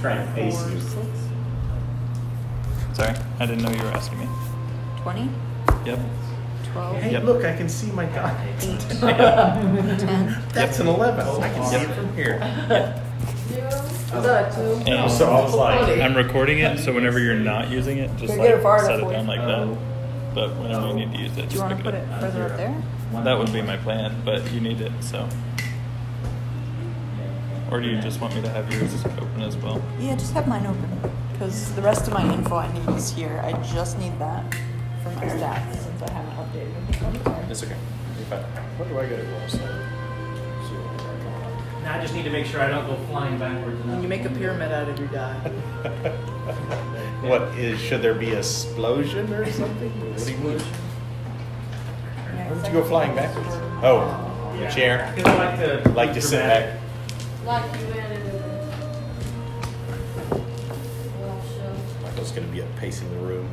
trying to pace 4, you. 6, Sorry, I didn't know you were asking me. 20, Yep. 12, Hey, Yep. look, I can see my dot. 8, 10. That's an 11. I can see it from here. Is that a 2? And So I was like, I'm recording it, so whenever you're not using it, just Can I get like it far set enough it for down you? like that. But whenever you need to use it, Do you just want pick to put it it up. further up there? That would be my plan, but you need it, so. Or do you just want me to have yours open as well? Yeah, just have mine open. Because the rest of my info I need is here. I just need that for my stats since I haven't updated them. it's okay. You're fine. What do I get it well? So, Now I just need to make sure I don't go flying backwards. When you make a pyramid out of your die. What is? Should there be a explosion or something? What do you mean? Why did you go flying backwards? Oh, your chair. Because I Like to sit back. Like humanity. Michael's gonna be up pacing the room.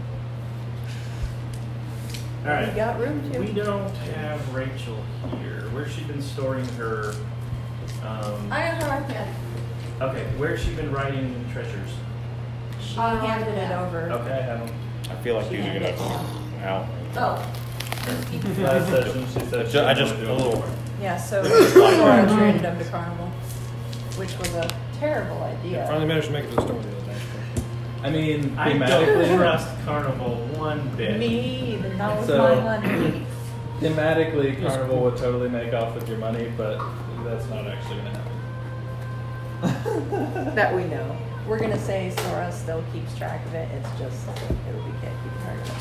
All right. You got room to. We don't have Rachel here. Where's she been storing her? I got her iPad. Okay, where's she been writing treasures? She handed it over. Okay, I have them. I feel like She these are handed gonna it out. Oh. Last session, she said she I just wanted a to do little. more. Yeah, so Sora traded them to Carnival, which was a terrible idea. finally managed to make it to the store the other day. I mean, I don't thematically, trust Carnival one bit. Me either. That was So- my money. Thematically, Carnival would totally make off with your money, but that's not actually going to happen. That we know. We're gonna say Sora still keeps track of it. It's just it'll be Kit keeping track of it.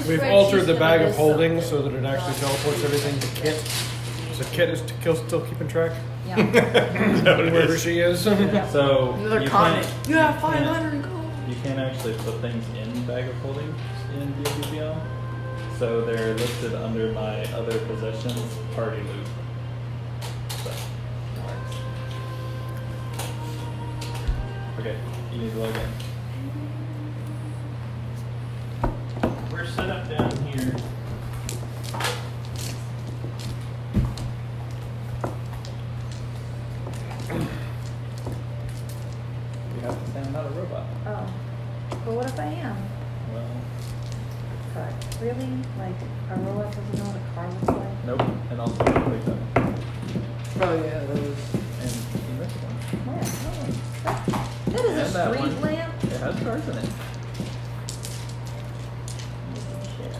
We've altered the bag of holding so that it actually teleports everything to Kit. So Kit is still keeping track Yeah. wherever she is. So Another you comment. can't, You have 500 gold. you can't actually put things in bag of holding in DLBBL. So they're listed under my other possessions party loop. So, okay, you need to log in. We're set up down here. You have to say I'm not a robot. Oh, but what if I am? Well, But really, like a robot doesn't know what a car looks like. nope. And also click that. Oh yeah, those. And this one. Yeah, no. That is a And that street one. lamp. It has cars in it. Shit.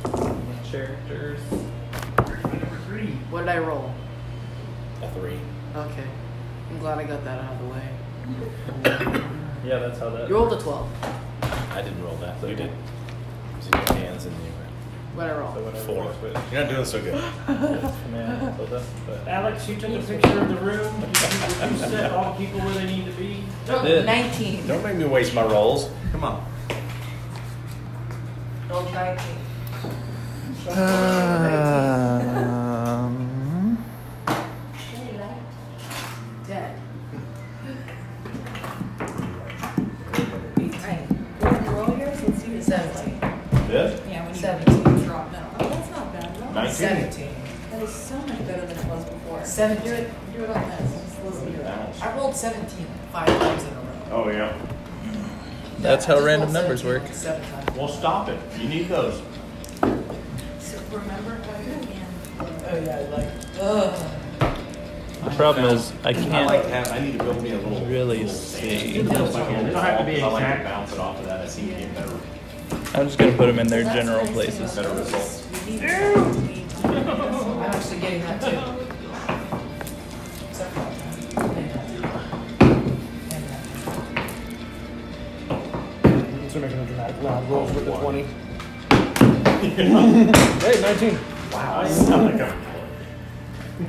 And then characters. Number 3. What did I roll? A 3. Okay. I'm glad I got that out of the way. Yeah, that's how that. You rolled a 12. I didn't roll that. You did. So you got hands in the What I So roll? whatever 4. works with You're not doing so good. command tilde, but Alex, you took a picture of the room. You set all people where they need to be. did. 19. Don't make me waste my rolls. Come on. Rolled 19. Dead. Alright, when you roll yours, let's see what it sounds like. 17. Good? Yeah, when you 17. drop down. Oh, that's not bad at all. 19. 17. That is so much better than it was before. 17. Do it on this. Let's listen to that. I rolled 17 5 times in a row. Oh, yeah. That's I how just random rolled numbers 17 work. 7 times. Well, stop it. You need those. So remember how you can. Oh yeah, like, ugh. The problem is I I like to can't have. I need to build me a little. really little see. stand. Don't have to be I like to exact. bounce it off of that. I seem to get better, I'm just gonna put them in their general places. better results. I'm actually getting that too. Except for So making a dramatic loud rolls with the 20. Hey, 19. Wow, I sound like a.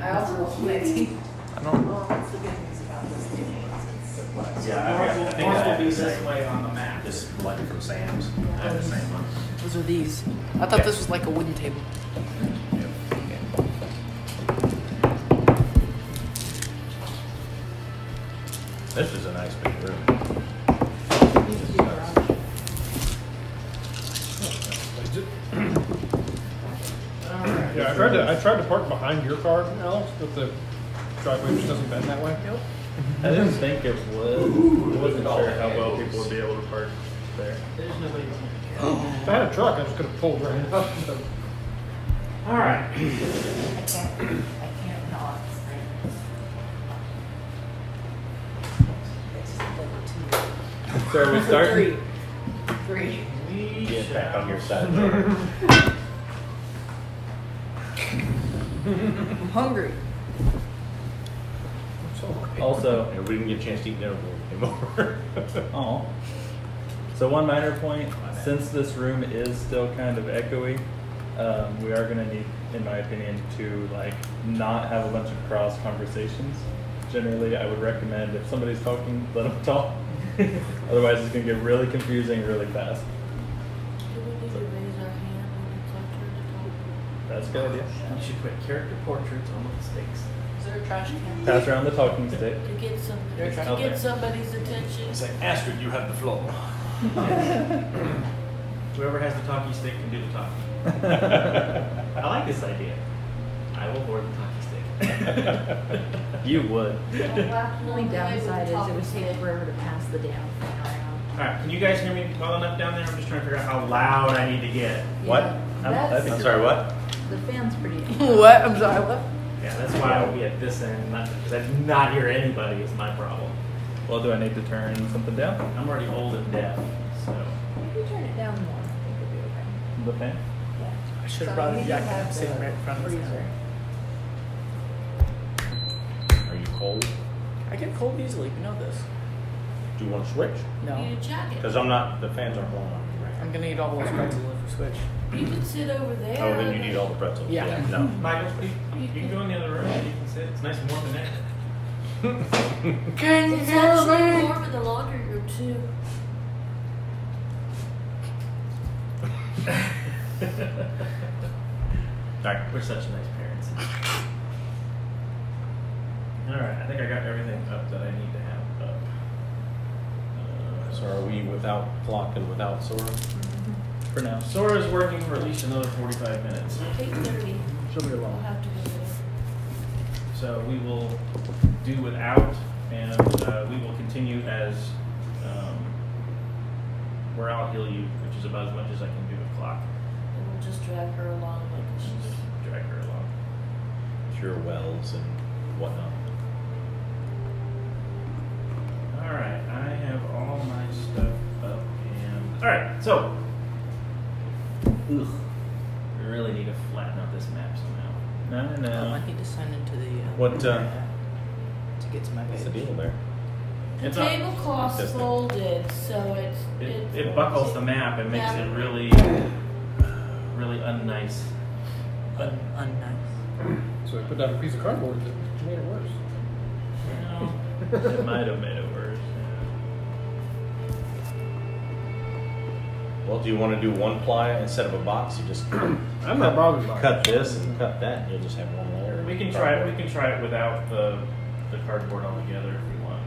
I also rolled 19. I don't. Well, that's the good news about this game. Yeah, I think Ours will I be have this way on the map. this like from Sam's. I have the same one. Those are these. I thought this was like a wooden table. This is a nice big room. room. Yeah, I tried to park behind your car, Alex, but the driveway just doesn't bend that way. I didn't think it would. I wasn't sure how well people would be able to park there. There's nobody. If I had a truck, I just could have pulled right up. All right. I can't not. So are we starting? Three. Get back on your side there. I'm hungry. Also, And we didn't get a chance to eat dinner anymore. oh. So one minor point, since this room is still kind of echoey, we are gonna need, in my opinion, to like not have a bunch of cross conversations. Generally, I would recommend if somebody's talking, let them talk. Otherwise, it's gonna get really confusing really fast. Do we need to raise our hand when it's our turn to talk? That's a good idea. You should put character portraits on the stakes. Is there a trash can? Pass around the talking stick. To get some, You're to trying out there. get somebody's attention. It's like, Astrid, you have the floor. Whoever has the talkie stick can do the talking. I like this idea. I will board the talkie stick. You would. The Only downside is it would take forever to pass the damn thing around. All right, can you guys hear me well enough down there? I'm just trying to figure out how loud I need to get. What? I think I'm sorry, what? The fan's pretty. What? I'm sorry, what? Yeah, that's why I'll be at this end, not because I do not hear anybody is my problem. Well, do I need to turn something down? I'm already old and deaf, so. If you turn it down more, I think it'll be okay. The fan? Yeah. I should have brought a jacket and sitting right in front of freezer. us. Are you cold? I get cold easily, you know this. Do you want to switch? You No. need a jacket. Because I'm not, the fans aren't blowing on me right I'm gonna eat all those pretzels if we switch. You can sit over there. now. Oh, then you need all the pretzels. Yeah. No. Michael, you can go in the other room and you can sit. It's nice and warm in there. Can It's actually warm in the laundry room too. Alright. We're such nice parents. Alright, I think I got everything up that I need to have up. So are we without clock and without Sora? For now. Sora's working for at least another 45 minutes. 8:30. She'll be We'll alone. have to go there. So we will do without, and we will continue as where I'll heal you, which is about as much as I can do with clock. And we'll just drag her along like Just she's. drag her along. Cure wells and whatnot. Alright, I have all my stuff up and. Alright, so. Ugh. We really need to flatten out this map somehow. No. I need to sign into the. What, to get to my What's the page. deal there? The It's not- tablecloth's Doesn't it? folded, so It buckles the map and makes Yeah. it really, really unnice. Unnice. So I put down a piece of cardboard that made it worse. You know, It might have made it worse. Well, do you want to do one ply instead of a box? You just cut I'm not bothered by it. this and cut that, and you'll just have one layer. we can try it. We can try it without the cardboard altogether if we want.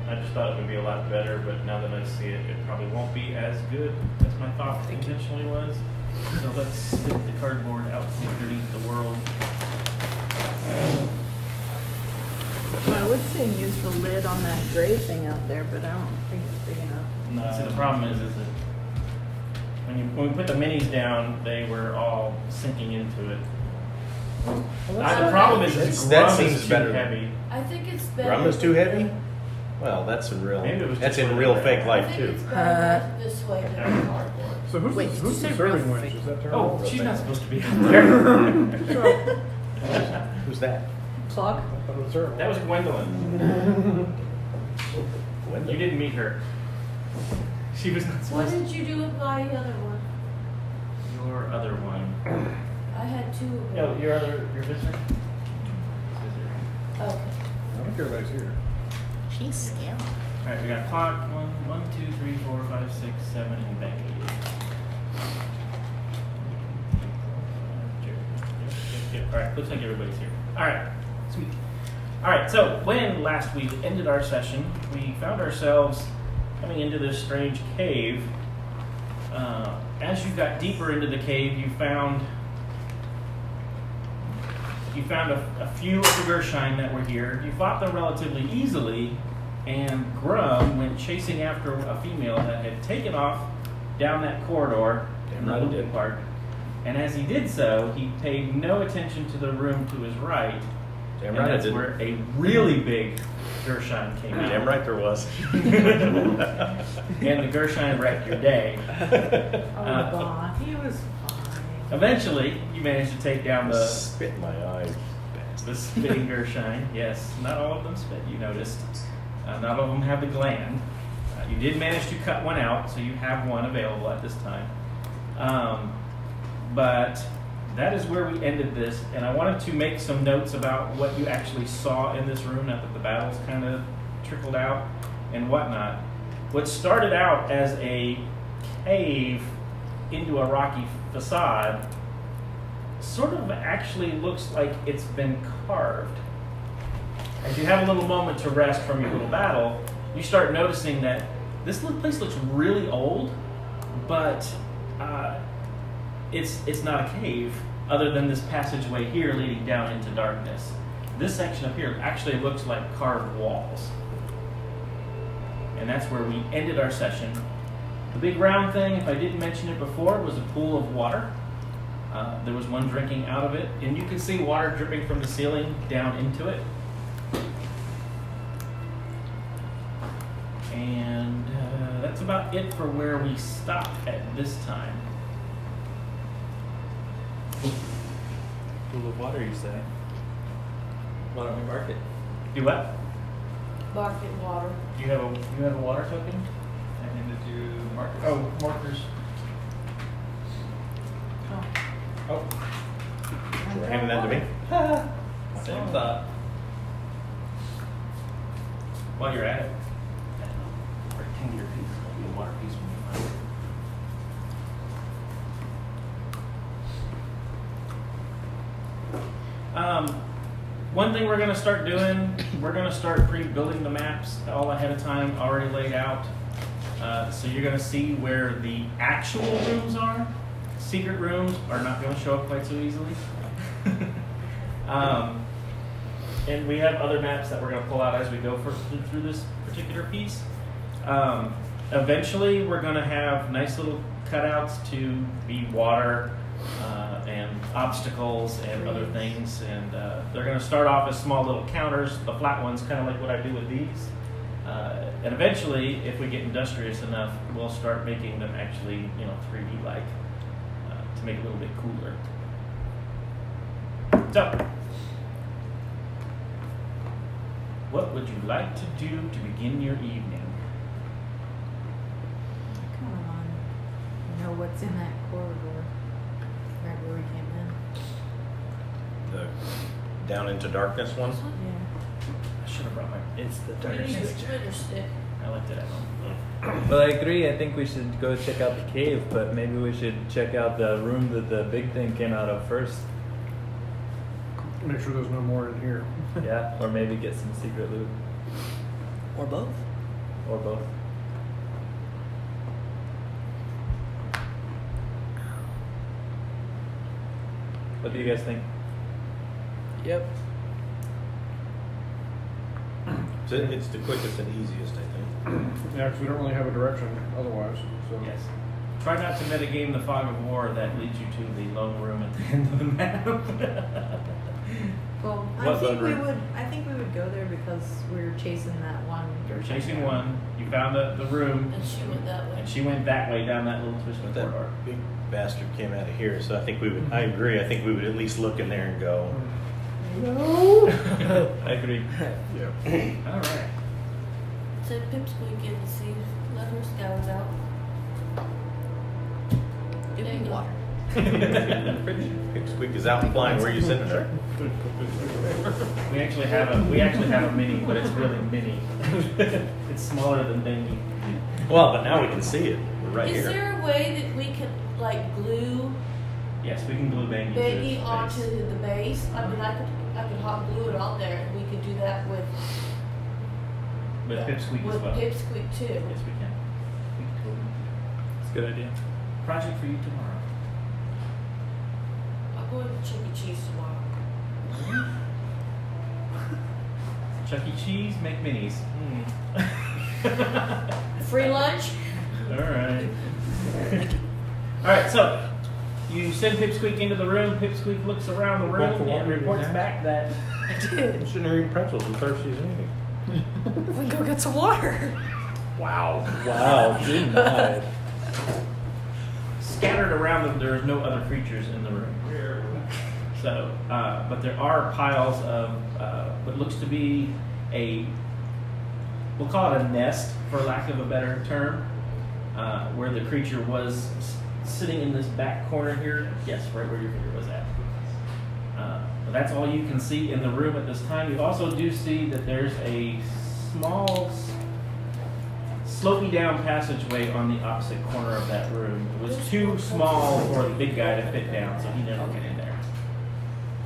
I just thought it would be a lot better, but now that I see it, it probably won't be as good as my thought intentionally was. So let's stick the cardboard out underneath the world. I would say use the lid on that gray thing out there, but I don't think it's big enough. No. See, the problem is that when we put the minis down, they were all sinking into it. The problem is That Grum seems is too better. heavy. I think it's better. Grum is too heavy? Well, that's in real. Maybe it was That's just in for real the- fake I life think too. it's better this way than the cardboard. So who's Wait, the, did you who's the say serving real wench? fake? Is that her? Oh, Real she's fake. not supposed to be there. Who's that? Clock? I thought it was her. That was Gwendolyn. You didn't meet her. She was not What supposed to. did you do with my other one? Your other one. I had two of No, them. your visitor? Okay. I don't care everybody's here. She's scary. Alright, we got clock. 1, 2, 3, 4, 5, 6, 7, and Becky. Yep. Alright, looks like everybody's here. Alright, sweet. All right, so when last we ended our session, we found ourselves coming into this strange cave. As you got deeper into the cave, you found a few of the Gershine that were here. You fought them relatively easily, and Grum went chasing after a female that had taken off down that corridor in the little part. And as he did so, he paid no attention to the room to his right. Damn And right I that's didn't. where a really big Gershine came out. Damn right there was. And the Gershine wrecked your day. Oh, Bob, he was fine. Eventually, you managed to take down the Spit in my eyes. spitting Gershine. Yes, not all of them spit, you noticed. Not all of them have the gland. You did manage to cut one out, so you have one available at this time. But that is where we ended this, and I wanted to make some notes about what you actually saw in this room now that the battles kind of trickled out and whatnot. What started out as a cave into a rocky facade sort of actually looks like it's been carved. As you have a little moment to rest from your little battle, you start noticing that this little place looks really old, but it's not a cave other than this passageway here leading down into darkness. This section up here actually looks like carved walls. And that's where we ended our session. The big round thing, if I didn't mention it before, was a pool of water. There was one drinking out of it, and you can see water dripping from the ceiling down into it. And that's about it for where we stopped at this time. Pool of water, you say? Why don't we mark it? Do what? Bucket water. You have a water token? I handed you the markers. Oh, markers. Oh. You're handing that to me? Same thought. While you're at it, rectangular piece will be a water piece when you find it. One thing we're going to start doing, we're going to start pre-building the maps all ahead of time, already laid out. So you're going to see where the actual rooms are. Secret rooms are not going to show up quite so easily. And we have other maps that we're going to pull out as we go through this particular piece. Eventually, we're going to have nice little cutouts to be water and obstacles and other things. And they're going to start off as small little counters, the flat ones, kind of like what I do with these. And eventually, if we get industrious enough, we'll start making them actually, 3D-like to make it a little bit cooler. So, what would you like to do to begin your evening? Come on. You know what's in that corridor? Right where we came in. The down into darkness one? Yeah. I should have brought my. It's the We dark need a switch. Twitter stick. I left it at home. But I agree. I think we should go check out the cave, but maybe we should check out the room that the big thing came out of first. Make sure there's no more in here. Yeah, or maybe get some secret loot, Or both. or both. What do you guys think? Yep. It's the quickest and easiest, I think. Yeah, because we don't really have a direction otherwise. So. Yes. Try not to metagame the fog of war that leads you to the lone room at the end of the map. Well, What I think we would go there because we were chasing that one. You were chasing one. You found the room, And she went that way. and she went that way down that little twisted But corridor. that big bastard came out of here, so I think we would. I agree. I think we would at least look in there and go. I agree. Yeah. All right. Said Pipsqueak in to see, let her scout out. Give There me you go. water. Pipsqueak is out and flying. Where are you sitting there? We actually have a mini, but it's really mini. It's smaller than Dengue. Well, but now we can see it. We're right Is here. there a way that we could, like, glue Yes, we can glue Dengue. Baggy onto the base? I mean, I could I could hot glue it on there, and we could do that with Pipsqueak as with well. Pipsqueak too. Yes, we can. It's a good idea. Project for you tomorrow. I'm going to Chuck E. Cheese tomorrow. Chuck E. Cheese, make minis. Free lunch? Alright. Alright, so you send Pipsqueak into the room, Pipsqueak looks around the Going for room and water, reports yeah. back that I did. I'm sitting there eating pretzels and thirsty as anything. We go get some water. Wow. Wow, denied. scattered around them there is no other creatures in the room. So, but there are piles of what looks to be we'll call it a nest for lack of a better term, where the creature was sitting in this back corner here. Yes, right where your finger was at. But that's all you can see in the room at this time. You also do see that there's a small slopey down passageway on the opposite corner of that room. It was too small for the big guy to fit down, so he never went in there.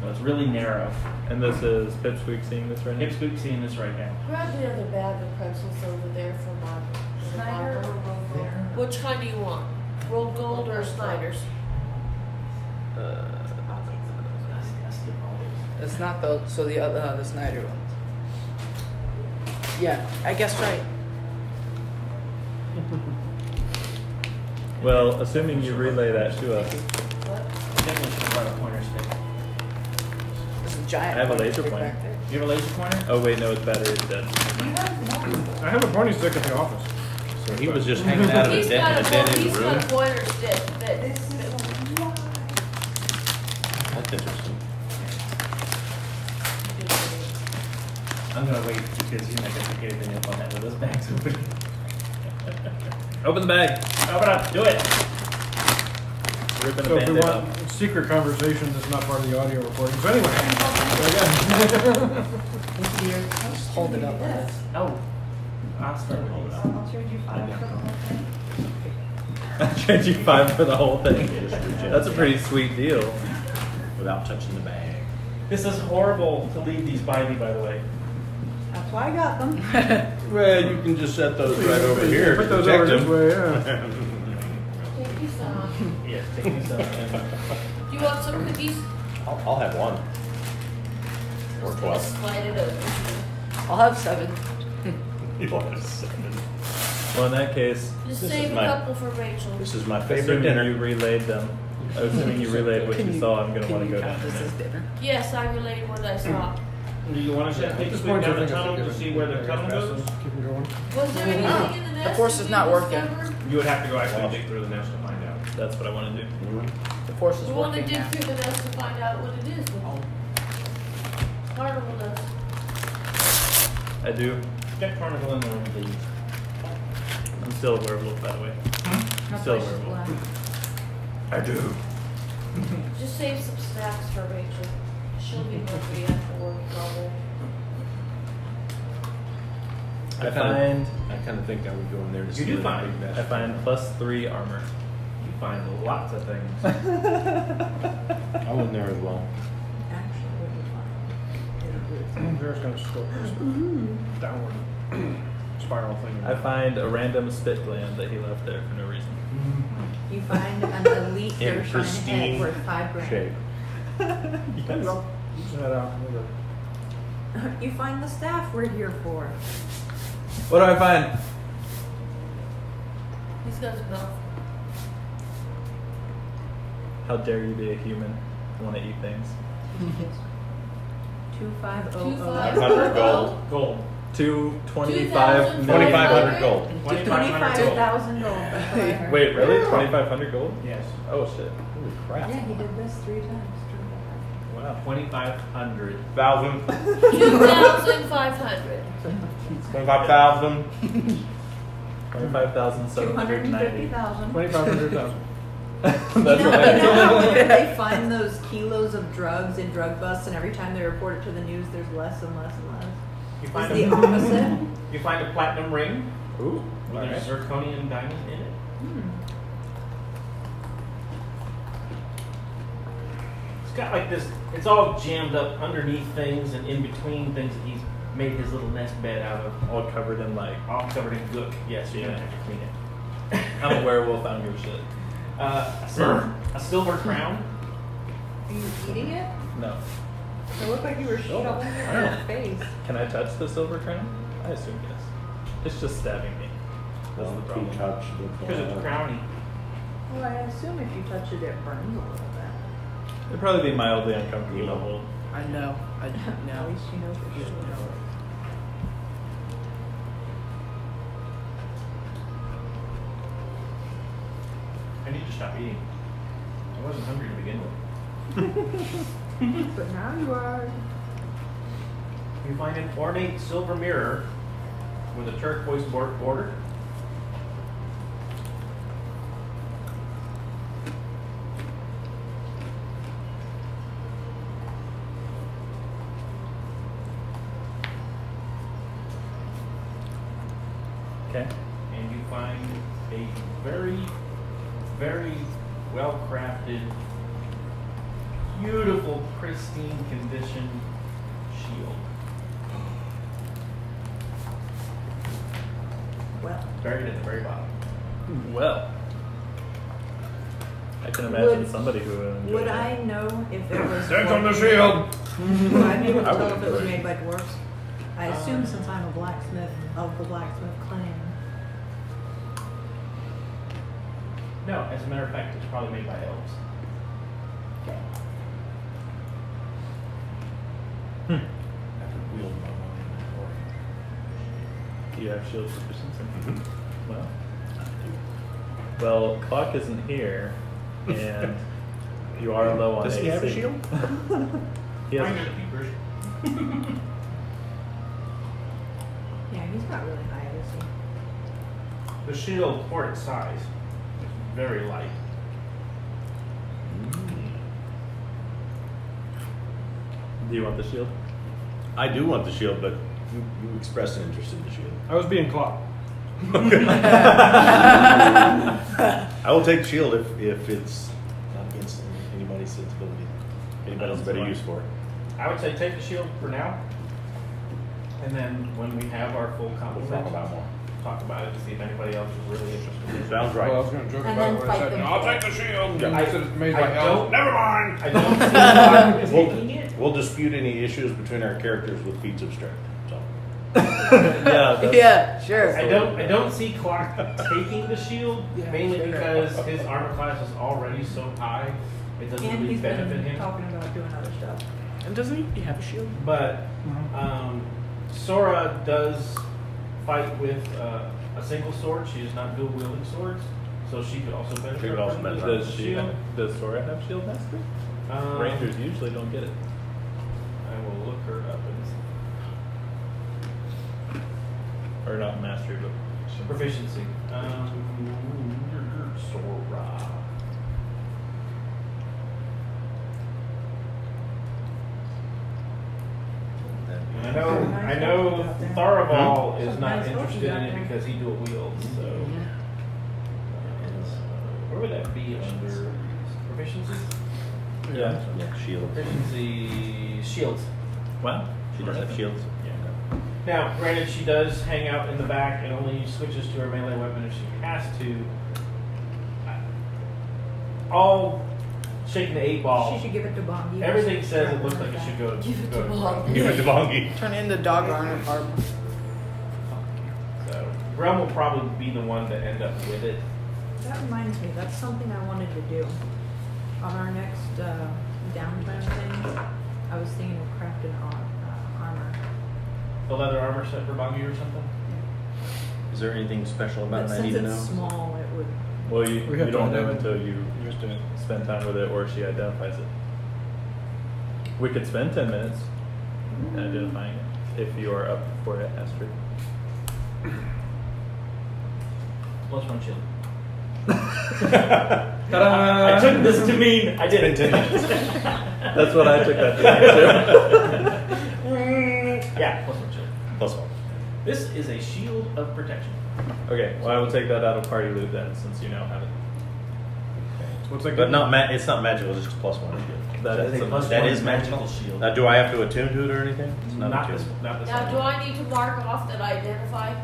So it's really narrow. And this is Pipsqueak seeing this right now? Pipsqueak seeing this right now. Grab the other bag of pretzels over there for my Snyder or rolled gold? Which kind do you want? Rolled gold or Snyder's? It's not the the Snyder ones. Yeah, I guess right. Well, assuming you relay that to us. What? Definitely should have brought a pointer stick. There's a giant. I have a one laser right pointer. back there. You have a laser pointer? Oh wait, no, its battery's dead. I have a pointing stick at the office. So he was just hanging out He's in a got dead a end room. pointer stick that That's interesting. I'm gonna wait because you're not gonna pick anything up on that with those bags open. Open the bag. Open up, do it! Ripping So a if we band-aid want off. secret conversations, it's not part of the audio recording. So anyway, Just hold it up like this. Oh, I'll start with these. I'll trade you 5 for the whole thing. I charge you 5 for the whole thing. Just reject That's a it pretty sweet deal. without touching the bag. This is horrible to leave these by me, by the way. That's why I got them. Well, you can just set those right over here. put to those protect over this them. way. Yeah. take you some. Yes, take these up. Do you want some cookies? I'll have one. Or 12. Slide it over. I'll have 7. You want 7. Well, in that case, Just This save is a my- couple for Rachel. This is my favorite assuming dinner. you relayed them, assuming you relayed what you saw, I'm going to want to go down This there. is dinner. Yes, I relayed what I saw. Do you want to send At this Pipsqueak point, I down the think tunnel to see where the tunnel goes? Keep them going. Was there anything in the nest? The force that is we not working. discovered? You would have to go actually dig through the nest to find out. That's what I want to do. The force is We want to working dig now. through the nest to find out what it is. Carnival nest. I do. Get Carnival in the room, please. I'm still a werewolf, by the way. My Still place is werewolf. black. I do. Just save some snacks for Rachel. She'll be hungry after work probably. I find I kind of think I would go in there to You see do the find. big I bastard. find +3 armor. You find lots of things. I went there as well. Actually, it would be fine. There's going to scope this downward spiral thing. I find a random spit gland that he left there for no reason. You find an elite In Dershine pristine head worth $5,000. shape. There you go. Using that out. You find the staff we're here for. What do I find? He's got his mouth. How dare you be a human? Want to eat things? 2500. 500 gold. Gold. 225 2,500 gold. 2,500 gold. $25,000 gold. That's what I heard. Wait, really? 2,500 gold? Yes. Oh shit! Holy crap. Yeah, he did this 3 times. Wow. 2,500. 1,000. 2,500. 25,000. 25,790. 250,000. 2,500,000. That's You know what how I they find those kilos of drugs in drug busts, and every time they report it to the news, there's less and less and less? You It's find the a, opposite. you find a platinum ring Ooh. with a zirconium diamond in it. Hmm. It's got like this. It's all jammed up underneath things and in between things that he's made his little nest bed out of. All covered in like. All covered in gook. Yes, you're gonna have to clean it. I'm a werewolf. I'm your shit. A silver crown. Are you eating it? No. It looked like you were shoveling it in your face. Can I touch the silver crown? I assume yes. It's just stabbing me. That's the problem. Because it's crowny. Well, I assume if you touch it, it burns a little bit. It'd probably be mildly uncomfortable. I know. I At know. least you know for sure. I need to stop eating. I wasn't hungry to begin with. But now you are. You find an ornate silver mirror with a turquoise border. Okay. And you find a very, very well-crafted, beautiful, pristine condition shield. Well, Buried at the very bottom. Well. I can imagine Would- somebody who would enjoy would that. I know if it was? Stand on the shield! Would I be able to I tell would if it was enjoy it. made by dwarves? I assume since I'm a blacksmith of the blacksmith clan. No, as a matter of fact, it's probably made by elves. Okay. I could wield my own Do you have shield proficiency? Mm-hmm. Well, Clock isn't here, and you are low on Does he have a AC. shield? He has Find a the keepers. Yeah, he's not really high, is he? The shield, for its size, is very light. Do you want the shield? I do want the shield, but you expressed an interest in the shield. I was being clocked. I will take the shield if it's not against anybody's sensibility. Anybody has a better use for it. I would say take the shield for now, and then when we have our full We'll complement, talk about more. talk about it to see if anybody else is really interested in it. Sounds Well, I right. was going to joke And about then it when I fight said, them. I'll take the shield. Yeah. And you said it's made by I elves. don't- Never mind. I don't see why is We'll, taking it. we'll dispute any issues between our characters with feats of strength. So Yeah. That's, Yeah, sure. I don't see Clark taking the shield, Yeah, mainly sure. because his armor class is already so high, it doesn't And really he's benefit been him. talking about doing other stuff. And doesn't he have a shield? But Sora does fight with a single sword. She is not dual wielding swords, so she could also benefit She could also from benefit. the Does she? shield. Does Sora have shield mastery? Rangers usually don't get it. I will look her up and Or not mastery, but proficiency. Sora. I know Tharaval is not Sometimes interested in hope you it got because he dual wields, so. Where would that be under proficiency? yeah. yeah, shield. Proficiency shields. Wow. She does have shields. Yeah. Now, granted, she does hang out in the back and only switches to her melee weapon if she has to. All shaking the 8-ball. She should give it to Bongi. Everything says it looks like it should go to. Give it go to to Bongi. Give it to Bongi. Turn into dog armor farm. So, Realm will probably be the one to end up with it. That reminds me, that's something I wanted to do. On our next downtime thing, I was thinking of crafting armor. The leather armor set for Bongi or something? Is there anything special about But it I need since to it's know? small, it would. Well, We you have to don't know identify- until you spend time with it or she identifies it. We could spend 10 minutes identifying it if you are up for it, Astrid. +1 shield. Ta-da! I took this to mean I did Spend 10 it. minutes. That's what I took that to mean too. Yeah, +1 shield. +1. This is a shield of protection. Okay, well I will take that out of party loot then, since you now have it. So what's that? But not it's not magical, it's just +1. That is a plus that one is magical. magical shield. Do I have to attune to it or anything? It's Not this. attuned. Not this. Now, one. do I need to mark off that I identify?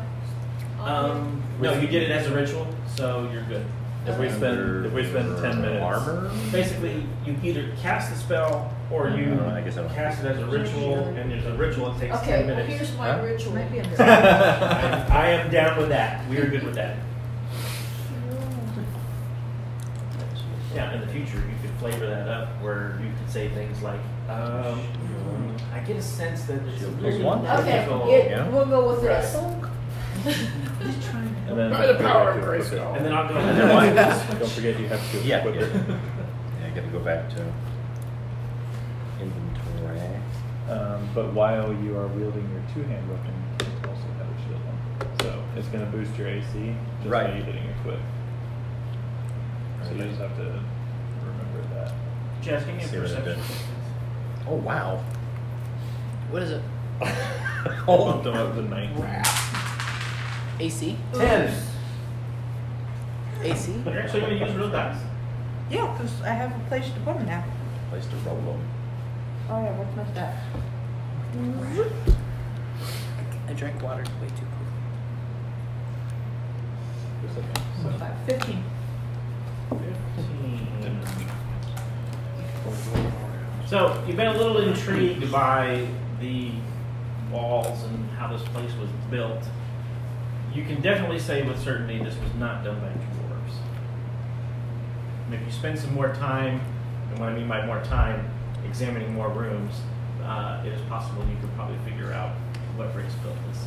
No, you did it as a ritual, so you're good. If we spend 10 minutes. Armor? Basically, you either cast the spell or you I guess I don't. cast it as a ritual, and there's a ritual that takes Okay, 10 well, minutes. here's my Huh? ritual. Might be under. I am down with that. We are good with that. Yeah, in the future, you could flavor that up where you could say things like, I get a sense that it's Shield really +1? Okay, difficult. Yeah. we'll go with this. And then By the power of equip it. And then I'll go And then what? Don't forget you have to Yeah, equip it. Yeah, I got to go back to inventory. But while you are wielding your two-hand weapon, you can also have a shield on. So it's going to boost your AC just Right. by you hitting equip. So you just have to remember that. Jess, give me a See what I perception. did. Oh, wow. What is it? Oh, Bumped them up to 19. AC? 10. AC? You're actually going to use real dice? Yeah, because I have a place to put them now. place to roll them. Oh yeah, what's my stats? I drank water way too quick. Just okay. 15. 15. So, you've been a little intrigued by the walls and how this place was built. You can definitely say with certainty this was not done by dwarves. And if you spend some more time, and what I mean by more time, examining more rooms, it is possible you could probably figure out what race built this.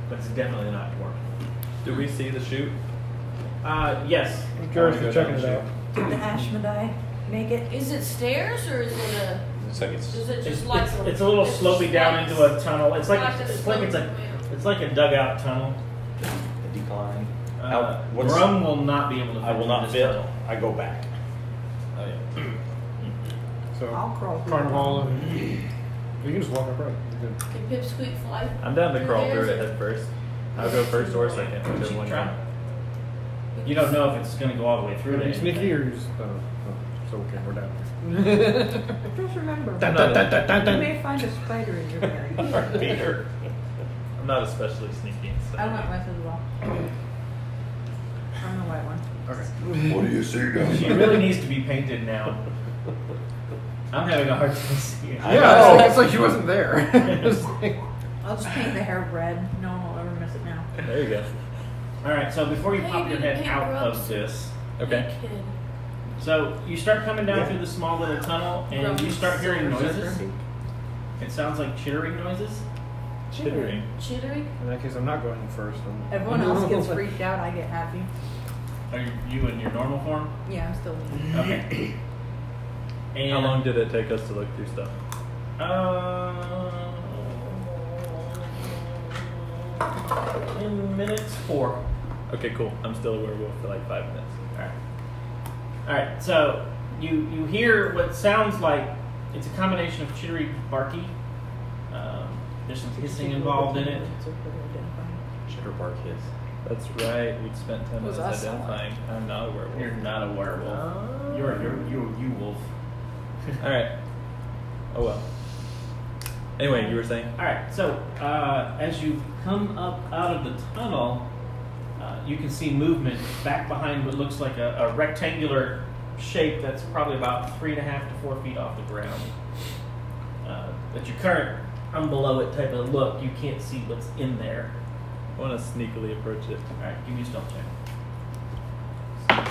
But it's definitely not dwarf. Do we see the chute? Yes. I'm curious I wanna to go checking down it the out. Did the Ashmedai make it? Is it stairs or is it a? It's like it's. Is it It's, just like it's a little it's slopey just down like- into a tunnel. It's like a it's slope, like a dugout tunnel. A decline. What's- Grum will not be able to. I will fit not through fit. this tunnel. I go back. So, I'll crawl through carnival, it. you can just walk up right. You're good. Can Pipsqueak fly? I'm down to crawl There's through it a- head first. I'll go first or second, whichever Cheap one. try. You don't know if it's going to go all the way through. Are to you sneaky anything. or you just, so okay, we're down Just remember, I'm not, you may find a spider in your berry. Peter. I'm not especially sneaky. So. I went with as well. I'm the white one. Okay. What do you see down She really needs to be painted now. I'm having a hard time seeing. it. Yeah, it's like she wasn't there. It's like- I'll just paint the hair red. No one will ever miss it now. There you go. All right, so before you Hey, pop your you head paint out grubs. of this, Okay. Kid. so you start coming down Yeah. through the small little tunnel, and you start hearing noises. It sounds like chittering noises. Chittering. Chittering? In that case, I'm not going first. Everyone else gets freaked out. I get happy. Are you in your normal form? Yeah, I'm still me. Okay. And How long did it take us to look through stuff? In minutes 4. Okay, cool. I'm still a werewolf for like 5 minutes. All right. So you hear what sounds like it's a combination of chittery, barky. There's some hissing involved in it. Chitter bark hiss. That's right. We'd spent 10 What minutes does that sound identifying. I'm not a werewolf. You're not a werewolf. Oh. You're you wolf. All right. Oh well. Anyway, you were saying? All right. So as you come up out of the tunnel, you can see movement back behind what looks like a rectangular shape that's probably about 3.5 to 4 feet off the ground. At your current, I'm below it type of look, you can't see what's in there. I want to sneakily approach it. All right, give me a stealth check.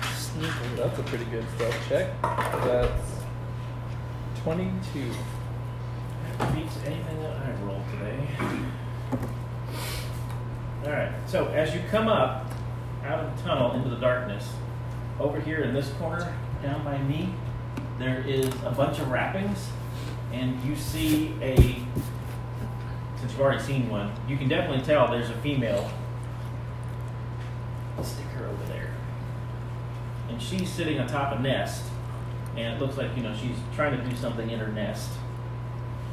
Sneakily. That's a pretty good stealth check. That's 22. That beats anything that I rolled today. All right, so as you come up out of the tunnel into the darkness, over here in this corner, down by me, there is a bunch of wrappings, and you see since you've already seen one, you can definitely tell there's a female. Let's stick her over there. And she's sitting atop a nest, and it looks like, she's trying to do something in her nest.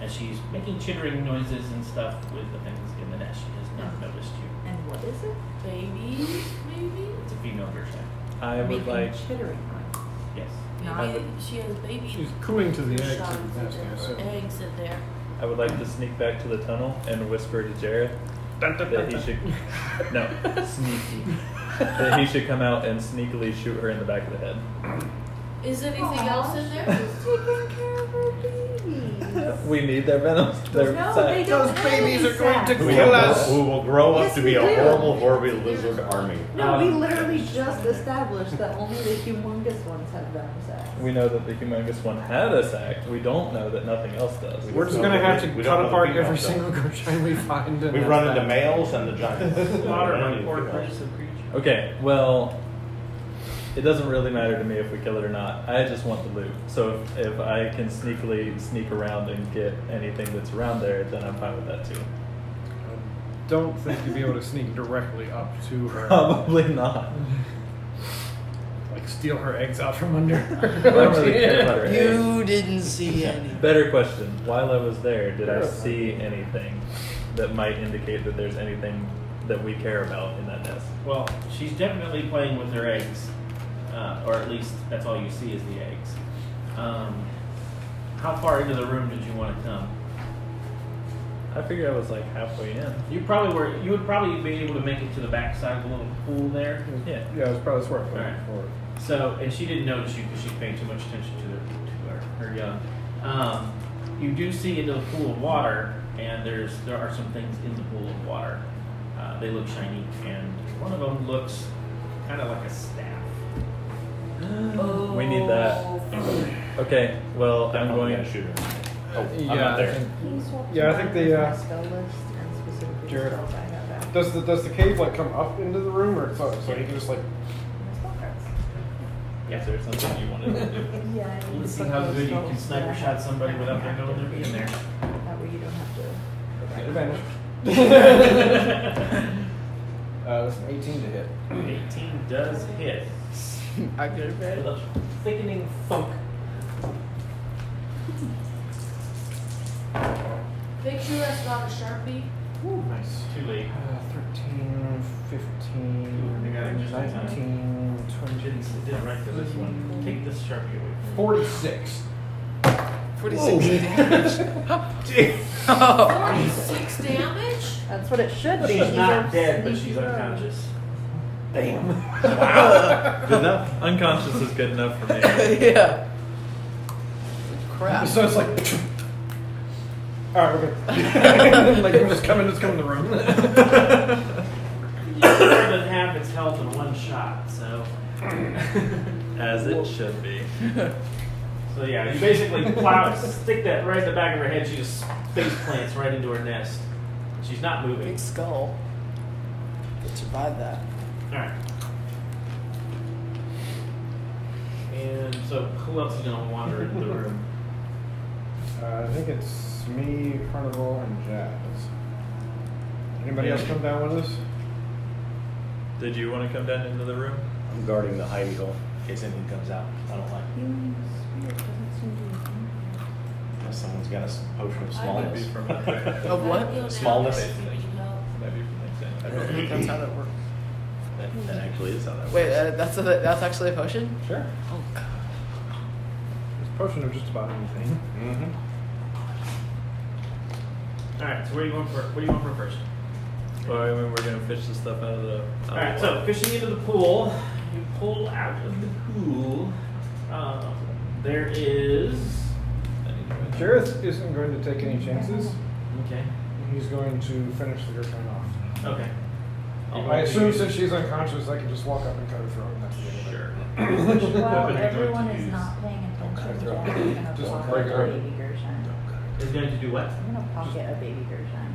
And she's making chittering noises and stuff with the things in the nest. She has not noticed you. And what is it? Babies, maybe? It's a female version. I would Making like. chittering noise. Yes. I Maybe would- she has baby She's cooing to the eggs. shots and that's and nice. there's eggs in there. I would like to sneak back to the tunnel and whisper to Jareth that he should. No, sneaky. That he should come out and sneakily shoot her in the back of the head. Is anything else in there? Taking care of her babies. We need their venom. Their No, sac. they don't. Those babies are going to We kill us. will grow up Yes, to be a we do. horrible, horrible lizard army. No, we literally just established that only the humongous ones have venom sacs. We know that the humongous one had a sac. We don't know that nothing else does. We're just gonna have to We don't cut know the apart female every stuff. single Gershine we find. And We that's run into that. males and the giants. Modern or aggressive creature. Okay, well, it doesn't really matter to me if we kill it or not. I just want the loot. So if I can sneakily sneak around and get anything that's around there, then I'm fine with that too. I don't think you'd be able to sneak directly up to her. Probably not. Like steal her eggs out from under her. I don't really care about her eggs. You didn't see any. Better question. While I was there, did I see anything that might indicate that there's anything that we care about in that nest? Well, she's definitely playing with her eggs, or at least that's all you see is the eggs. How far into the room did you want to come? I figured I was like halfway in. You probably were. You would probably be able to make it to the back side of the little pool there. Yeah. Yeah, it's probably where I put Alright. it forward. So, and she didn't notice you because she's paying too much attention to her young. You do see into the pool of water, and there are some things in the pool of water. They look shiny, and one of them looks kind of like a staff. We need that. Okay, well, I'm going to shoot her. Oh, I'm Yeah, not there. Yeah, I think the, spell list and specifically Jared. spells I have out. does the cave like come up into the room, or so you can just like? Is there something you wanted to do? Yeah, I need Let's to see put how those good you spells can sniper that I shot have somebody without them knowing they're being there. That way you don't have to go back. Advantage. That's an 18 to hit. 18 does hit. I get it, With a thickening thunk. Make sure that's not a Sharpie. Ooh, nice. Too late. 13, 15, You got it just in time. 19, It 20, did right for this one. Take this Sharpie away from me. 46. 46 damage. Oh. 46 damage? That's what it should be. She's These not are dead, but sneaky she's rogues. unconscious. Damn. Wow. Good enough. Unconscious is good enough for me. Yeah. Crap. So it's like, alright, we're good. Like we're just coming to the room. More than half its health in one shot, so. As it should be. So yeah, you basically stick that right in the back of her head. She just face plants right into her nest. She's not moving. Big skull. Could survive that. All right. And so, who else is gonna wander into the room? I think it's me, Carnival, and Jazz. Anybody else come down with us? Did you want to come down into the room? I'm guarding the hidey hole in case anything comes out. I don't like. Healing spirit doesn't seem to be Unless someone's got a potion of Might be smallness. from Of what? Heal now Smallness. if you need help. Might be from next I don't think that's how that works. That actually is how that works. Wait, that's actually a potion? Sure. Oh god. There's a potion of just about anything. Mm-hmm. All right. So, where do you want for first? Well, I mean, we're gonna fish the stuff out of the. All right. So, fishing into the pool, you pull out of the pool. There is. Jareth isn't going to take any chances. Okay. He's going to finish the Gershine off. Okay. I assume since she's unconscious, I can just walk up and cut her throat. And that's the end of it. Sure. While Weapon you're going everyone to is use. not paying cut her attention, throat. Jack is gonna Just pocket break a her. baby Gershine. Is going to do what? I'm gonna pocket a baby Gershine.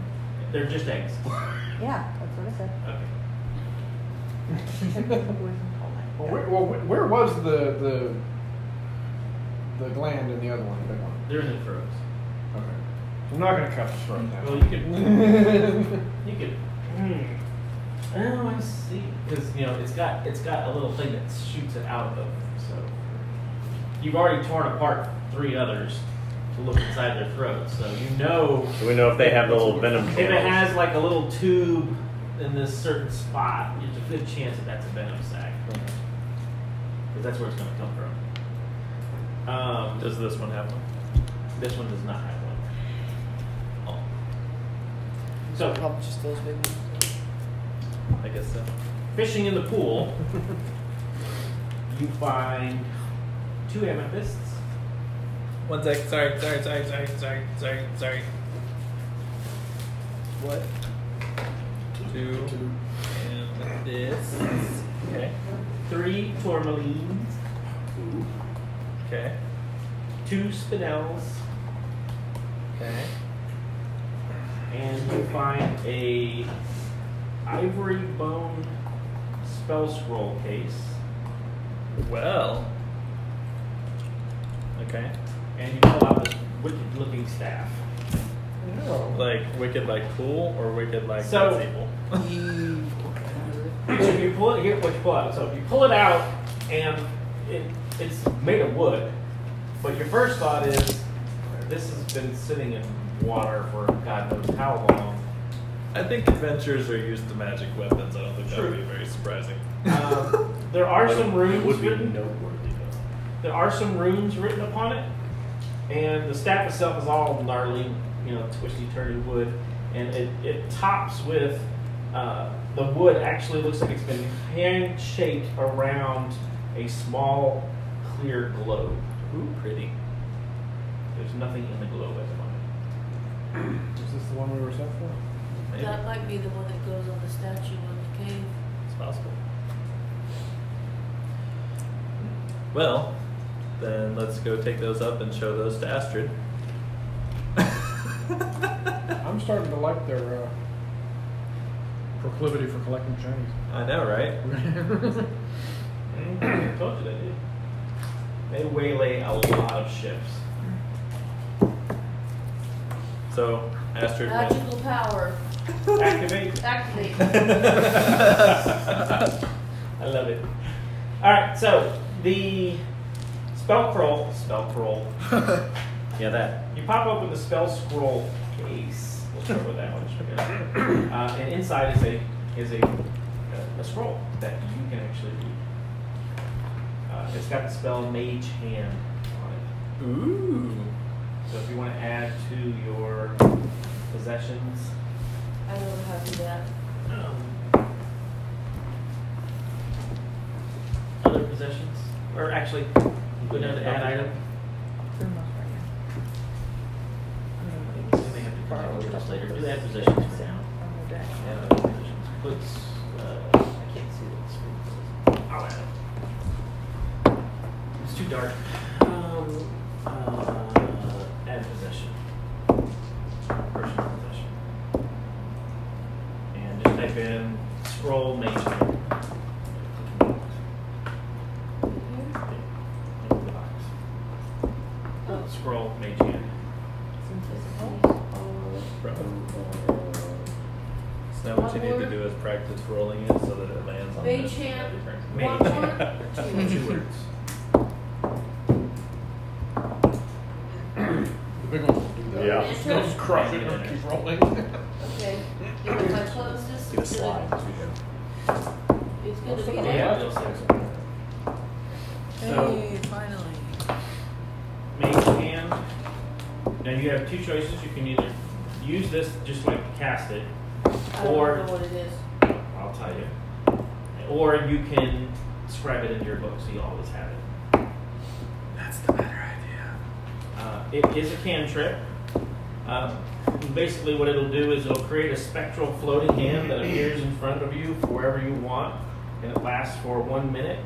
They're just eggs. Yeah, that's what I said. Okay. Where was the gland in the other one, the big one? They're in the throats. Okay. I'm not going to cut the throat now. Well, you could. You could. Oh, I see. Because it's got a little thing that shoots it out of. So you've already torn apart 3 others to look inside their throats. So you know. So we know if they have the little venom If it channels. has like a little tube in this certain spot, there's a good chance that that's a venom sac. because that's where it's going to come from. Does this one have one? This one does not have one. Oh, So, Probably just those big ones. I guess so. fishing in the pool, you find 2 amethysts. One sec. Sorry. What? 2 and this. Okay. 3 tourmalines, Okay. 2 spinels, Okay. and you find a ivory bone spell scroll case, Well. Okay. and you pull out this wicked looking staff. No. Like wicked, like cool, or wicked, like So- that's evil. So if you pull it, here's what you pull out. So if you pull it out, and it's made of wood, but your first thought is, this has been sitting in water for God knows how long. I think adventurers are used to magic weapons. I don't think that would be True. very surprising. There are some It runes would be written. noteworthy though. There are some runes written upon it, and the staff itself is all gnarly, twisty, turny wood, and it tops with the wood actually looks like it's been hand shaped around a small clear globe. Ooh, pretty. There's nothing in the globe at the moment. Is this the one we were set for? Maybe. That might be the one that goes on the statue in the cave. It's possible. Well, then let's go take those up and show those to Astrid. I'm starting to like their proclivity for collecting shinies. I know, right? I told you they did. They waylay a lot of ships. So, Astrid. Magical power. Activate. Activate. I love it. All right, so the spell scroll. Yeah, that. You pop open the spell scroll case. We'll start with that one. And inside is a scroll that you can actually read. It's got the spell Mage Hand on it. Ooh. So if you want to add to your possessions, I don't know how to do that. other possessions, or actually, go down to add item. For the most part, yeah. They may have to borrow this later. Do add possessions for now. On the deck. Add other possessions. Puts, I can't see what the screen says. I'll add it. It's too dark. Add possession. Personal possession. And just type in scroll mage hand. Into the box. Scroll mage hand. So now what you need to do is practice rolling it so that it lands on Mage this. hand. Mage. One word. Two words. The big ones will do that. Yeah. They'll just crush it and keep rolling. Okay. If I close this, Get a slide. it's gonna be Yeah, there. it'll say so. So, Hey, finally. mage hand. Now you have 2 choices. You can either use this just like cast it, I don't or- know what it is. I'll tell you, or you can scribe it into your book so you always have it. That's the better idea. It is a cantrip. Basically what it'll do is it'll create a spectral floating hand that appears in front of you for wherever you want, and it lasts for 1 minute,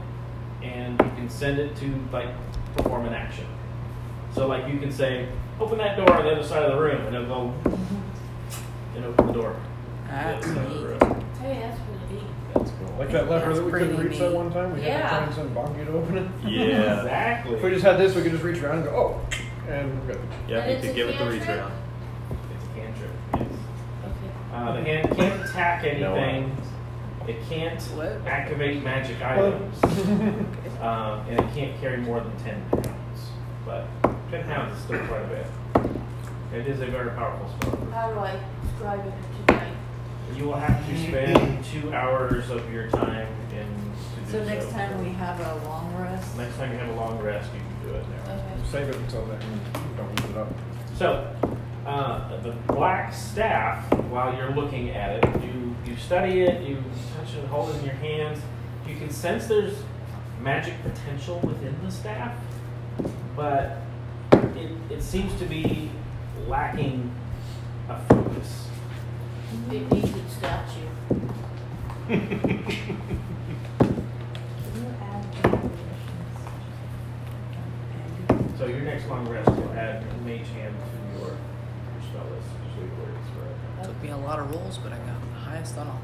and you can send it to perform an action. So you can say, open that door on the other side of the room, and it'll go and open the door. That's Yeah, neat. Hey, that's really neat. That's cool. Like that lever That's that we couldn't pretty reach that neat. one time. We had to Yeah. try and send Bonky to open it. Yeah. Exactly. If we just had this, we could just reach around and go, oh, and we're good. Yeah, And you it's could a give it the reach cantrip? around. It's a cantrip, yes. Okay. The hand can't attack anything. It can't What? activate magic items. And it can't carry more than 10 pounds. But 10 pounds is still quite a bit. It is a very powerful spell. How do I describe it tonight? You will have to spend 2 hours of your time to do So next time we have a long rest. Next time you have a long rest, you can do it there. Okay. Save it until then. Don't use it up. So, the black staff, while you're looking at it, you study it, you touch it, hold it in your hands. You can sense there's magic potential within the staff, but it seems to be lacking a focus. It needs a statue. So your next long rest will add Mage Hand to your spell list. Usually where it's right. Took me a lot of rolls, but I got the highest on all.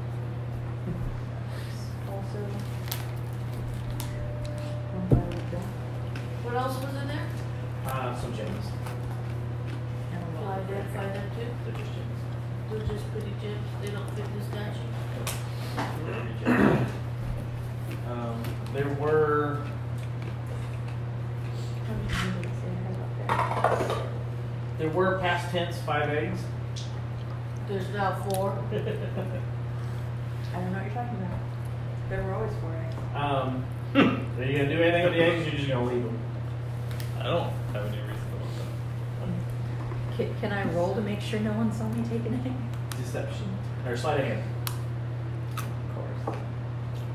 Also, What else was in there? Some gems. Can I identify them too? They're just gems. They're just pretty gems. They don't fit the statue. There were how many units do you have up there? there were past tense 5 eggs. There's now 4. I don't know what you're talking about. There were always 4 eggs. Are you gonna do anything with the eggs? Or you're just gonna leave them? I don't have any reason to want that. Can I roll to make sure no one saw me take an egg? Deception or sleight of hand. Of course.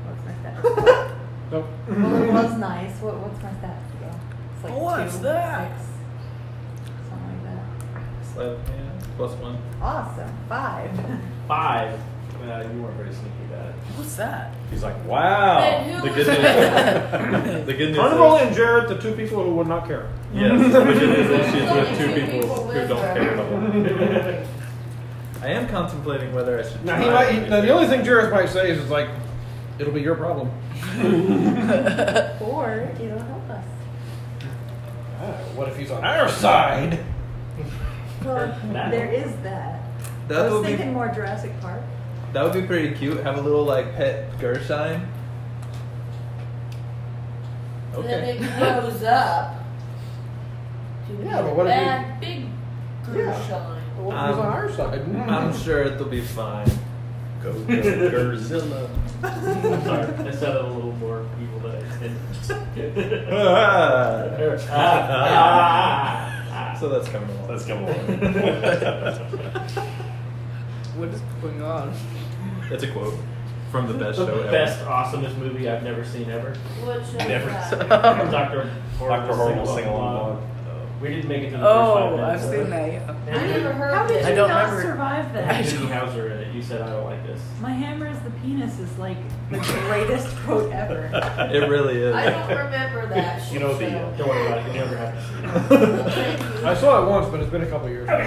What's my stats? Nope. Well, it was nice. What's my stats go? It's like What's 2, that? 6, something like that. Sleight of hand, +1. Awesome. 5. 5. You weren't very sneaky about it. What's that? He's like, wow. Then who The was good news, that? the good news Carnival is, and Jared, the 2 people who would not care. yes, the good news is she's Only with 2 2 people people who live don't there. care at all. I am contemplating whether I should Now, try now the only thing Jared might say is like, it'll be your problem. Or it'll help us. What if he's on our side? Well, That there one. is that. That I was would be- thinking more Jurassic Park. That would be pretty cute. Have a little like pet Gershine. Then Okay. it grows up to be Yeah, but a what if you- bad big Gershine. What if he's on our side? I'm sure it'll be fine. Go, Godzilla. Sorry, that sounded a little more evil than I intended. So that's coming along. Let's go on. What is going on? It's a quote from the best show The ever. best, awesomest movie I've never seen ever. What show Never. is that? Dr. Horrible sing-along blog. We didn't make it to the first 5 Oh, minutes. I've seen that. Yeah. I never heard How of did it. I you don't not remember. survive that? Anthony Hauser in it. You said I don't like this. My hammer is the penis is like the greatest quote ever. It really is. I don't remember that. You know, show. Don't worry about it. You never have to see it. Thank you. I saw it once, but it's been a couple years. I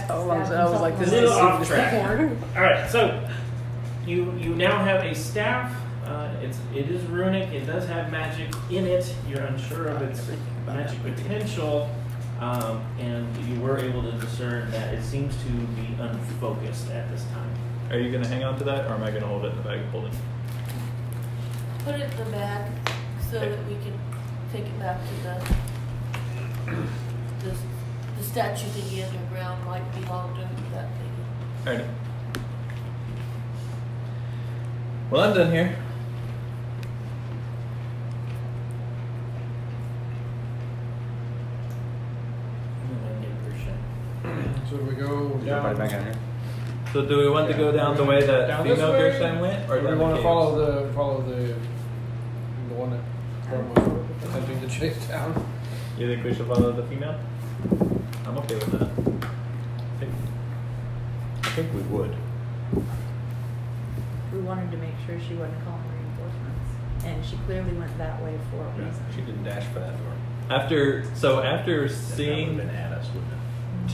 saw one, so I was like, this A little is off super track. porn. All right, so you now have a staff. It is runic. It does have magic in it. You're unsure of its magic potential, and you were able to discern that it seems to be unfocused at this time. Are you gonna hang on to that, or am I gonna hold it in the bag of holding? Put it in the bag so that we can take it back to the statue thingy underground might belong to that thingy. Alrighty. Well, I'm done here. So we go Is everybody back down. out here? So do we want to go down the way that Down this female way? Gershine went, or Or do down we the want to caves? follow the one that Gordon was attempting to chase down? You think we should follow the female? I'm okay with that. I think we would. We wanted to make sure she wasn't calling reinforcements, and she clearly went that way for a reason. She didn't dash for that door. After That would seeing have been at us, wouldn't it?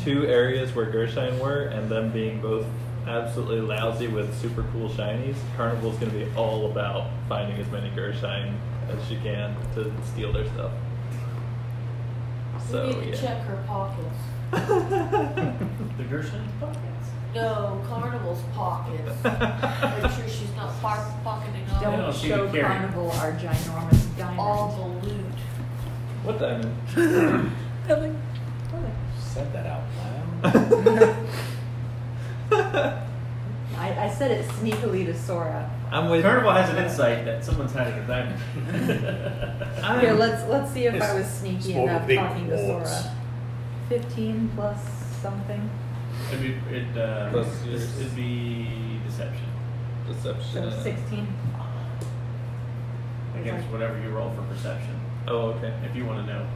2 areas where Gershine were, and them being both absolutely lousy with super cool shinies, Carnival's gonna be all about finding as many Gershine as she can to steal their stuff. So We need to yeah. check her pockets. The Gershon pockets. No, Carnival's pockets. Make sure she's not pocketing all, No, Don't she show could carry. Carnival our ginormous diamond. all the loot. What diamond? Nothing. Said that out loud. I said it sneakily to Sora. I'm with. Carnival has an insight that someone's hiding a diamond. Here, let's see if I was sneaky It's more enough big talking to walls. Sora. 15 plus something. It'd be deception So 16. against whatever you roll for perception. Oh, okay. If you want to know.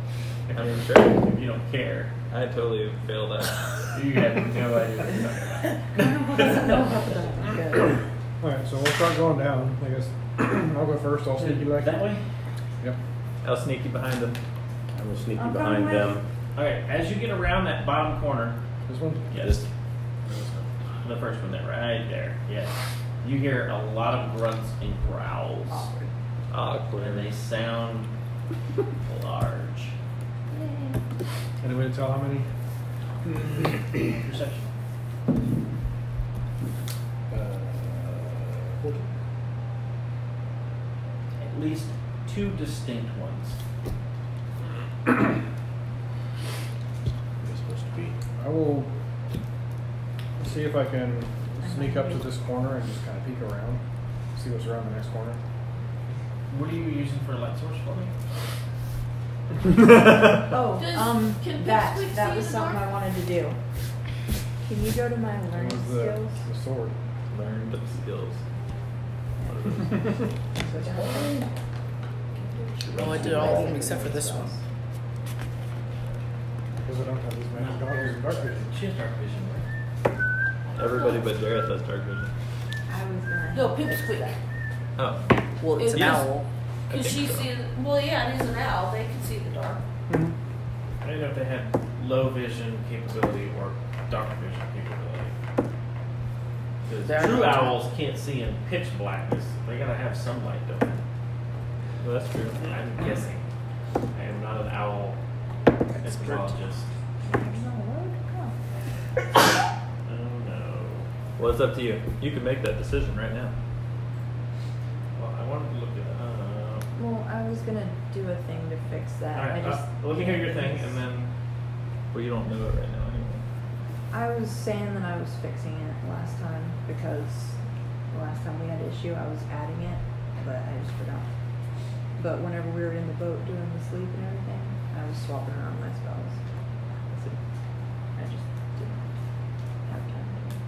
I mean, sure. If you don't care, I totally failed that. you have no idea what you're talking about. Carnival doesn't know about the Good. Alright, so we'll start going down. I guess I'll go first. I'll sneak you back. That way? Yep. I'll sneak you behind them. I will sneak you I'm behind coming them. Okay, as you get around that bottom corner, This one? yes, the first one there, right there, yes, you hear a lot of grunts and growls, Awkward. and they sound large. Any way to tell how many? Perception. 14. At least two distinct ones. It's supposed to be. I will see if I can sneak up to this corner and just kind of peek around, see what's around the next corner. What are you using for a light source for me? Oh, Can that Pipsqueak that see was the something dark? I wanted to do. Can you go to my It learning was skills? the sword. Learned skills. Oh, I did all of them except for this one. Because I don't have these magic goggles and dark vision. She has dark vision, right? Everybody but Jareth has dark vision. I was gonna. No, Pipsqueak. Oh. Well, it's an Yes. owl. Cause she sees, well, yeah, it is an owl, they can see the dark. I didn't know if they had low vision capability or dark vision capability. They're Because true not- owls can't see in pitch blackness. They gotta have some light, don't they? Well, that's true. I'm guessing. I am not an owl entomologist. Oh no. Well, it's up to you. You can make that decision right now. Well, I wanted to look at. Well, I was gonna do a thing to fix that. All right. I just Let me hear your thing, and then. Well, you don't know it right now anyway. I was saying that I was fixing it last time because the last time we had an issue, I was adding it, but I just forgot. But whenever we were in the boat doing the sleep and everything, I was swapping around my spells. I just didn't have time to do it.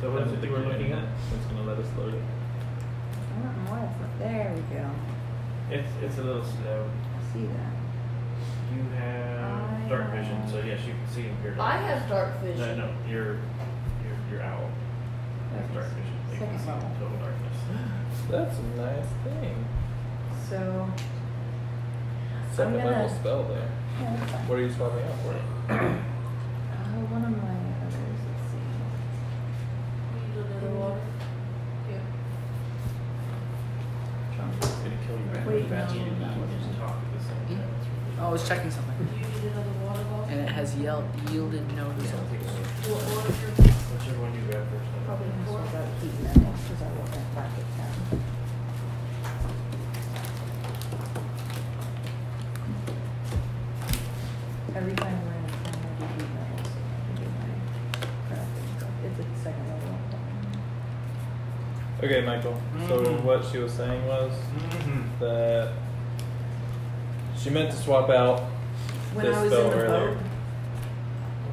So what is it that you were looking at? It's gonna let us load it. I don't know why it's not. There we go. It's a little slow. I see that. You have dark vision, so yes, you can see and hear. I have dark vision. No, your owl has dark vision. They can Second see level. in total darkness. That's a nice thing. So, Second gonna- level spell though. yeah, that's fine. What are you swapping out for? One of my others, let's see. Need another water? Yeah. It's gonna kill you right Wait, fast. no, You that one just isn't. talk at the same time. It's really- Oh, I was checking something. Do you need another water bottle? And it has yielded no result. What water? Whichever one you grab first. Probably gonna swap out heat metal because I want that back at 10. Every time we're in a town, I do heat metal, so I can do my crafting stuff. It's at the second level. Okay, Michael. So Mhm. what she was saying was Mm-hmm. that she meant to swap out When this I was spell in the earlier.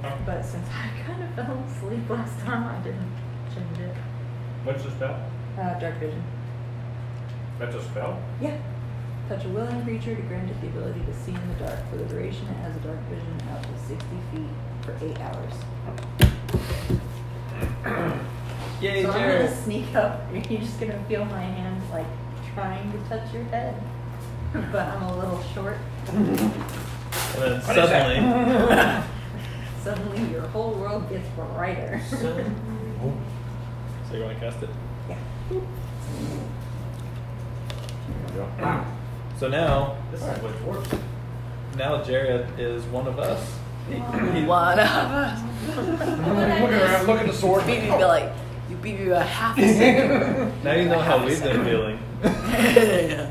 boat, but since I kind of fell asleep last time, I didn't change it. What's the spell? Dark vision. That's a spell? Yeah. Touch a willing creature to grant it the ability to see in the dark. For the duration, it has a dark vision out to 60 feet for 8 hours. Yay, So I'm Jared. gonna sneak up. You're just gonna feel my hand like trying to touch your head, but I'm a little short. And then suddenly, Suddenly, your whole world gets brighter. so you want to cast it? Yeah. So now, This is what it works. now Jared is one of us. One of us. Look around, look at the sword. Beat me by like, you beat me by half a second. Now you know how we've been feeling. Yeah.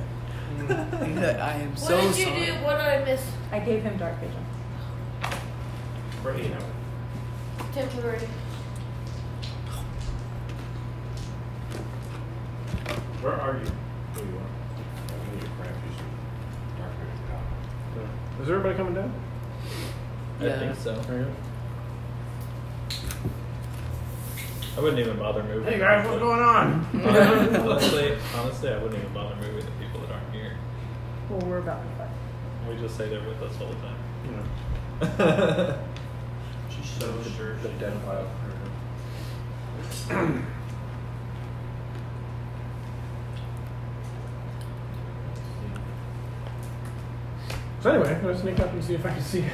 I am What so did you sorry. do? What did I miss? I gave him dark vision. for 8 hours. Temporary. Where are you? Who you are? Is everybody coming down? I think so. There you go. I wouldn't even bother moving. Hey guys, what's going on? honestly, I wouldn't even bother moving the people that aren't here. Well, we're about to fight. We just say they're with us all the You know, time. She's so sure. the dead pile. So anyway, I'm gonna sneak up and see if I can see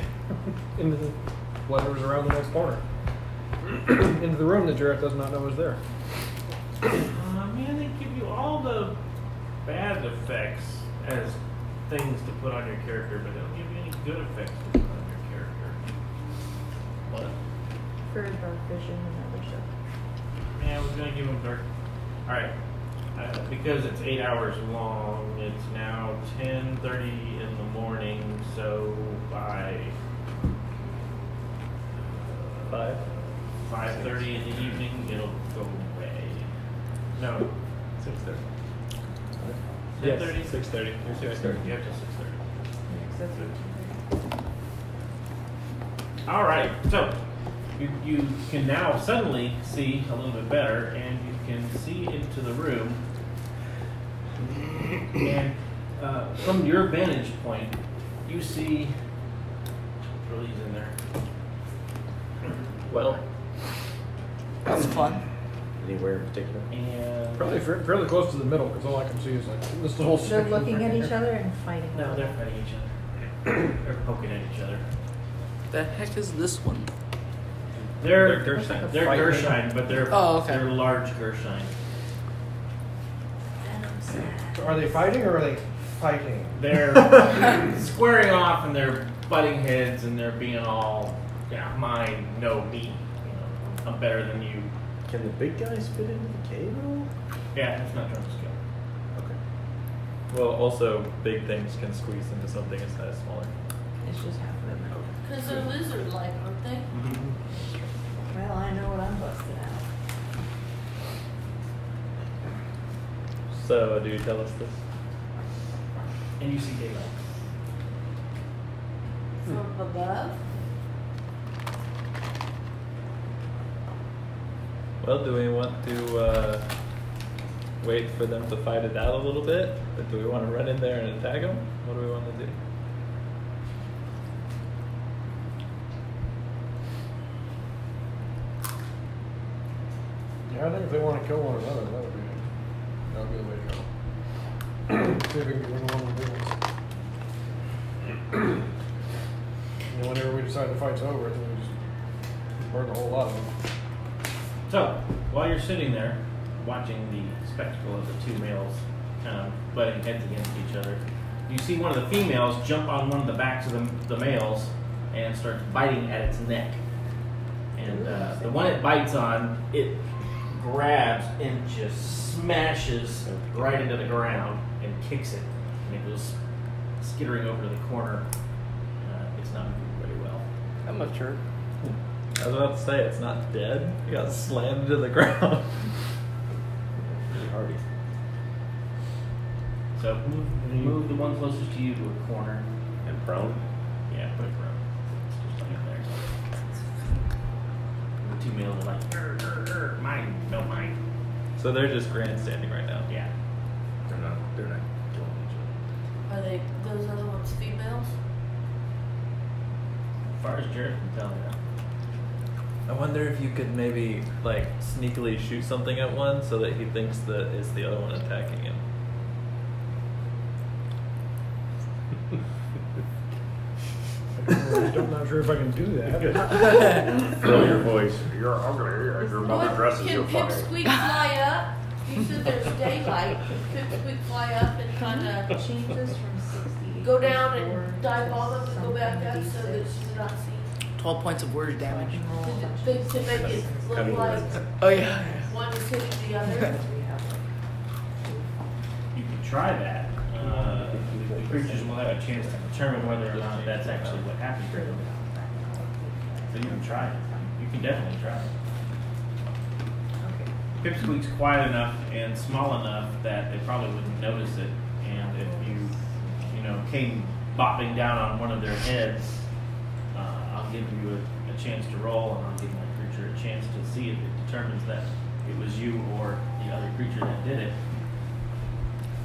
into the whatever's around the next corner. Into the room that Jarrett does not know is there. Man, they give you all the bad effects as things to put on your character, but they don't give you any good effects to put on your character. What? For dark vision and other stuff. Yeah, we're gonna give them dark. All right, because it's 8 hours long. It's now 10:30 in the morning, so by 5:30 in the evening, it'll go away. No, 6:30. 10:30. 6:30. You're 6:30. You have till 6:30. All right, so you can now suddenly see a little bit better, and you can see into the room. And from your vantage point, you see Lily's in there. Well, That's fun. Anywhere in particular? And Probably fairly close to the middle, because all I can see is like this whole They're section looking right at each here. other and fighting. no, they're fighting each other. They're poking at each other. The heck is this one? They're They're Gershine. They're Fighting. Gershine, but they're Oh, okay. they're large Gershine. Are they fighting or are they fighting? They're squaring off and they're butting heads and they're being all, yeah, mine, no, me. You know, I'm better than you. Can the big guys fit into the cave at all? Yeah, it's not drum skill. Okay. well, also big things can squeeze into something as size smaller. It's just half of them. Because they're lizard-like, aren't they? Well, I know what I'm busted out. So, do you tell us this? And you see daylight. From above? Well, do we want to wait for them to fight it out a little bit? Or do we want to run in there and attack them? What do we want to do? Yeah, I think if they want to kill one another, that would be the way to go. See if we can get rid of one of the big ones. And then whenever we decide the fight's over, then we just burn the whole lot of them. So, while you're sitting there, watching the spectacle of the two males kind of butting heads against each other, you see one of the females jump on one of the backs of the males and starts biting at its neck. And the one it bites on, it grabs and just smashes right into the ground and kicks it. And it goes skittering over to the corner. It's not moving very well. I'm not sure. I was about to say, it's not dead. It got slammed to the ground. Pretty hardy. So move the one closest to you to a corner. And prone? Yeah, put it prone. It's just like there. The two males are like, mine, no mine. So they're just grandstanding right now. Yeah. They're not killing each other. Are they those other ones females? As far as Jared can tell, yeah. I wonder if you could maybe, like, sneakily shoot something at one so that he thinks that it's the other one attacking him. I'm not sure if I can do that. Throw your voice. You're ugly. Your mother dresses you Can funny. Pipsqueak fly up? You said there's daylight. Can Pipsqueak fly up and kind of Changes from 60. go down and dive on them and go back up so that she's not seen? 12 points of word damage. To make it look like Oh, yeah. one is hitting the other? You can try that. The creatures will have a chance to determine whether or not that's actually what happened to them. So you can try it. You can definitely try it. Okay. Pipsqueak's quiet enough and small enough that they probably wouldn't notice it. And if you came bopping down on one of their heads, I'll give you a chance to roll, and I'll give my creature a chance to see if it determines that it was you or the other creature that did it.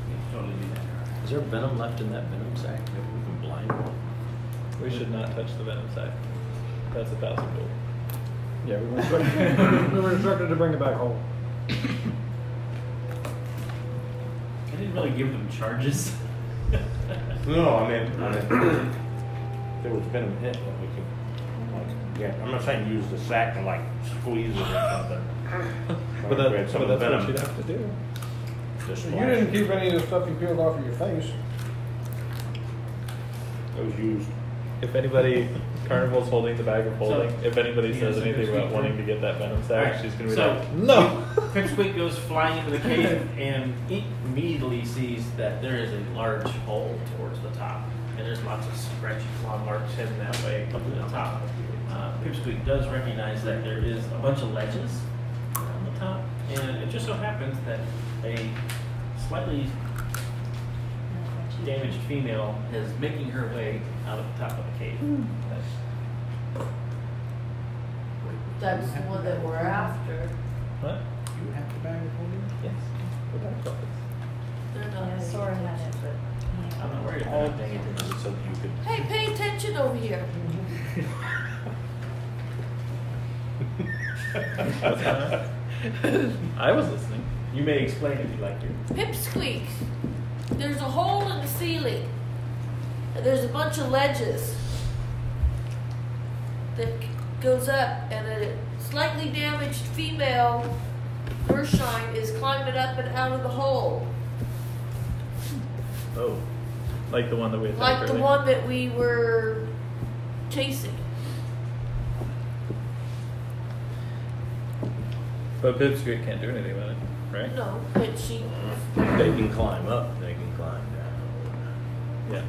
You can totally do that. Is there venom left in that venom sac? Maybe we can blind one. We should not touch the venom sac. That's 1,000 gold. Yeah, we were instructed to bring it back home. I didn't really give them charges. No, I mean, there was venom hit that we could, yeah, I'm not saying use the sack to like squeeze it or something. But Like, we had that's some what venom you'd have to do. just You splash. didn't keep any of the stuff you peeled off of your face. It was used. If anybody, Carnival's holding the bag of holding. If anybody Yeah, says so anything about Pipsqueak wanting to get that venom sac, Alright, she's gonna be so- like, no. Pipsqueak goes flying into the cave and immediately sees that there is a large hole towards the top. And there's lots of scratchy claw marks heading that way up to the top. Pipsqueak does recognize that there is a bunch of ledges on the top. And it just so happens that a slightly damaged female is making her way out of the top of the cave. That's the one that we're after. What? You have the bag of holding? Yes. We're back to it. They're not. Yeah, Sora had it, but. I'm not worried Oh, about dang it, it was so you could. Hey, pay attention over here. What's going on? I was listening. You may explain if you'd like to. Pipsqueak, there's a hole in the ceiling. And there's a bunch of ledges that goes up, and a slightly damaged female Gershine is climbing up and out of the hole. Oh. Like the one that we attacked Like the earlier. one that we were chasing. But Pipsqueak can't do anything about it, right? No, but she. They can climb up, they can climb down. Yeah.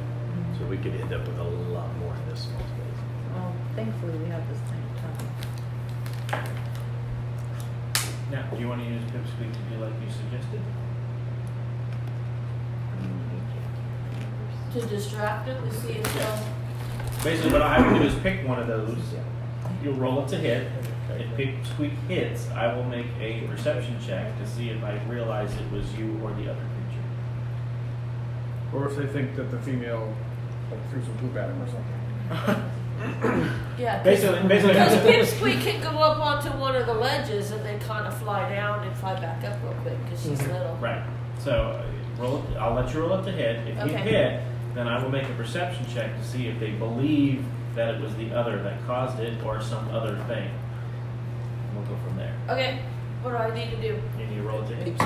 So we could end up with a lot more in this small space. Well, thankfully we have this thing tunnel. Now, do you want to use Pipsqueak to do like you suggested? To distract him to see if he'll. Basically, what I would do is pick one of those. You'll roll it to hit. If Pipsqueak hits, I will make a perception check to see if I realize it was you or the other creature. Or if they think that the female like, threw some poop at him or something. Yeah. Basically, Because Pipsqueak can go up onto one of the ledges and then kind of fly down and fly back up real quick because she's little. right. So roll it. I'll let you roll it to hit. If you Okay. hit, then I will make a perception check to see if they believe that it was the other that caused it or some other thing. And we'll go from there. Okay, what do I need to do? And you roll it to hit.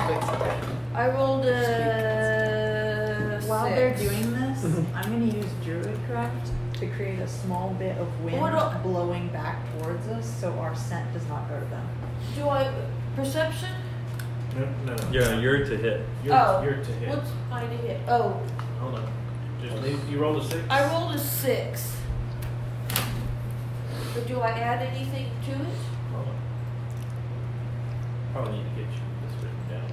I rolled a While 6. they're doing this, I'm going to use Druidcraft to create a small bit of wind What do- blowing back towards us so our scent does not go to them. Do I perception? No. You're to hit. You're to hit. What's I to hit? Oh, Hold on. Just you rolled a 6? I rolled a 6. But do I add anything to it? Hold on. Probably need to get you this written down.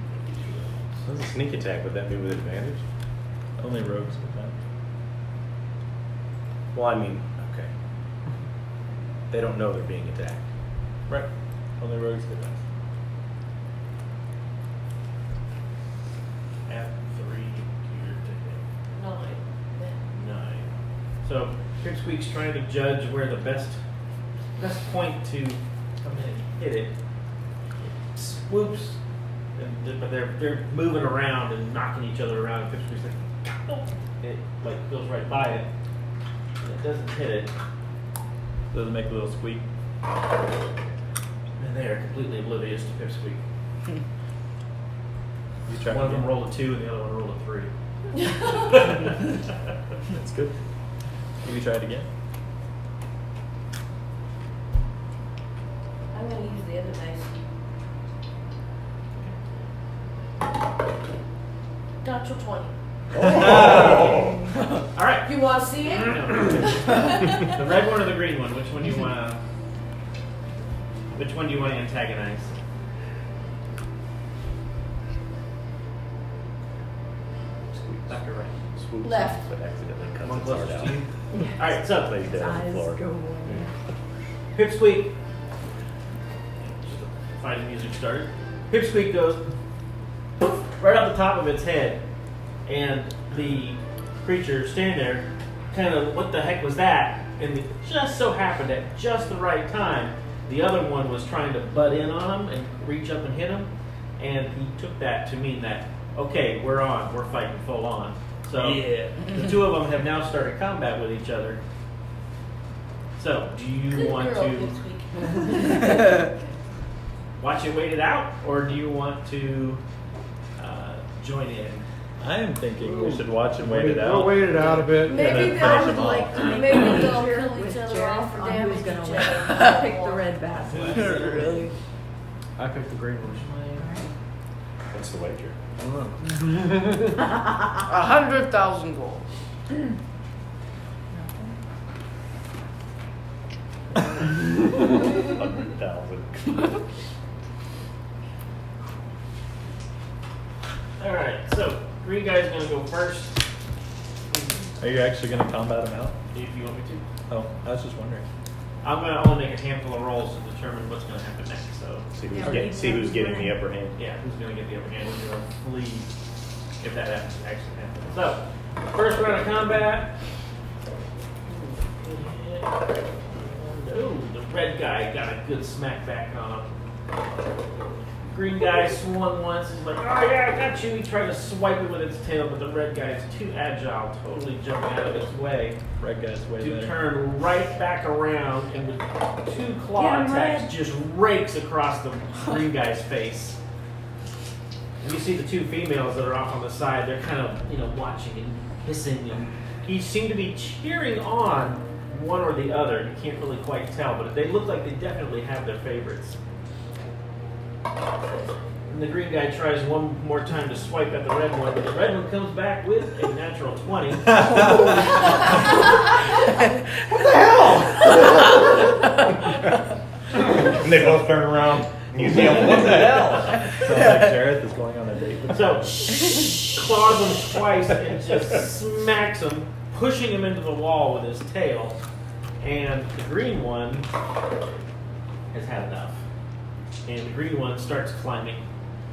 So the sneak attack, would that be with advantage? Only rogues with that. Well, I mean, okay. They don't know they're being attacked. Right. Only rogues get that. Add 3 to your to hit. 9. 9. So Pipsqueak's trying to judge where the best point to come in and hit it. It swoops, but they're moving around and knocking each other around. And Pipsqueak's like, nope. It like goes right by it, and it doesn't hit it. Does it make a little squeak? And they are completely oblivious to Pipsqueak. You try One of them again? rolled a 2 and the other one rolled a 3. That's good. Can you try it again? I'm going to use the other dice. Natural 20. All right. You want to see it? The red one or the green one? Which one do you want to? Which one do you want to antagonize? Left or right? Swoops Left. but accidentally cuts One its heart closest out. to you. Alright, so Lays His dead on the eyes floor. go away. Pipsqueak. Fighting music started. Pipsqueak goes poof, right off the top of its head, and the creature standing there, kind of, what the heck was that? And it just so happened at just the right time, the other one was trying to butt in on him and reach up and hit him, and he took that to mean that, okay, we're on, we're fighting full on. So Yeah. the two of them have now started combat with each other. So, do you Good want girl, to Pipsqueak. watch it wait it out, or do you want to join in? I am thinking we should watch and wait it We'll out. wait it out a bit. Maybe then they'll- finish I would them like off. to make Maybe a they'll wager kill with each other Jareth off for on who's damage gonna each win. other. I'll pick the red bass. Really? I picked the green one. What's the wager? I don't know. 100,000 gold. 100,000. Alright, so green guy's gonna go first. Are you actually going to combat him out? If you want me to. Oh, I was just wondering. I'm gonna only make a handful of rolls to determine what's gonna happen next, so See who's getting the upper hand. yeah, who's gonna get the upper hand, who's gonna flee if that actually happens. So, first round of combat. Ooh, the red guy got a good smack back on him. Green guy swung once, he's like, oh yeah, I got you. He tried to swipe it with its tail, but the red guy is too agile, totally jumping out of its way Red guy's way to there. turn right back around and with two claw Get him, attacks Red. just rakes across the green guy's face. And you see the two females that are off on the side, they're kind of, watching and hissing, and he seemed to be cheering on one or the other. You can't really quite tell, but they look like they definitely have their favorites. And the green guy tries one more time to swipe at the red one, but the red one comes back with a natural 20. And they both turn around. And you see them, what the hell? Sounds like Jareth is going on a date with So, claws him twice and just smacks him, pushing him into the wall with his tail. And the green one has had enough. And the green one starts climbing.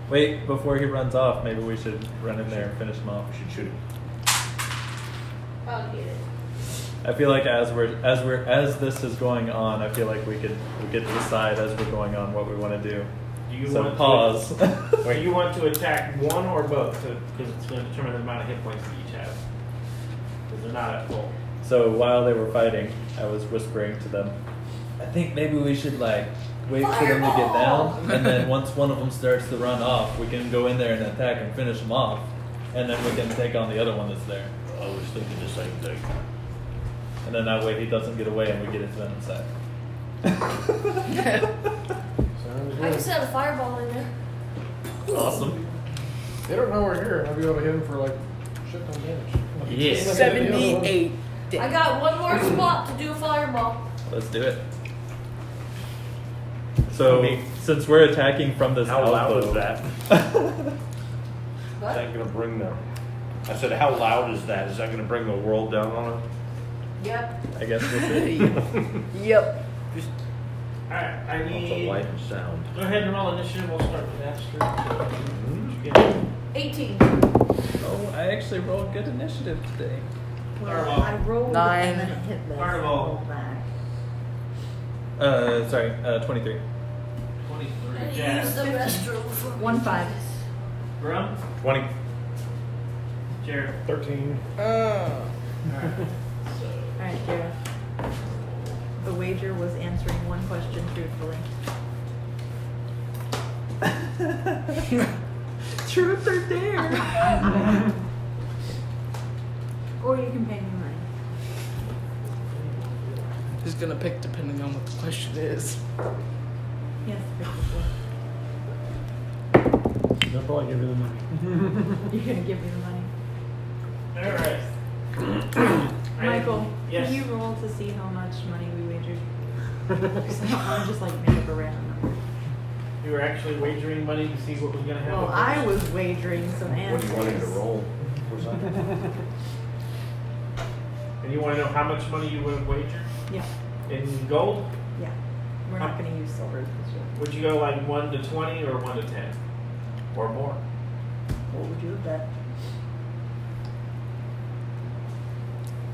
Wait, before he runs off, maybe we should run in there and finish him off. We should shoot him. I'll get it. I feel like as this is going on, I feel like we get to decide as we're going on what we want to do. Do you So want pause. To, you want to attack one or both? Because it's going to determine the amount of hit points that you each have. Because they're not at full. So while they were fighting, I was whispering to them, I think maybe we should wait for them to get down, and then once one of them starts to run off, we can go in there and attack and finish them off, and then we can take on the other one that's there. I was thinking the same thing. And then that way he doesn't get away and we get his venom sack. Sounds I can good. set a fireball in there. Awesome. They don't know we're here. I'll be able to hit them for shit ton damage. Yeah. 78. I got one more spot to do a fireball. Let's do it. So, since we're attacking from this How loud elbow, is that? Is What? that going to bring the... I said, how loud is that? Is that going to bring the world down on it? Yep. I guess we'll see. Yep. Alright, I It's a need. light and sound. Go ahead and roll initiative. We'll start with Astrid. Mm-hmm. Get it. 18. Oh, I actually rolled good initiative today. Well, Fireball. I rolled 9. and then it hit this. Fireball. Roll back. 23. 23. I use Jazz. the restroom for 1-5. Brum. 20. Jared. 13. Alright. So. Alright, Jared. The wager was answering one question truthfully. Truth or dare? Or you can pay me money. Who's gonna pick depending on what the question is? He has to pick the They'll probably give you the money. You're gonna give me the money. Alright. Michael, Yes. can you roll to see how much money we wagered? 'Cause I don't want to just like make up a random number. You were actually wagering money to see what was gonna happen. Well, I was wagering some What do answers. you want him to roll? For something? And you want to know how much money you would have wagered Yeah, in gold? yeah. We're not going to use silver this year. Would you go like 1 to 20 or 1 to 10 or more? What would you have bet?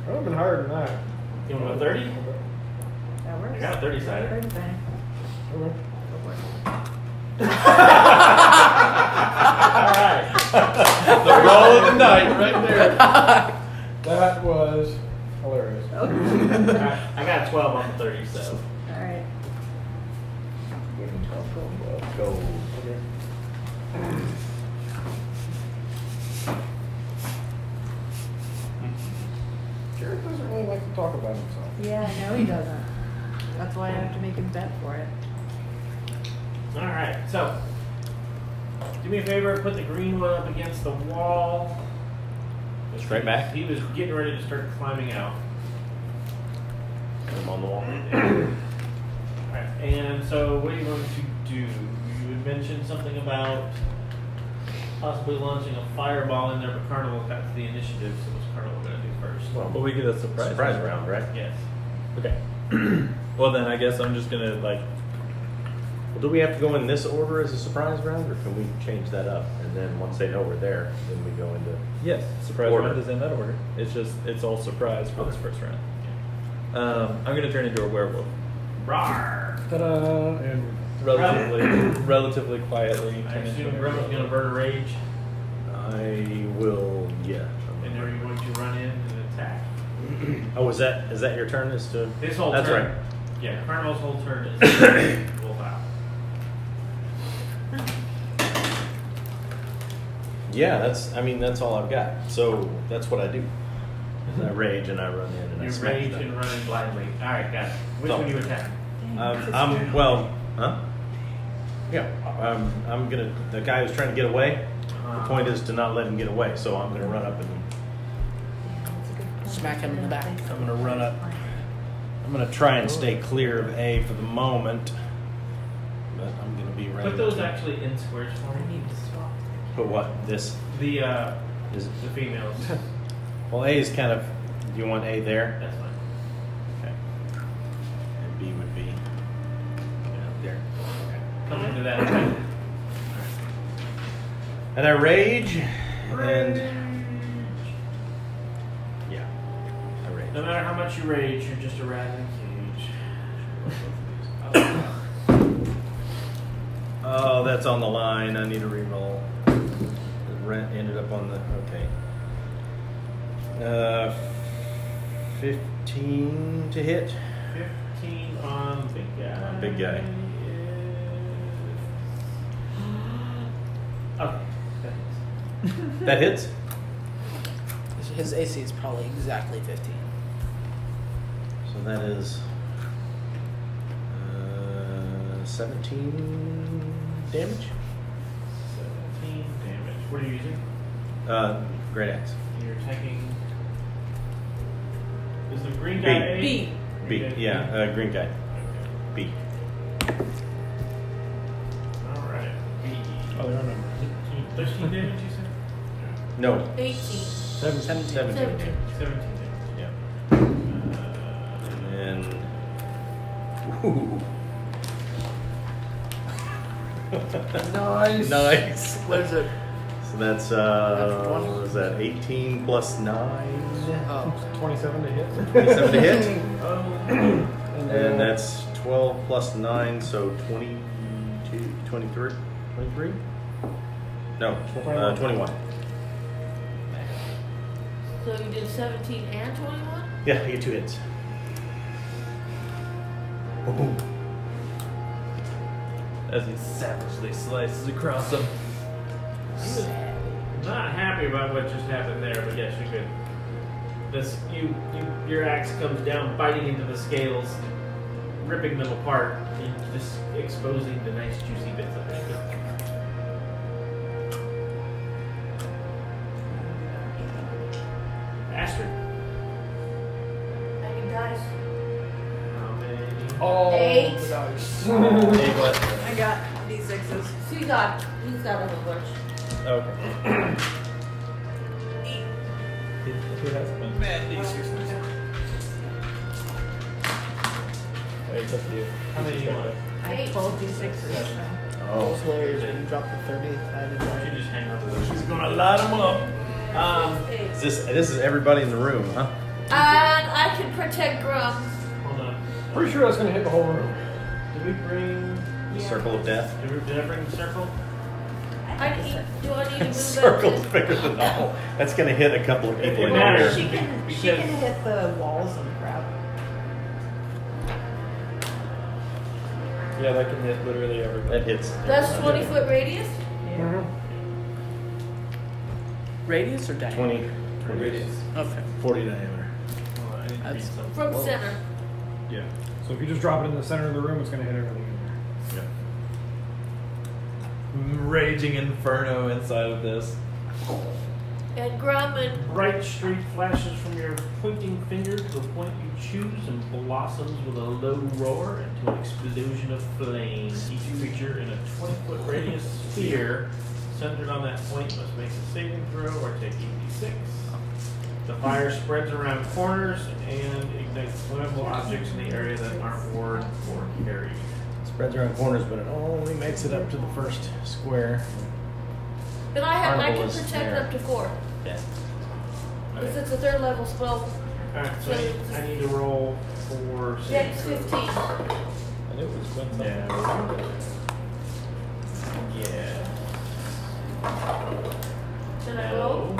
That would have been higher than that. You want to go 30? That works. I got a 30 sider. 30 sider. Okay. Go for it. All right. The roll of the night, right there. That was hilarious. I got a 12 on the 30, so. All right. Give me 12 gold. Let's go. Okay. Jared doesn't really like to talk about himself. Yeah, I know he doesn't. That's why I have to make him bet for it. All right, so do me a favor, put the green one up against the wall. Straight back? He was getting ready to start climbing out. I'm on the wall. Alright, and so what are you going to do? You had mentioned something about possibly launching a fireball in there, but Carnival got the initiative, so what's Carnival going to do first? But we get a surprise. Surprise round, right? Yes. Okay. Well, then I guess I'm just gonna like. Well, do we have to go in this order as a surprise round, or can we change that up? And then once they know we're there, then we go into. Yes, surprise Order. round is in that order. It's all surprise for this first round. I'm gonna turn into a werewolf, Rawr! Ta-da! And relatively quietly. I Turn into assume a Grimma's going to werewolf. burn a rage, I will, yeah. and are you going to run in and attack? Oh, is that your turn? Is to His whole That's turn. right. Yeah, Carnival's whole turn is wolf out. Yeah, that's all I've got. So that's what I do. Is I rage and I run in and I You smack rage them. and run in blindly. Alright, got it. Which No. one you attack? I'm gonna. The guy who's trying to get away. The point is to not let him get away. So I'm gonna run up and. Smack him in the back. I'm gonna run up. I'm gonna try and stay clear of A for the moment. But I'm gonna be right. Put those actually in squares for I me. need to swap. Put what? This The is it? the females. Well, A is kind of. Do you want A there? That's fine. Okay. And B would be out there. Come into that attack. And I rage. And yeah, I rage. No matter how much you rage, you're just a rat in a cage. Oh, that's on the line. I need a reroll. The rent ended up on the okay. 15 to hit. 15 on big guy. Big guy. Okay. That hits. His AC is probably exactly 15. So that is 17 damage. 17 damage. What are you using? Great axe. You're attacking. Is the green guy A? B. B. Yeah, green guy. B. Alright. B. Oh, there are numbers. 13 damage, you said? No. 18. 17 17. damage. 17 damage. Yeah. Uh, And ooh. Nice. Nice. What is it? So that's That's one. what was that 18 plus 9? Oh, 27 to hit. 27 to hit. And And that's 12 plus 9, so 22, 23? 23? No, 21. So you did 17 and 21? Yeah, I get 2 hits. Boom. As he savagely slices across them. Not happy about what just happened there, but yes, you could. Your axe comes down, biting into the scales, ripping them apart, and just exposing the nice juicy bits of it. Astrid. Any dice? How many? Oh, dice. Hey, what? I got D6s. He's got a whole bunch. Okay. Who has one? Man, D6s. Wait, it's up to you. How many do you want? I have 12 D6s. So. Oh, Those layers when you drop the 30. I did You that. just hang up with those. She's gonna light them up. this is everybody in the room, huh? And I can protect Grum. Hold on. Pretty sure that's gonna hit the whole room. Did we bring? The circle of death. Did I bring the circle? Do I need to move Circle's that? bigger than all. That's gonna hit a couple of people in matters. here. She can hit the walls and crap. Yeah, that can hit literally everybody. That hits. That's 20-foot radius. Mm-hmm. Radius or diameter? 20 Radius. Okay. 40 diameter. Hold on, I need to read That's- something. From Whoa. center. Yeah. So if you just drop it in the center of the room, it's gonna hit everything in there. Raging inferno inside of this. And Grum and Bright streak flashes from your pointing finger to the point you choose and blossoms with a low roar into an explosion of flame. Each creature in a 20-foot radius sphere centered on that point must make a saving throw or take 86. The fire spreads around corners and ignites flammable objects in the area that aren't ward or carried. Spreads around corners, but it only makes it up to the first square. but I Carnival can is protect there. up to 4. Yeah. Because it's a 3rd level spell. Alright, so I need to roll for Dex 15. And it was when something. Yeah. Can I roll? No.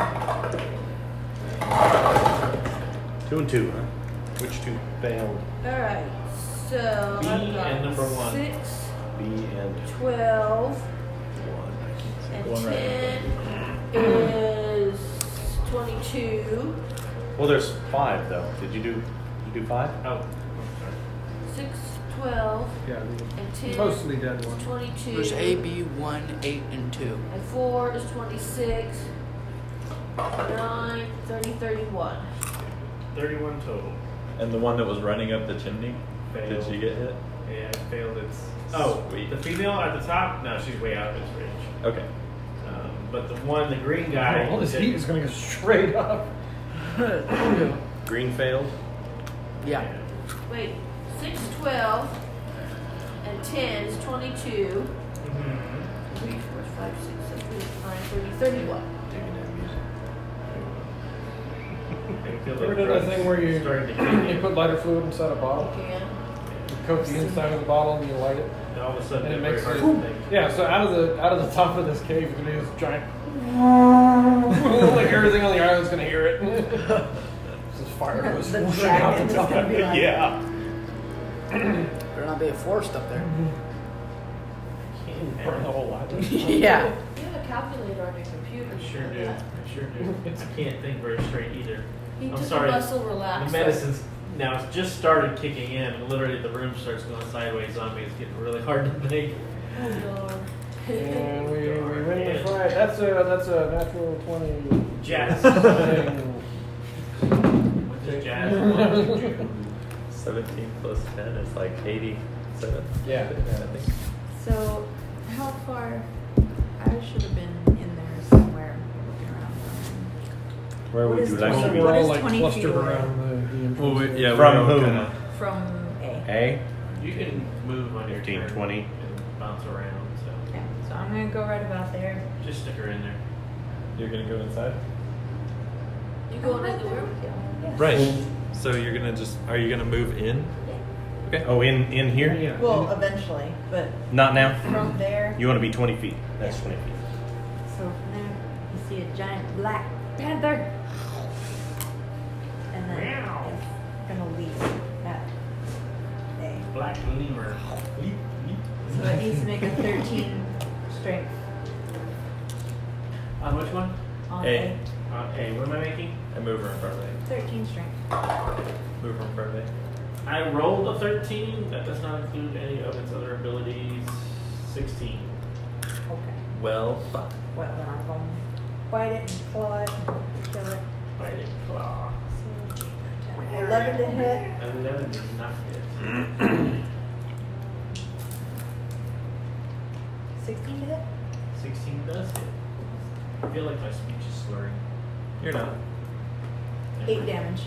2 and 2, huh? Which 2 failed? Alright. So B I've got and number 1. 6, B and 12, 1. I can't see. and Going right 10 is 22. Well, there's 5 though. Did you do 5? Oh. 6, 12, Yeah, and 10 the mostly dead is one. 22. There's A, B, 1, 8, and 2. And 4 is 26. 9, 30, 31. 31 total. And the one that was running up the chimney, did Failed. she get hit? Yeah, it failed its. Oh, Sweet. the female at the top? No, she's way out of its range. Okay. But the one, the green guy. All this heat is gonna go straight up. Green failed. Yeah. Wait, 6, 12, and 10 is 22. Mhm. 3, 4, 5, 6, 7, 8, 9, 30, 31. Digging that music. I feel Ever the did that drugs thing where you starting to kick you in. put lighter fluid inside a bottle, Again. you coat the inside of the bottle and you light it, And all of a sudden, and it it's makes very it. hard to think. Yeah, so out of the top of this cave is gonna be this giant. Like everything on the island's gonna hear it. This fire goes The whooshing out dragon the is top. gonna be like- Yeah. Better not be a forest up there. Burn the whole island. Yeah. You have a calculator on your computer. I sure do. I sure do. I can't think very straight either. He I'm took sorry. a muscle The relaxer. medicine's now it's just started kicking in, and literally the room starts going sideways on me. It's getting really hard to think. Oh, Lord. And we win the fight. That's a natural 20. Jazz. Thing. What does jazz? 17 plus 10 is like 87. Yeah. I think. So, how far? I should have been in there somewhere looking around. Where What would is you like the- to be? We're all is like 20 clustered feet away? around the entrance. Well, Yeah, From we're all whom? kinda- From A. A? You can move on your 15, turn 20. and bounce around. So Okay, so I'm gonna go right about there. just stick her in there. You're gonna go inside? You going in the room? Yeah. Right. So you're gonna are you gonna move in? Oh, in here? Yeah. Well, eventually, but Not now. from there. You want to be 20 feet. That's 20 feet. So from there, you see a giant black panther. And then Meow. it's gonna leap at A. Black lemur. Leap, leap. So it needs to make a 13 strength On which one? on A. A. On A. What am I making? And move her in front of me. 13 strength. Move her in front of me. I rolled a 13. That does not include any of its other abilities. 16. Okay. Well, fuck. Well, then I'm gonna bite it and claw it and kill it. Fighting claw. So, 11 to hit. 11 does not hit. 16 to hit? 16 does hit. I feel like my speech is slurring. You're not. 8 damage.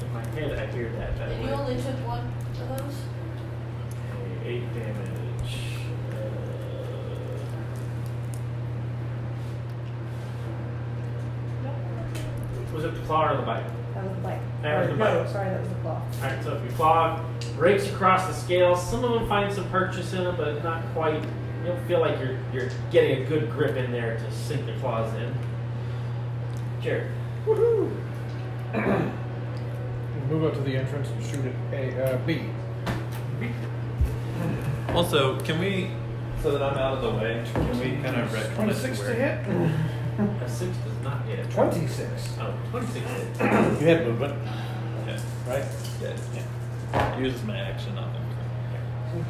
In my head, I hear that. And you only took one of those? Okay, 8 damage. Was it the claw or the bite? That was the bite. That was Or, the no, bite. sorry, that was the claw. Alright, so if your claw breaks across the scales, some of them find some purchase in them, but not quite. You don't feel like you're getting a good grip in there to sink the claws in. Jared. Woohoo! Move up to the entrance and shoot at a B. Also, can we, so that I'm out of the way, can we kind of retcon 26 to where- hit. A 6 does not hit. 26. Oh, 26 hits. You had movement, Yeah. right? Yeah. Uses my action on them. 6,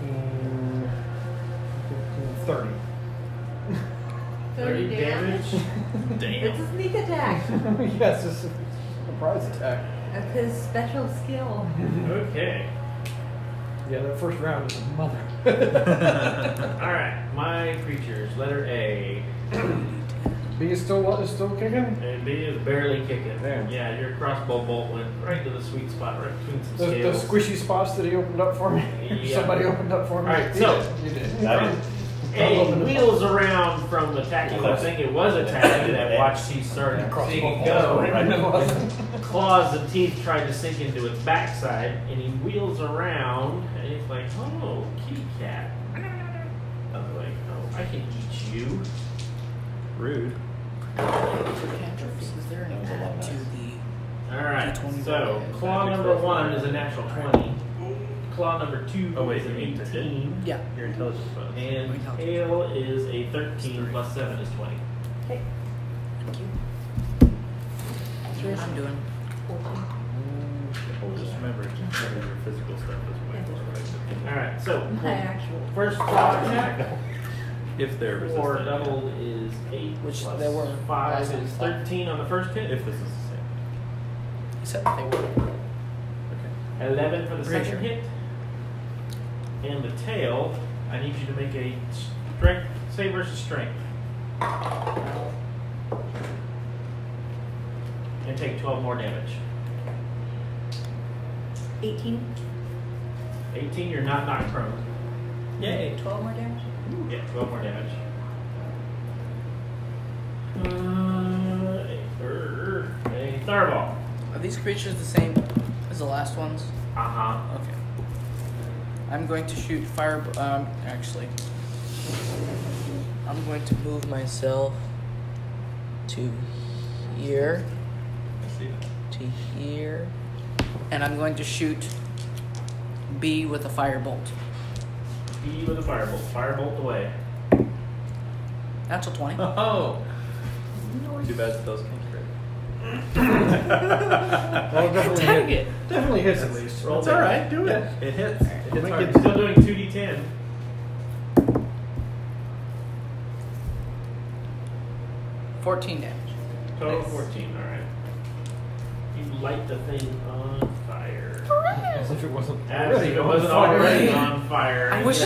10, 15, 30. 30 damage? It's Damn. a sneak attack. Yes, it's a surprise attack. That's his special skill. Okay. Yeah, that first round is a mother. Alright, my creatures. Letter A. B is still kicking? And B is barely kicking. Damn. Yeah, your crossbow bolt went right to the sweet spot, right between some The scales. squishy spots that he opened up for me. Yeah. Somebody opened up for me. Alright, You so- did. You did. I did. A wheels around from attacking. I think it was attacking that watched he started seeing it go. Claws and teeth tried to sink into its backside, and he wheels around, and he's like, "Oh, kitty cat." I was like, "Oh, I can eat you." Rude. Is there an add to the? All right. D20 So bonus. claw number 1 is a natural 20. Claw number 2 Oh, wait, is an you mean to hit? 18. Yeah. Your intelligence bonus. And tail is a 13 plus 7 is 20. Okay. Thank you. I'm doing. 14. Just remember your physical stuff is way more effective. All right. So My actual. first claw attack. If they're 4 resistant. doubled is 8. Which plus they were 5 last is time. 13 on the first hit. If this is the same. He said that they were. Okay. 11 for the Pretty second sure. hit. And the tail, I need you to make a strength save versus strength. And take 12 more damage. 18. 18, you're not knocked prone. Yay. 12 more damage. Yeah, 12 more damage. A Tharball. Are these creatures the same as the last ones? Uh-huh. Okay. I'm going to shoot fire. Actually, I'm going to move myself to here, I see that. to here, and I'm going to shoot B with a firebolt. B with a firebolt. Firebolt away. Natural 20. Oh! Too bad that those can't crit. Well, it definitely, Dang hit, it. definitely hits at least. Roll It's all right. Do it. It hits. It hits Make hard. it- Still doing 2d10. 14 damage. Total Nice. 14, alright. You light the thing on fire. As if it wasn't As already if it on wasn't fire. already on fire. I wish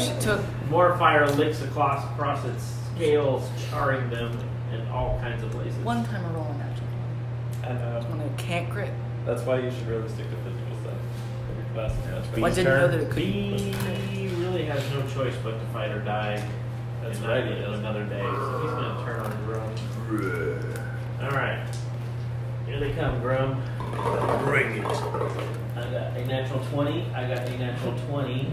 it took. More fire licks across its scales, charring them in all kinds of places. One time I roll a natural 20. I know. When I can't crit. That's why you should really stick to physical stuff. Every class has that. Well, I didn't know that it could. B really has no choice but to fight or die. That's and right, not he live does. another day. So he's gonna turn on his own. Alright. Here they come, Grum. Bring it. I got a natural 20. I got a natural 20.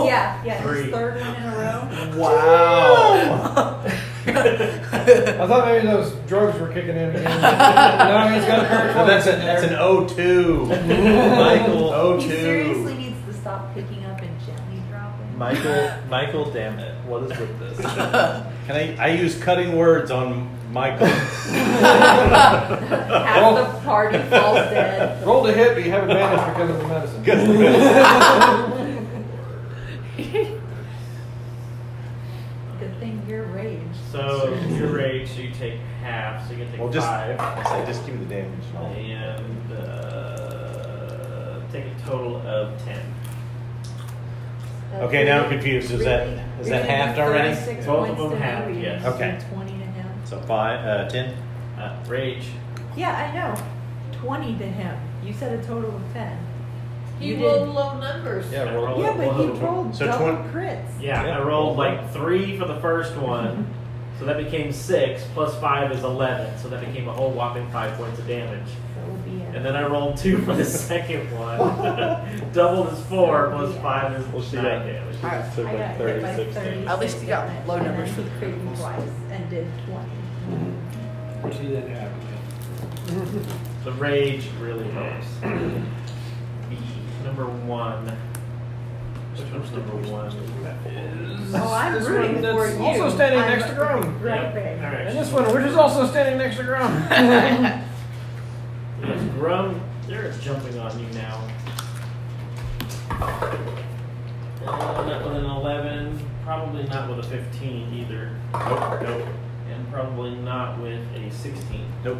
Yeah, yeah, his 3. third one in a row. Wow. I thought maybe those drugs were kicking in again. No, he's got a pair of No, that's clothes an in O2. Michael He O2. seriously needs to stop picking up and gently dropping. Michael, damn it. What is with this? Can I use cutting words on Michael? Half the party falls dead. Roll to hit, but you have advantage because of the medicine. Good thing you're raged. So your rage, so you take half, so you can take Well, just 5. I say, just give me the damage. And take a total of 10. Okay, now I'm confused. Is that halved already? 36 Both of points them to halved, him, or you yes. just Okay. did 20 to him. So 10. Rage. Yeah, I know. 20 to him. You said a total of 10. He You rolled did- low numbers. Yeah, I roll. rolled- Yeah, but he rolled- rolled So double 20 crits. Yeah, Yeah, I rolled roll like 3 for the first one, so that became 6, plus 5 is 11, so that became a whole whopping 5 points of damage. That would be it. And then I rolled 2 for the second one. Doubled is 4, plus 5 is Well, she 9 got- damage. she just took I like got hit by 36 damage. At least you got damage, low and numbers then for he the crit me criticals. twice and did 20. Which he didn't have. The rage really helps. B, number 1. Which one's number 1? Oh, I'm This rooting one that's for you. also standing I'm next to Grum. Right Yep. there. Alright. And this one, which is also standing next to Grum. Yes, Grum, they're jumping on you now. Not with an 11, probably not with a 15 either. Nope. And probably not with a 16. Nope.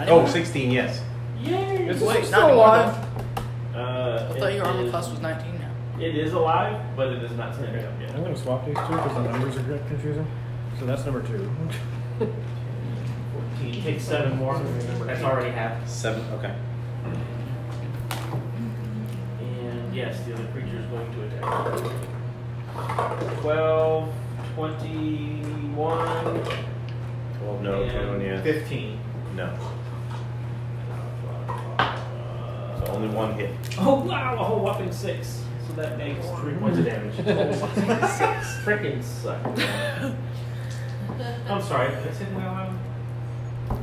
Oh, 16, yes. Yay! Is Wait, this not still alive? I thought your armor class was 19 now. It is alive, but it is not standing up yet. I'm going to swap these two because the numbers are confusing. So that's number 2. 14. Take 7 more. That's already half. 7, okay. And yes, the other creature is going to attack. 12, 21, 12, no, and 21, yeah. 15. No. So only one hit. Oh wow, a whole whopping 6. So that makes 3 points of damage. 6. Freaking suck. I'm sorry, did I say that out loud?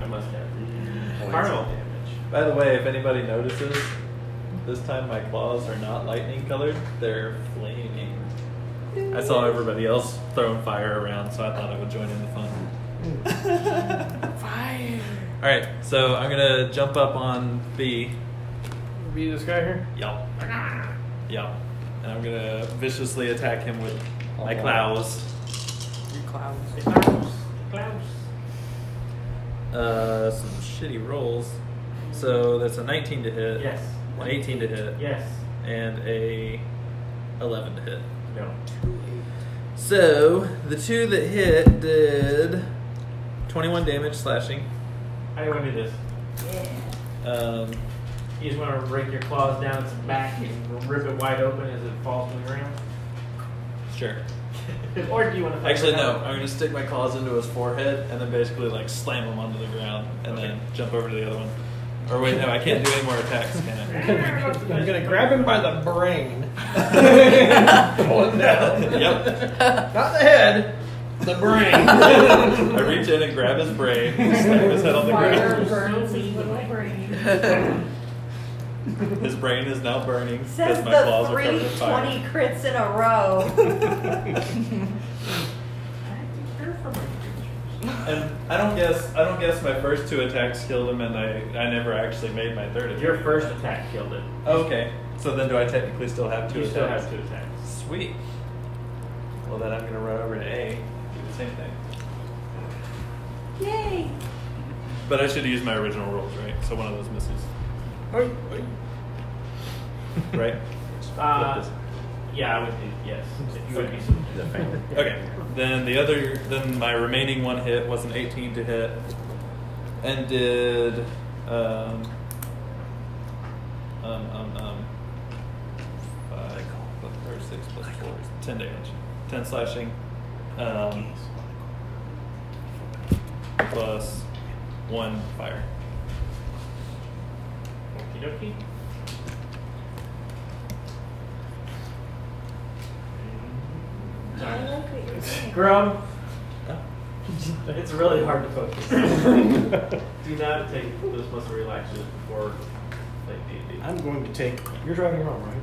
I must have. Carnal damage. By the way, if anybody notices, this time my claws are not lightning colored, they're flaming. I saw everybody else throwing fire around, so I thought I would join in the fun. Fire. Alright, so I'm gonna jump up on B. Be this guy here? Yup. Yup. And I'm gonna viciously attack him with my claws. Your clouds. Klaus. Some shitty rolls. So that's a 19 to hit. Yes. An 18 to hit. Yes. And a 11 to hit. No. So the 2 that hit did 21 damage slashing. How do you want to do this? You just want to rake your claws down its back and rip it wide open as it falls to the ground? Sure. Or do you want to Actually, no. I'm gonna stick my claws into his forehead and then basically like slam him onto the ground and then jump over to the other one. Or wait, no, I can't do any more attacks, can I? I'm going to grab him by the brain. Pull him down. Yep. Not the head, the brain. I reach in and grab his brain, slam his head on the Fire ground. burns his little brain. His brain is now burning Says because my the claws are 3 covered in fire. 20 crits in a row. And I don't guess my first 2 attacks killed him, and I never actually made my 3rd attack. Your first attack killed it. Okay, so then do I technically still have 2 You attacks? still have 2 attacks. Sweet. Well, then I'm gonna run over to A, do the same thing. Yay! But I should use my original rolls, right? So one of those misses. Right? Yeah, I would do, yes. You would be Okay. Then then my remaining 1 hit was an 18 to hit, and did 5 or 6 plus 4 is 10 damage, 10 slashing, plus 1 fire. Okie dokie. Grum, it's really hard to focus. Do not take those muscle relaxers before like D&D. I'm going to take. You're driving him home, right?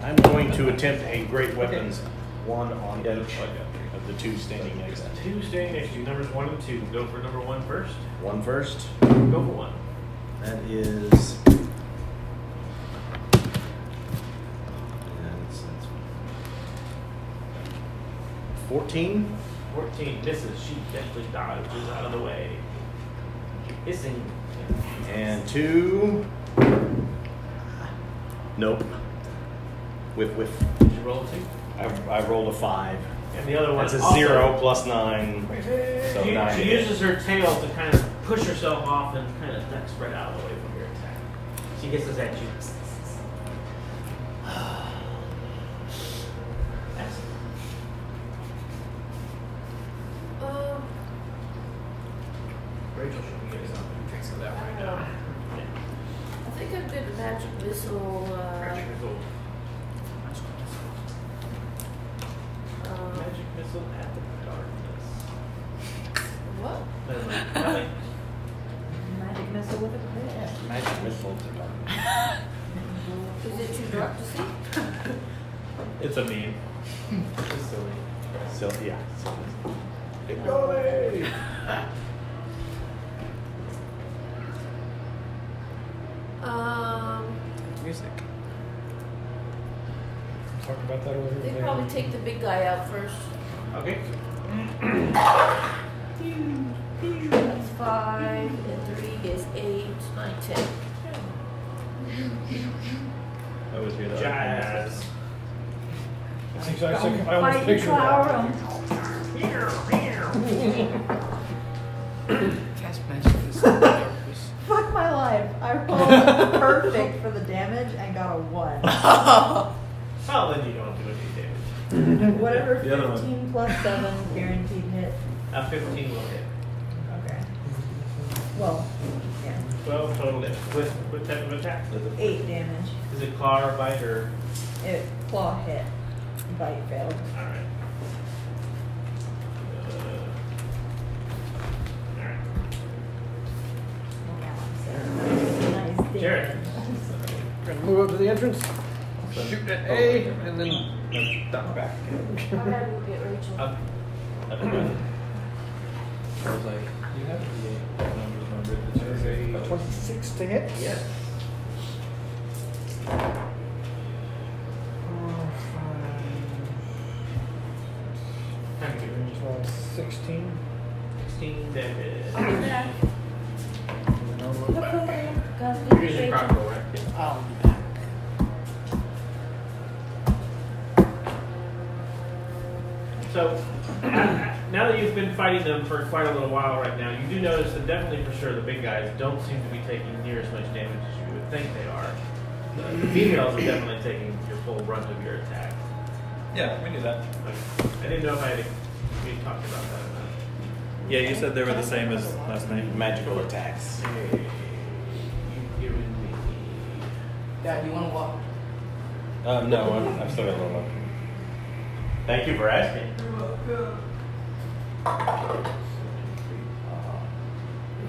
I'm going to attempt a great weapons 1 on each of the 2 standing next to me. 2 standing next to you, numbers 1 and 2. Go for number 1 first. 1 first. Go for 1. That is. That's 14. 14 misses. She definitely dodges out of the way. Hissing. And 2. Nope. With Did you roll a 2? I rolled a 5. And the other one That's a also- 0 plus 9. So She, 9. she uses her tail to kind of push herself off and kind of duck spread out of the way from your attack. She gets us at you. Rachel should be getting something. Thanks for that right now. I think I did a magic missile. Magic missile. Magic missile at the darkness. What? Magic missile with a crit. Magic missile to Is it too dark to see? It's a meme. It's silly. So yeah. Music. Talk about that over They here. probably take the big guy out first. Okay. That's 5 and 3 is 8, 9, 10. I always hear that. Jazz. I almost pictured that. Cast magic is darkness. Fuck my life. I rolled perfect for the damage and got a 1. Well, then you don't do any damage. Whatever, The other one. 15 plus 7 guaranteed hit. A 15 will hit. Okay. Well, yeah. 12 total damage. With type of attack? 8 damage. Is it claw or bite or? It claw hit. Bite failed. Alright. Alright. Nice Jared. damage. Gonna move up to the entrance, shoot at A, and then duck back. I gotta go get Rachel. I was like, you have the numbers numbered. There's a 26 to hit. Yes. 16. 16 damage. I'll be back. Gotta You're get using Rachel. crossbow, right? I'll be back. So, now that you've been fighting them for quite a little while right now, you do notice that definitely for sure the big guys don't seem to be taking near as much damage as you would think they are. The females are definitely taking your full brunt of your attack. Yeah, we knew that. I didn't know if we talked about that or not. Yeah, you said they were the same as last night. magical attacks. Hey, you've given me. Dad, you want to walk? No, I'm still gonna roll up. Thank you for asking.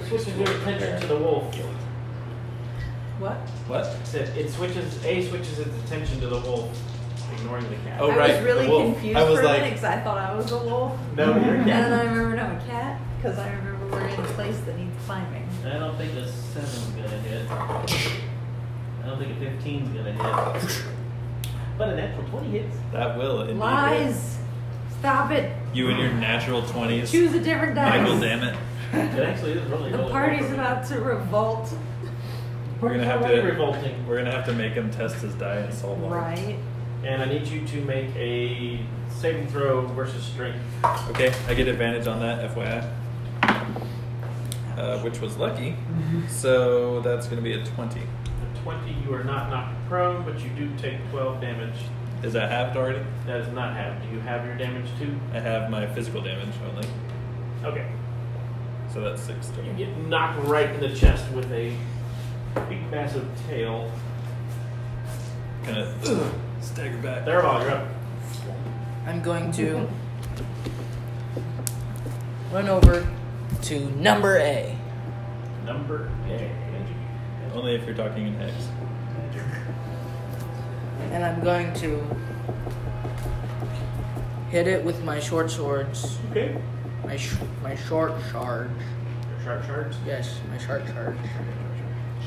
Switches your attention to the wolf. What? What? It switches its attention to the wolf, ignoring the cat. Oh, I right, was really the wolf. confused I was for a like- minute because I thought I was a wolf. No, you're a And then I cat. remembered I'm a cat because I remember we're in a place that needs climbing. I don't think a 7's gonna hit. I don't think a 15's gonna hit. But a natural 20 hits. That will indeed. Lies! Stop it! You and your natural 20s. Choose a different dice. Michael, damn it. It actually is really, The really party's good. about to revolt. We're gonna have Already to. revolting. We're gonna have to make him test his die in soul lore. Right? And I need you to make a saving throw versus strength. Okay, I get advantage on that, FYI. Which was lucky. So that's gonna be a 20. At 20, you are not knocked prone, but you do take 12 damage. Is that halved already? That is not half. Do you have your damage too? I have my physical damage only. Okay. So that's 6 You total. get knocked right in the chest with a big, massive tail. Kind of stagger back. There, you're up. I'm going to run over to number A. Number A. Only if you're talking in hex. And I'm going to hit it with my short swords. Okay. My short charge. Your sharp shards. Yes, my short charge.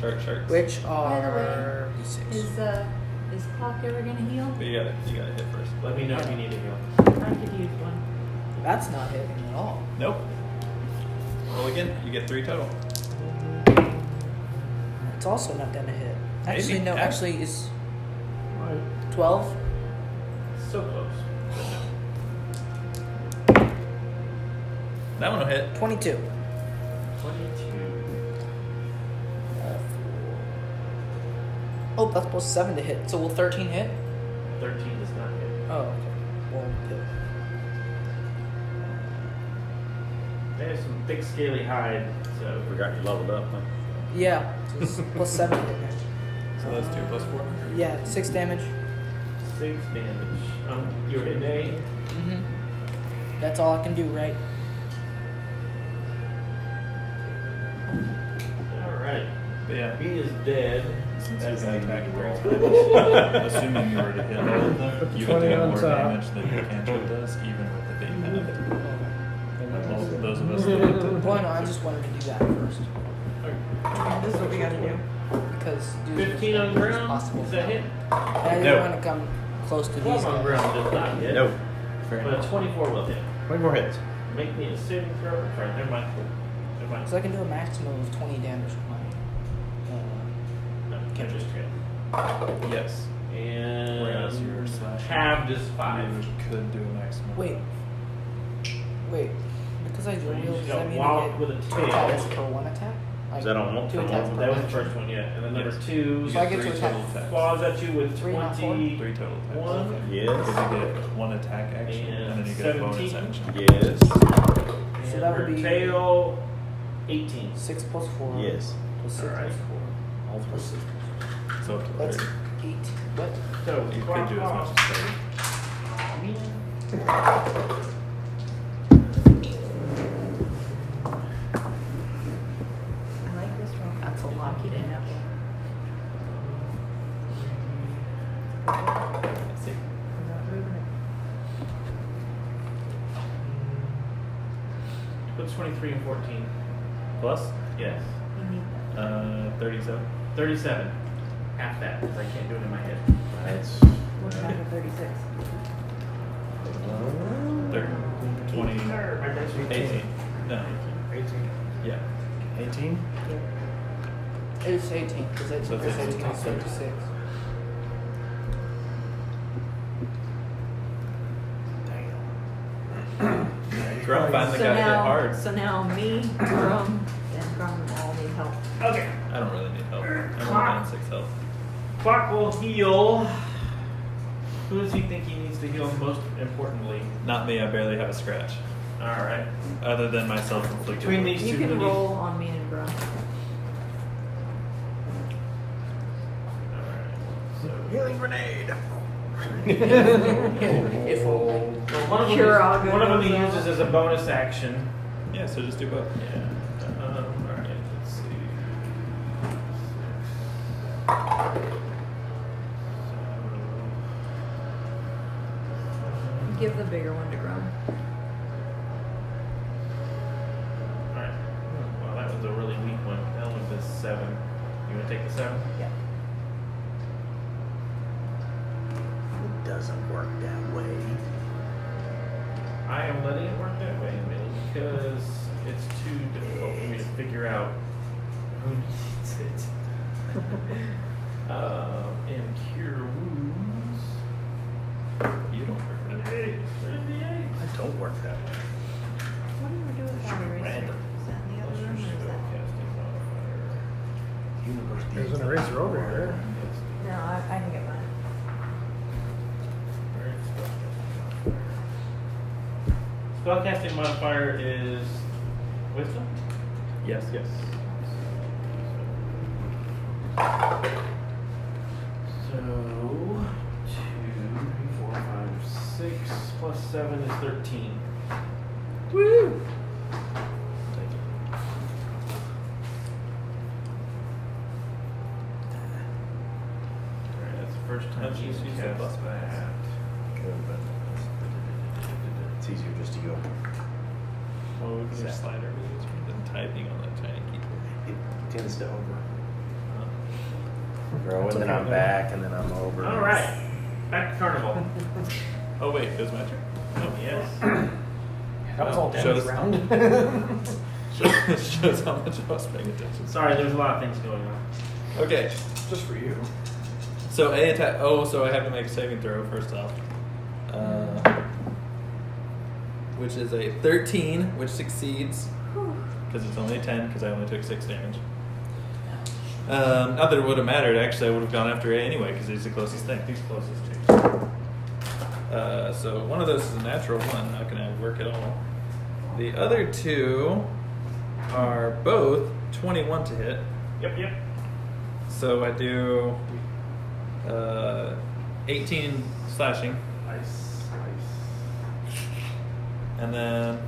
Sharks. Which By the way, are D6. Is clock ever gonna heal? But you gotta hit first. Let me know if you need a heal. I could use one. That's not hitting at all. Nope. Roll again. You get 3 total. It's also not gonna hit. Maybe. Actually, no. Yeah. Actually, is 12. So close. That one will hit. 22. 22. Oh, that's plus 7 to hit. So will 13 hit? 13 does not hit. Oh, okay. Well, hit. They have some thick, scaly hide, so. Forgot you leveled up, huh? Yeah, so it's plus 7 to hit. So that's 2 plus 4. Yeah, 6 damage. 6 damage. You're hitting A. Mm-hmm. That's all I can do, right? Alright. But yeah, He is dead. since That's he's an how attack you roll, roll. assuming you were to hit all of them, Put the you would 20 do on more top. damage than your cantrip does, even with the big benefit. Well, those of us that like to. Well, no, I just wanted to do that first. This is what we gotta do. Because dude, 15 on ground. possible. Is that hit? And I didn't No. want to come close to 12 these on guys. ground does not hit. No. Fair But a enough. 24 will hit. 20 more hits. Make me a saving throw. Sorry, never mind. Never mind. So I can do a maximum of 20 damage with my. No, can't just hit. Yes. Whereas your And slashing, halved is 5. you could do a maximum. Wait. Because I So dual you wield, just does that got mean wallop I get with a 2 tail. attacks per 1 attack? Like, Is that on one- 2 on attacks one? per That was the one? first one, yeah. And then number Yes. 2 You So I get get to 3 attack total attacks. claws at you with 3, not 4? 20. 3 total attacks. One. Yes. Because you get 1 attack action, and then you get a bonus 17. action. Yes. And that would her be- tail, 18. 6 plus 4. Yes. Plus 6 Alright. plus 4. All Plus 6 So up to That's 30. 8. What? So You could do as much as 30. I like this one. That's a lot. Keep it up. Let's see. I'm not moving it. What's 23 and 14? Plus? Yes. You need that. 37. 37. Half that, because I can't do it in my head. That's. What's half of 36? 30. 20. My dice are 18. No. 18. Yeah. 18? It's 18. Because I So took it's 18 18. is 36. Grum finally So got hit now, hard. so now me, Grum, and Grum all need help. Okay. I don't really need help. I'm only on 6 health. Clock will heal. Who does he think he needs to heal most importantly? Not me, I barely have a scratch. Alright. Other than my self-inflicted Between wounds. these You two, can who needs- roll on me and Grum. Alright. So. Healing grenade! If only. Well, one of them, Cure all good one of them he ones uses as a bonus action. Yeah, so just do both. Yeah. Alright, let's see. Give the bigger one to Grum. Alright. Well, that was a really weak one. That one was 7. You want to take the 7? Yeah. It doesn't work that way. I am letting it work that way, mainly because it's too difficult for me to figure out who needs it. And cure wounds. You don't hurt me. 38. 38. I don't work that way. What do you do with that eraser? Random. Is that in the other room or is that? Spellcasting modifier. Universe There's an eraser over here. No, I can get mine. Where is spellcasting modifier? Spellcasting modifier is wisdom? Yes. Yes. So 2, 3, 4, 5, 6 plus 7 is 13. Woo! Thank you. Alright, that's the first time Let's she's just use the cast plus that. Good, but it's easier just to go. Well, we can just slide our videos than typing on that tiny keyboard. It tends to over. Grow, and then I'm back, and then I'm over. Alright, back to Carnival. Oh wait, it was my turn. Oh, yes. That was all Shows- damage round. Shows how much I was paying attention. Sorry, there's a lot of things going on. Okay, Just for you. so A attack. Oh, so I have to make a saving throw first off. which is a 13, which succeeds because it's only a 10 because I only took 6 damage. Not that it would have mattered. Actually, I would have gone after A anyway because he's the closest thing. He's closest to. So one of those is a natural 1, not going to work at all. The other 2 are both 21 to hit. Yep. So I do 18 slashing, Nice. and then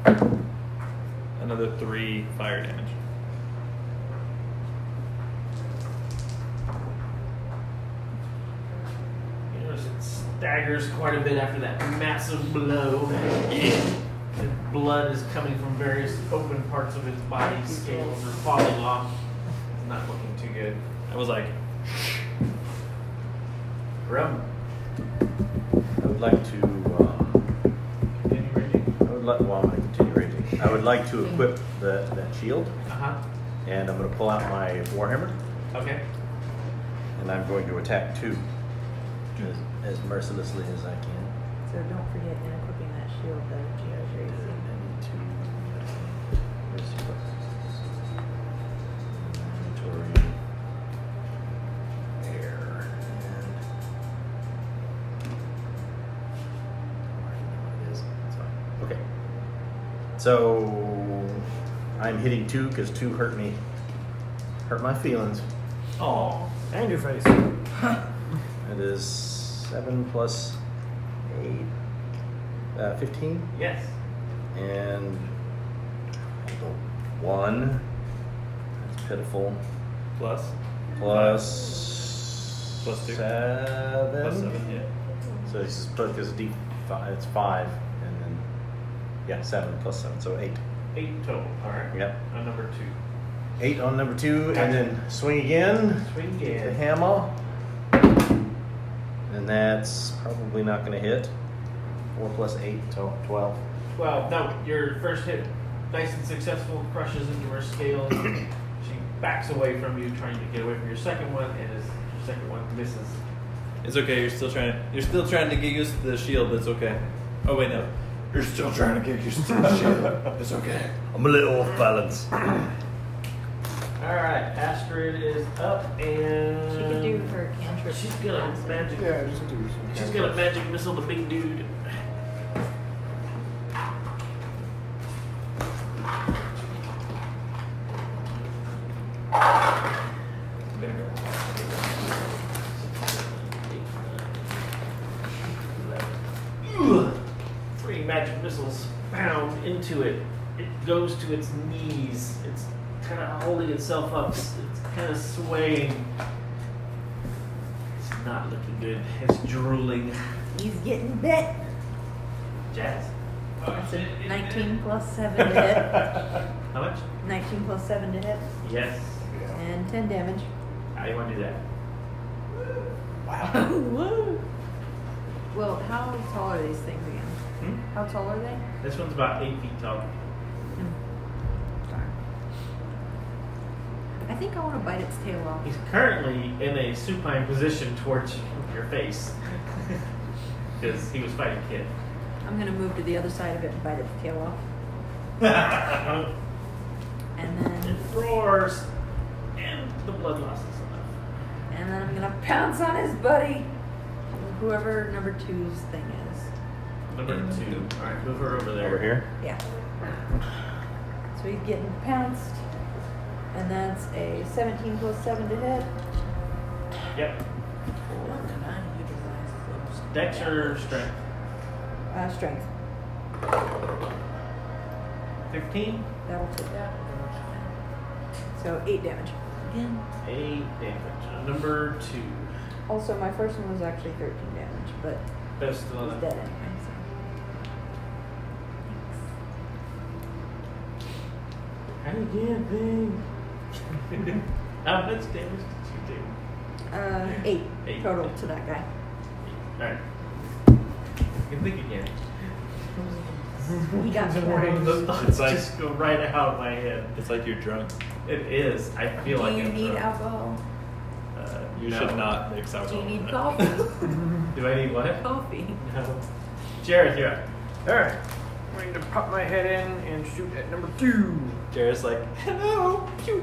another 3 fire damage. You notice it staggers quite a bit after that massive blow. The blood is coming from various open parts of its body. Scales are falling off. It's not looking too good. I was like, Rum. I would like to, Continue raging. well, I'm going to continue raging. I would like to equip that shield, and I'm going to pull out my Warhammer, Okay. and I'm going to attack 2 as mercilessly as I can. So don't forget in equipping that shield that you guys are I using. need to. Where's the inventory? Air. And. I already know what it is. It's fine. Okay. So I'm hitting 2 because 2 hurt me. Hurt my feelings. Oh. And your face. It is 7 plus 8. 15. Yes. And the 1. That's pitiful. plus Plus. Plus 2. 7. Plus 7, yeah. So this is because D5, it's 5, and then yeah, 7 plus 7, so 8. 8 total. All right. Yep. On number 2. 8 on number 2, and then swing again. Swing The again. hammer. And that's probably not going to hit. 4 plus 8, so 12. 12. No, your first hit, nice and successful, crushes into her scales. She backs away from you, trying to get away from your second one, and as your second one misses. It's okay. You're still trying to get used to the shield. That's okay. Oh wait, no. You're still trying to get used to the shield. It's okay. I'm a little off balance. All right, Astrid is up, and She can do her cantrip. she's gonna magic. Yeah, just do some. She's gonna magic missile the big dude. Three magic missiles pound into it. It goes to its knees. It's kind of holding itself up. It's kind of swaying. It's not looking good. It's drooling. He's getting bit. Jazz. That's a 19 plus 7 to hit. How much? 19 plus 7 to hit. Yes. And 10 damage. How do you want to do that? Woo! Well, how tall are these things again? Hmm? How tall are they? This one's about 8 feet tall. Sorry. I think I want to bite its tail off. He's currently in a supine position towards your face. Because he was fighting Kid. I'm going to move to the other side of it and bite its tail off. And It then roars, and the blood loss is enough. I'm going to pounce on his buddy. Whoever number 2's thing is. Number 2. Alright, move her over there. Over here. Yeah. So he's getting pounced. And that's a 17 plus 7 to hit. Yep. Dex or strength? Strength. 15? That'll take that. So 8 damage. Again. 8 damage. Number 2. Also, my first one was actually 13 damage, but That's still he's enough. dead anyway. So. How you get thing? How much damage did you do? 8 8. total to that guy. Alright. You can think again. He got The pounced. thoughts just go right out of my head. It's like you're drunk. It is. I feel Do like you I'm need drunk. alcohol? You No. should not mix Do alcohol. you need with coffee? Do I need what? Coffee. No. Jared, you're up. Alright. I'm going to pop my head in and shoot at number 2. Jared's like, hello. Pew.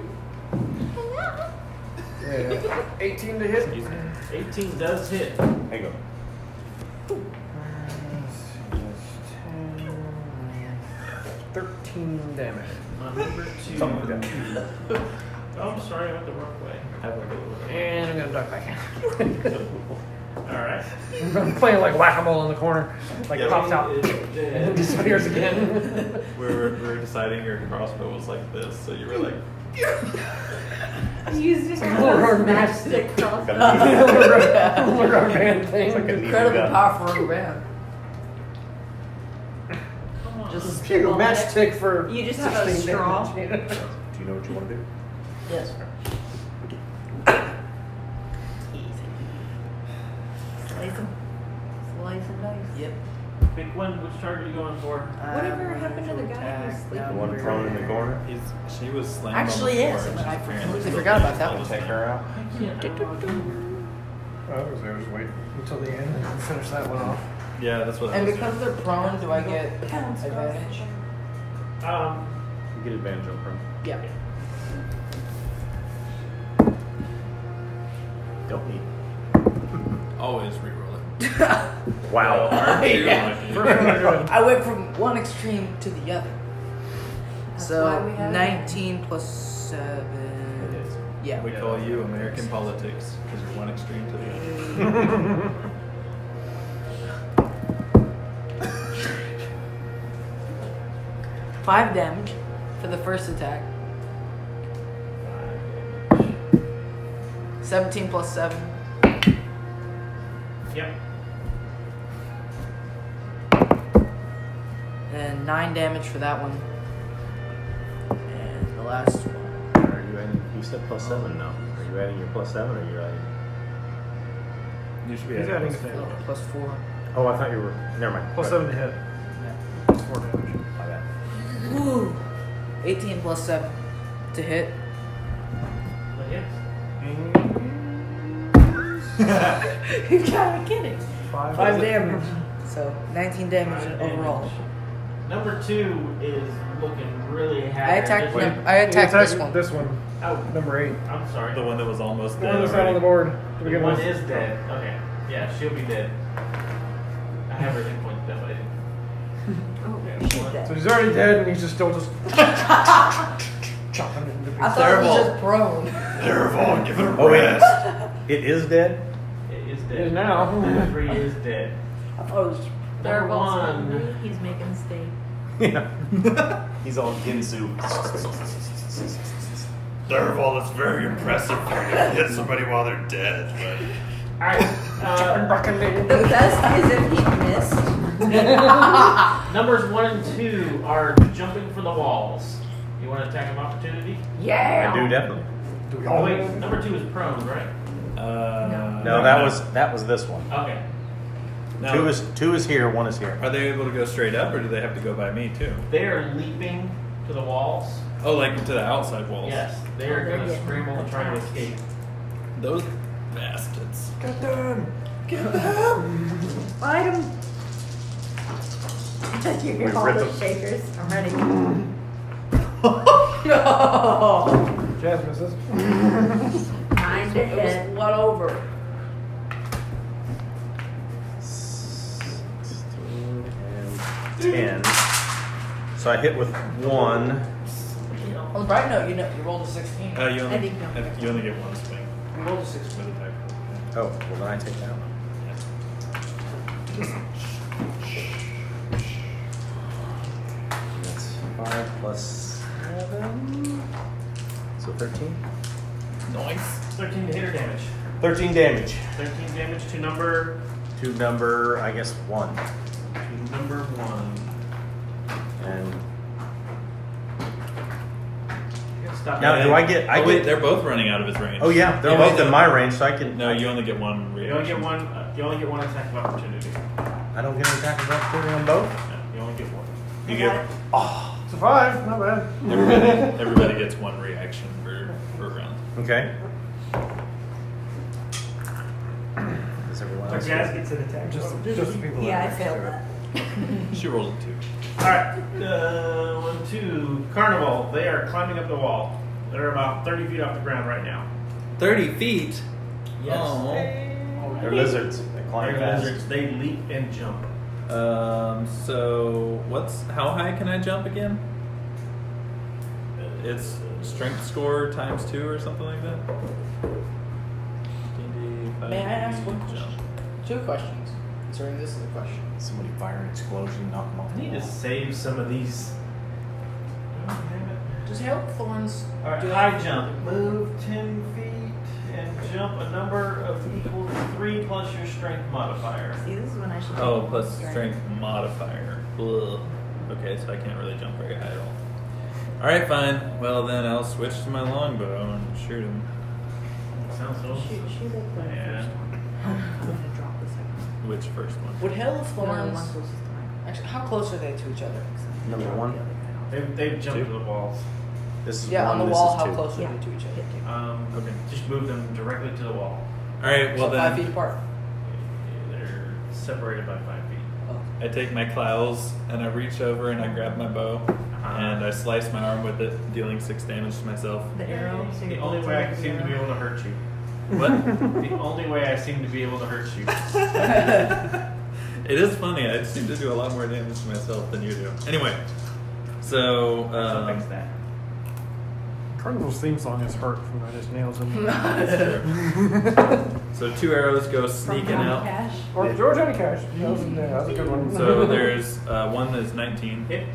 Yeah. 18 to hit. 18 does hit. There you go. 13 damage. Number 2. Something like that. Oh, I'm sorry, I went the wrong way. And I'm gonna duck back in. Alright. I'm playing like whack-a-mole in the corner. Like Yeah. pops out and then disappears again. we were deciding your crossbow was like this, so you were like, You just Little rubber band. matchstick cross. Little rubber band thing. It's like a needle Incredibly gun. powerful rubber band. Come on. Just You go matchstick for You just have a 16 straw. damage. Do you know what you want to do? yes. Slice them. Slice and dice. Yep. Pick one. Which target are you going for? Whatever happened to the guy who's sleeping? The one prone in the corner? she was slammed Actually, on the yes. floor, And I she's apparently completely still forgot about dead. that I'll one. just Take her out. I can't. I was there, just wait until the end and finish that one off. Yeah, that's what I And was because doing. they're prone, do I get advantage? You get advantage on prone. Yeah. Don't need. Always reroll it. Wow. Yeah. First one I did. I went from one extreme to the other. That's So why we have 19 plus 7. It is. Yeah. We call you American politics because you're one extreme to the other. 5 damage for the first attack. 17 plus 7. Yep. And 9 damage for that one. And the last one. Are you adding? You said +7 now. Are you adding your +7 or are you adding? You should be He's adding adding plus a four. Plus 4. Oh, I thought you were. Never mind. +7 to hit. Yeah. Plus 4 damage. My bad. Woo! 18 plus 7 to hit. But yes. You gotta be kidding. 5 5 damage. So 19 damage overall. Number 2 is looking really I haggard. attacked Just- I attacked this one. This one, Oh, number 8. I'm sorry. The one that was almost The dead one that's not on the already. board to The begin one with. is dead. Okay. Yeah, she'll be dead. I have her hit point definitely. Oh, Yeah, she's one. dead. So he's already dead and he's just still just chopping it into I pieces. thought it was just prone. Theravon, give it a Oh, wait. rest. It is dead? It is It dead. is now. Number 3 is dead. I thought it was Number 1. He's making steak. Yeah. He's all Ginsu. Theravon, that's very impressive for you to hit somebody while they're dead. Alright. The best is if he missed. Numbers 1 and 2 are jumping for the walls. You want to attack of opportunity? Yeah. I do definitely. Oh wait, number 2 is prone, right? No, that was this one. Okay. Now, Two is here, 1 is here. are they able to go straight up, or do they have to go by me too? They are leaping to the walls. Oh, like to the outside walls. Yes, they are going to scramble to try to escape. Those bastards. Get them! Fight him. You hear all ripped the them. shakers. I'm ready. Jazz misses. 9 to It hit. was what over? 16 and 10. So I hit with 1. On the bright note, you rolled a 16. You I only think no. you only get one swing. You rolled a 16. With attack. Oh, well then I take that one. That's 5 plus 7. So 13? Nice. 13 to hit or damage. 13 damage. 13 damage to number To number, I guess, 1. number 1. And Stop. now, do I get? Oh wait, they're both running out of his range. Oh yeah, they're both in my range, so I can. No, you only get one You only reaction. get one. You only get one attack of opportunity. I don't get an attack of opportunity on both. No, you only get one. You get It's a 5, not bad. everybody gets one reaction per round. Okay. Does everyone Our else? Jazz gets an attack. Just the people Yeah, I that failed that. She rolled a 2. Alright, 1, 2. Carnival, they are climbing up the wall. They're about 30 feet off the ground right now. 30 feet? Yes. Oh. They're lizards. They climb They're fast. lizards, they leap and jump. So how high can I jump again? It's strength score times 2 or something like that? May I ask one jump. question? 2 questions. Considering this is the question. Somebody fire an explosion, knock them off I the need to wall. save some of these. Oh, damn it. Does hail thorns Alright, do high jump. Move 10 feet and jump a number of equal to 3 plus your strength modifier. See, this is when I should. Oh, take plus strength. strength modifier. Ugh. Okay, so I can't really jump very high at all. Alright, fine. Well, then I'll switch to my longbow and shoot him. Sounds so. Shoot like the Yeah. first one. I'm gonna drop the second one. Which first one? Would hail of No, the thorns? one closest to mine. Actually, how close are they to each other? Number 1. They've jumped Two. to the walls. This is Yeah, 1. on the this wall. is How 2. close are Yeah. they to each other? Okay. Just move them directly to the wall. Alright, well So 5 feet then apart. They're separated by 5 feet. Oh. I take my claws and I reach over and I grab my bow and I slice my arm with it, dealing 6 damage to myself. The arrow. So The you're only bolting way I with can the seem to be arrow. able to hurt you. What? The only way I seem to be able to hurt you. It is funny. I seem to do a lot more damage to myself than you do. Anyway, so So fix that. Carnival's theme song is hurt from I just nails him. so 2 arrows go From sneaking Johnny out. Cash. Or George Johnny Cash. That was a good one. So there's one that's 19, Hit.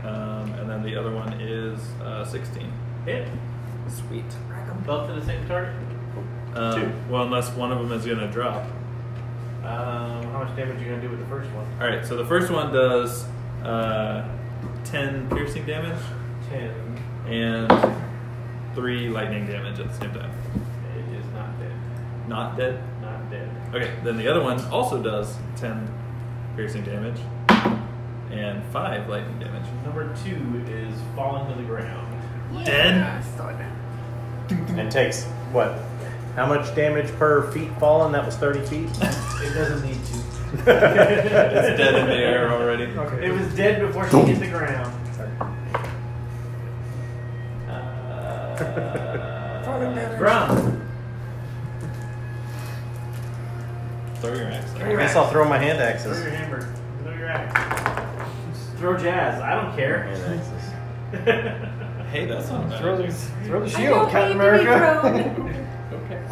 and then the other one is 16. Hit. Sweet. Both to the same target. 2. Well, unless one of them is going to drop. How much damage are you gonna do with the first one? All right, so the first one does 10 piercing damage 10. and 3 lightning damage at the same time. It is not dead. Not dead. Not dead. Okay, then the other one also does 10 piercing damage and 5 lightning damage. Number 2 is falling to the ground. Dead. And takes, what? How much damage per feet fallen? That was 30 feet? It doesn't need to. It's dead in the air already. Okay. It was dead before she hit the ground. Grum. Throw your axe. I guess I'll throw my hand Throw axes. your hammer. Throw your axe. Throw jazz. I don't care. Hand axes. Hey, that's not bad. Throw the I shield, don't Captain mean to be America. thrown. Okay. I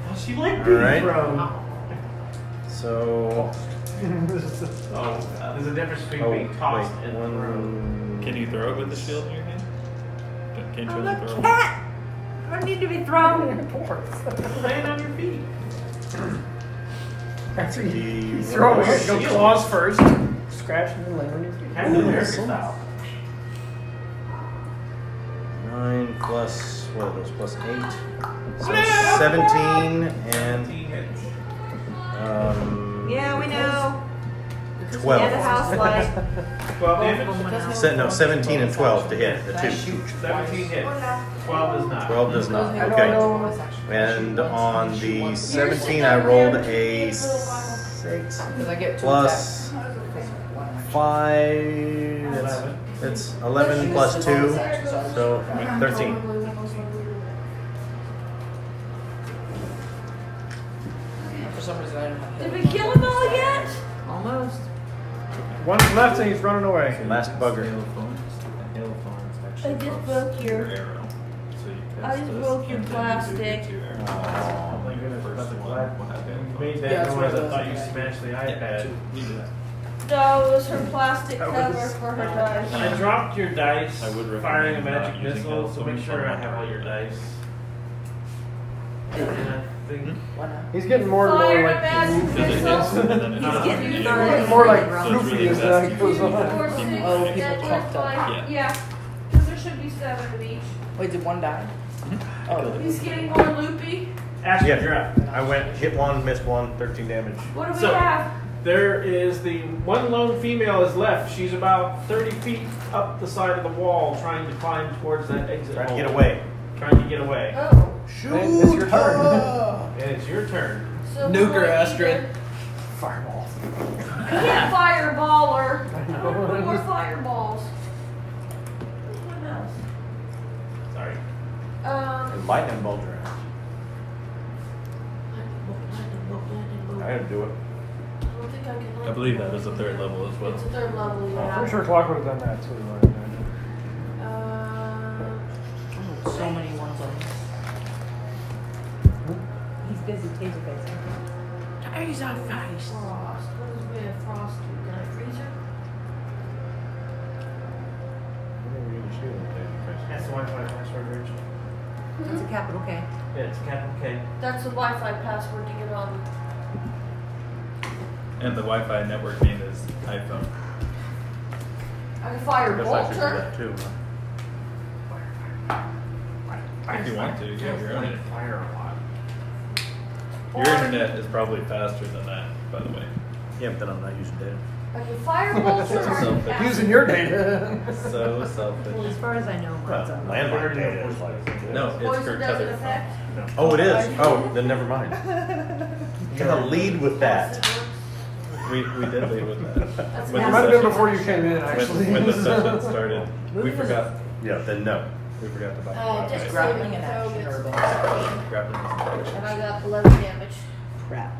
thought she liked being Alright. thrown. So, There's a difference between being tossed and thrown. Can you throw it with the shield in your hand? Can't you I'm only a throw it? cat. I don't need to be thrown. Land on your feet. After the you throw it, go shield. claws first. Scratch and then land on your feet. Captain America style. 9 plus, what are those, plus 8? So 17 and, Yeah, we know. 12. Yeah, the house light. 12 damage. No, 17 and 12 to hit, the 2. 17 hits. 12 does not. 12 does not, I okay. know. And on the 17, I rolled a 6 Because I get 2 plus 5, it's 11 plus 2, so 13. For some reason, I didn't have Did we kill them all yet? Almost. One's left and he's running away. Last bugger. Hail of thorns. Hail of thorns actually I just drops broke your- arrow. So you I cast just this broke your and then do plastic. 2 arrows. Oh my goodness, First that's a one glad will have hail of you thorns. made Yeah, that that's noise. what it I was. thought you smashed the Yeah, iPad. you do that. No, it was her plastic cover for her dice. I dropped your dice I would recommend firing a not magic using missile, hail so thorns make sure on I have all your dice. And I think Why not? He's getting more and Fire more a like magic Because it hits, missile. and then it He's drops. getting Use third. yours. more like So it's floofy really as best that to goes use on. 4, 6, Oh, people that clumped up. fine. Yeah. Yeah, because there should be 7 of each. Wait, did one die? Oh, He's getting more loopy. Ashton, Yeah. you're up. I went, hit 1, missed 1, 13 damage. What do we So- have? There is the one lone female is left. She's about 30 feet up the side of the wall, trying to climb towards that exit Trying to hole. get away. Trying to get away. Oh, Man, it's your turn. And it's your turn. so Nuke what her, do I need Astrid. to- Fireball. I can't fire More fireballs. Where's my mouse? Sorry. And lightning bolt your ass. I had to do it. I don't think I can. I believe that is a third level as well. It's a third level, I'm yeah. pretty sure Clock would have done that too. So many ones on this. He's busy taser facing. Taser face. Frost. What does we have frost do? Can I freeze her? That's the Wi-Fi password, Rich. It's a capital K. Yeah, it's capital K. That's the Wi-Fi password to get on. And the Wi-Fi network name is iPhone. I can fire Guess I should do bolter. that too. Huh? If you want to, you have your own. Fire a lot. Your internet is probably faster than that, by the way. Yeah, but then I'm not using data. I can fire bolter. or I can Selfish. cast Using it. your data. So Well, as selfish. far as I know, mine's on. Landline data is like. No, it's Poison for doesn't tethered affect. phone. Oh, it is. Oh, then never mind. You gotta lead with that. We did lead with that. That's When It the might have been session- before you came in, actually. When the session started, we forgot. Yeah, then no. We forgot to buy Just Wi-Fi. Grappling saving and throw action gets or both? 15, Grappling is and I got 11 damage. Crap.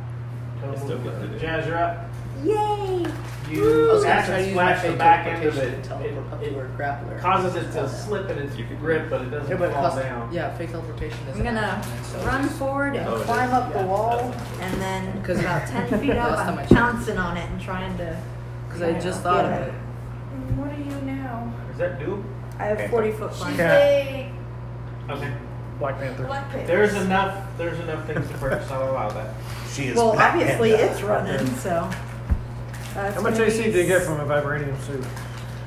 You still get to do. Jazz, you're up. Yay! I You was gonna acid try to use my splash the fake back end of teleportation it. to teleport up to where grappler. Causes it to slip in its grip, but it doesn't Yeah, but it fall costs, down. yeah, fake teleportation is I'm gonna run forward and Oh, it is. climb up the Yeah, wall, and then Because about 10 feet up, last time I I'm checked. pouncing on it and trying to. Because I just thought of Yeah. it. What are you now? Is that do? I have 40-foot She's climb. a Okay. Black Panther. black panther. There's enough things to purchase. I'll allow that. She is. Well, Black obviously Panther. it's running, so. How much AC did you get from a vibranium suit?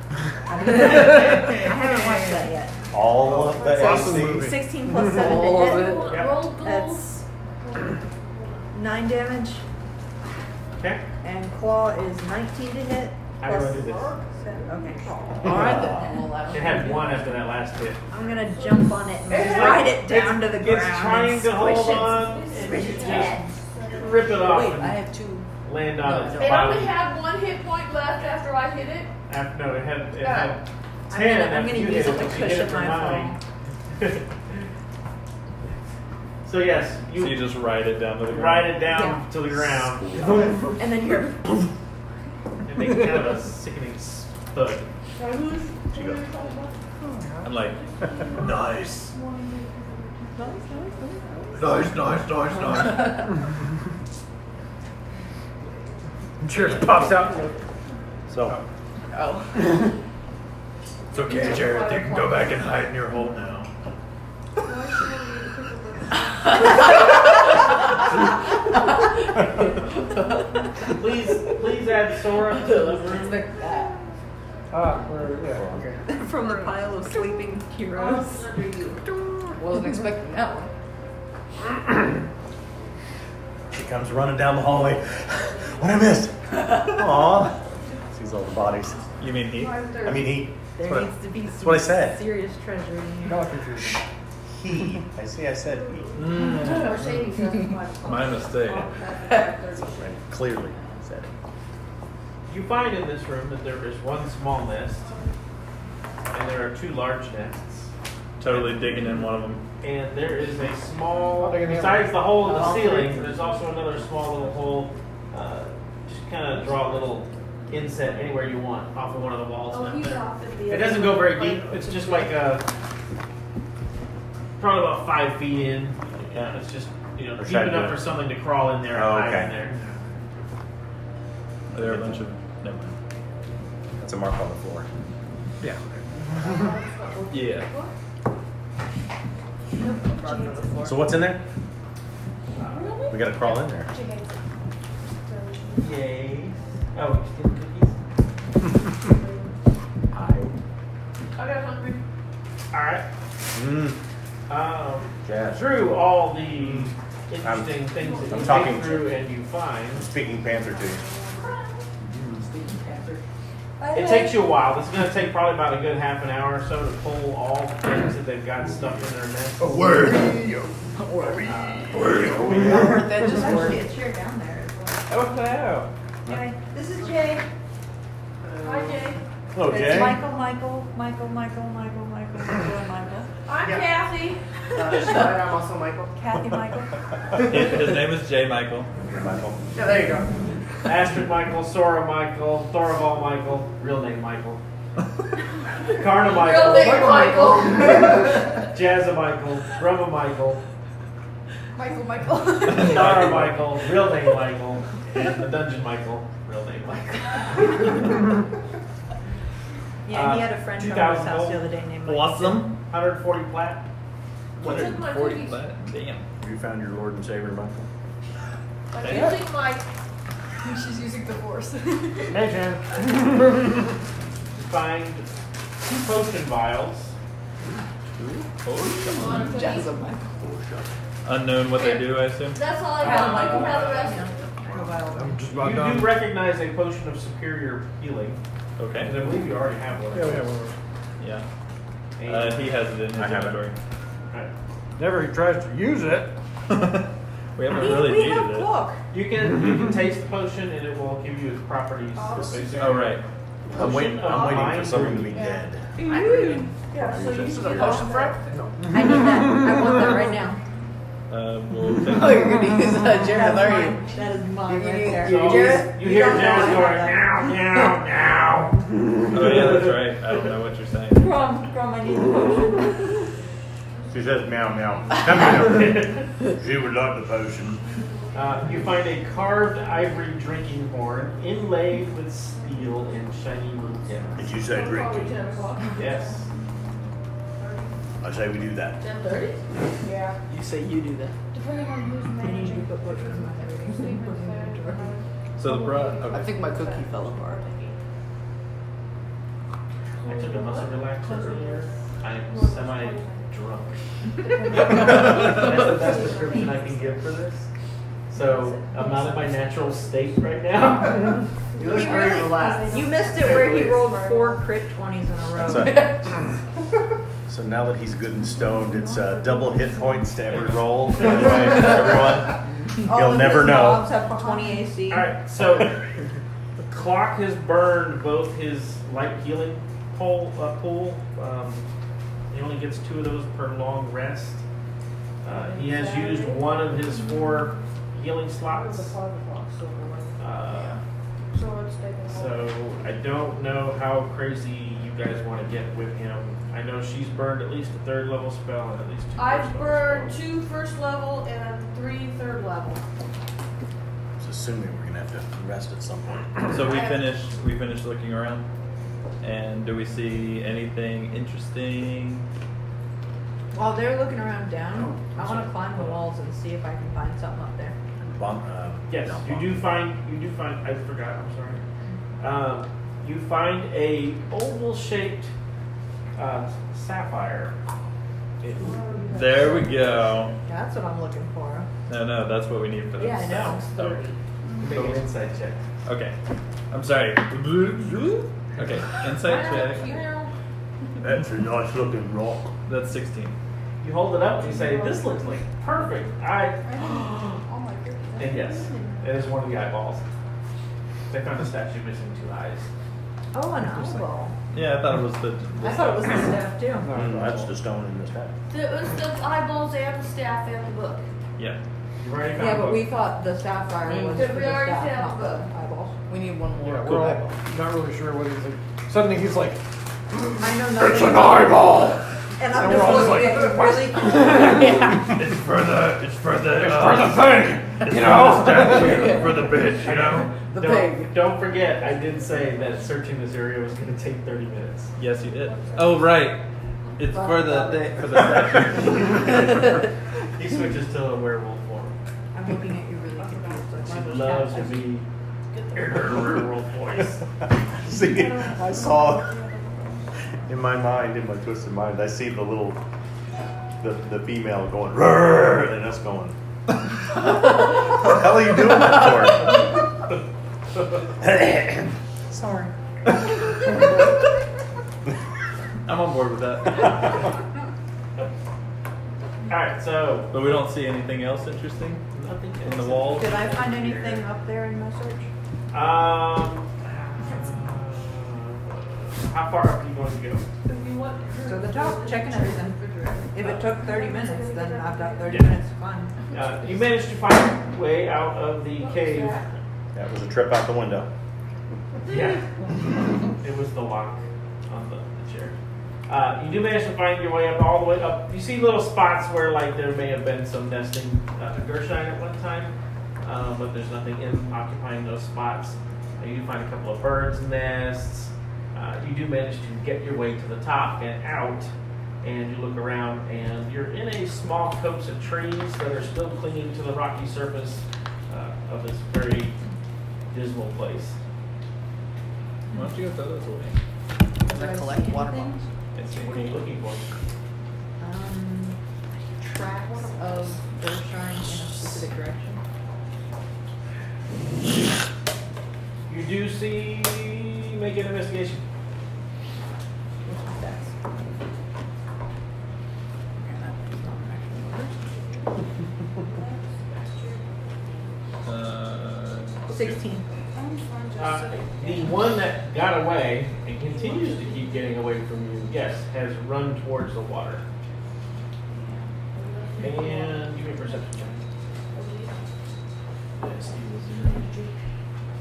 I haven't watched that yet. All of the Awesome AC. movie. 16 plus 7 All to of hit. it. Yep. Roll gold. That's 9 damage, Okay. and claw is 19 to hit. How do I plus do this? 7. Okay. Alright then. It had one after that last hit. I'm gonna jump on it and ride it down to the ground. It's trying and to hold squish on. Its, and squish you its just head. rip it off Wait, I and have two. land on No, its no. It body. only had 1 hit point left after I hit it. No, it had I'm 10 gonna after you use hit it to but she hit cushion for my 9. So yes, So you just ride it down to the ground. ride it down Yeah. to the ground. And then you're. It makes kind of a sickening thud. She goes. I'm like, nice. Nice. Cheers pops out. So, Oh. It's okay, Jared. You can go back and hide in your hole now. Please add Sora to the room. Expect that. Yeah, okay. From the pile of sleeping heroes. Wasn't expecting that one. she comes running down the hallway. What I missed? Aw. Sees all the bodies. You mean he? I mean, he. There That's what, needs to be some what I said. serious treasure in here. Got confused. he. I see. I said he. Mercedes doesn't My mistake. I clearly said it. You find in this room that there is one small nest, and there are 2 large nests, Totally digging in one of them. and there is a small, I'll dig in the besides the hole in the I'll ceiling, dig. there's also another small little hole. Just kind of draw a little inset anywhere you want off of one of the walls. Oh, back he's there. off in the It doesn't go very deep. It's just like probably about 5 feet in. Yeah, it's just Or deep should I do enough it? for something to crawl in there and Oh, hide okay. in there. There are a bunch of. Never mind. That's a mark on the floor. Yeah. Yeah. So what's in there? We gotta crawl in there. Yay! Oh, you still cookies? I got hungry. All right. Yeah. Through all the interesting things that I'm you talking take through and you find, Speaking Panther to you. it takes you a while. This is going to take probably about a good half an hour or so to pull all the things that they've got stuffed in their nest. That just There's worked. actually a chair down there as well. Oh, hello. Hi, this is Jay. Hi, Jay. Hello, It's Jay. Michael. I'm Kathy. I'm also Michael. Kathy Michael. His name is J. Michael. Michael. Yeah, there you go. Astrid Michael, Sora Michael, Thorvald Michael, real name Michael. Karna Michael, Real name Michael. Jazza Michael, Brahma Michael, Michael. Dara Michael, real name Michael, and the Dungeon Michael, real name Michael. Yeah, he had a friend come to his 2000 house the other day named Michael. Awesome. 140 plat. What's in my 140 cookies? flat. Damn. You found your Lord and Savior, Michael. I'm using my. She's using the force. Find 2 potion vials. Unknown what they do, I assume. That's all I got. Michael, have the rest. I'm just about You done. do recognize a potion of superior healing, Okay. and I believe you already have one. Yeah, we have one. Yeah. And- He has it in his I have it. inventory. Right. Never he tries to use it. We haven't really we have needed it. clock. You can taste the potion, and it will give you its properties. Basically. Oh, right. I'm waiting for someone to be dead. Yeah, so you This is a can potion for it? No. I need that. I want that right now. We'll take Oh, you're gonna use Jared, are you? That is mine You- right you- there. So Jared? you hear don't Jared know going, that. meow, meow, meow. Oh, yeah, that's right. I don't know what you're saying. From, I need the potion. She says meow meow. Come here. She would like the potion. You find a carved ivory drinking horn inlaid with steel and shiny little gems. Did you say Probably drinking? 10 o'clock. Yes. I say we do that. 10:30. Yeah. You say you do that. Depending on who's managing. So the bra. I Okay. think my cookie fell apart. I took a muscle relaxer earlier. I'm semi-drunk. That's the best description I can give for this. So I'm not in my natural state right now. You look very relaxed. You missed it where he rolled 4 crit 20s in a row. So now that he's good and stoned, it's double hit points to every roll. Everyone. All You'll of never his know. mobs have 20 AC. All right, so Clock has burned both his light healing pool. He only gets 2 of those per long rest. He has used one of his 4 healing slots. So I don't know how crazy you guys want to get with him. I know she's burned at least a 3rd level spell and at least 2 I've first level burned spells. 2 first level and 3 third level. It's assuming we're gonna have to rest at some point. So we finished looking around. And do we see anything interesting? While they're looking around down, I want to climb the walls and see if I can find something up there. Yes, you do find, I forgot, I'm sorry. You find a oval-shaped sapphire. There we go. That's what I'm looking for. No, that's what we need for this. Yeah, I know. Oh, Make an insight check. okay. I'm sorry. Okay, insight check. That's a nice looking rock. That's 16. You hold it up and you say, "This looks like perfect." Oh my goodness. And yes, it is one of the eyeballs. They found a statue missing 2 eyes. Oh, an eyeball. Yeah, I thought it was the I thought it was the staff too. That's the stone in the staff. It was the eyeballs and the staff and the book. Yeah. You've already found Yeah, a but book. we thought the sapphire was Did for we the already staff, have not the the- eyeballs. We need one more. Yeah, Good we're all eyeball. not really sure what he's like. Suddenly he's like, I know nothing. eyeball! And I'm And just we're all looking just at you really. It's for the thing! You know? for the bitch, you know? The pig. Don't forget, I did say that searching this area was going to take 30 minutes. Yes, you did. Oh, right. It's for the statue. He switches to a werewolf form. I'm looking at you really confused. Like, She one of those loves to cats. be in her werewolf voice. See, I saw in my mind, in my twisted mind, I see the little, the female going, "Rrrr," and us going, what the hell are you doing that for? Sorry. I'm on board with that. Alright, so. But we don't see anything else interesting Nothing in the walls. Did I find anything up there in my search? How far up do you want to go? So the top, checking everything. If it took 30 minutes, then I've got 30 Yeah. minutes to climb. You managed to find your way out of the cave. That was a trip out the window. Yeah. It was the lock on the chair. You do manage to find your way up all the way up. You see little spots where like there may have been some nesting Gershine at one time, but there's nothing occupying those spots. You do find a couple of birds' nests. You do manage to get your way to the top and out, and you look around, and you're in a small copse of trees that are still clinging to the rocky surface of this very dismal place. Why don't you go the other way? Does that collect water bottles? What are you looking for? Tracks of Berkshire in a specific direction. You do see. Make an investigation. Uh, 16. The one that got away and continues to keep getting away from you, yes, has run towards the water. And give me a perception check.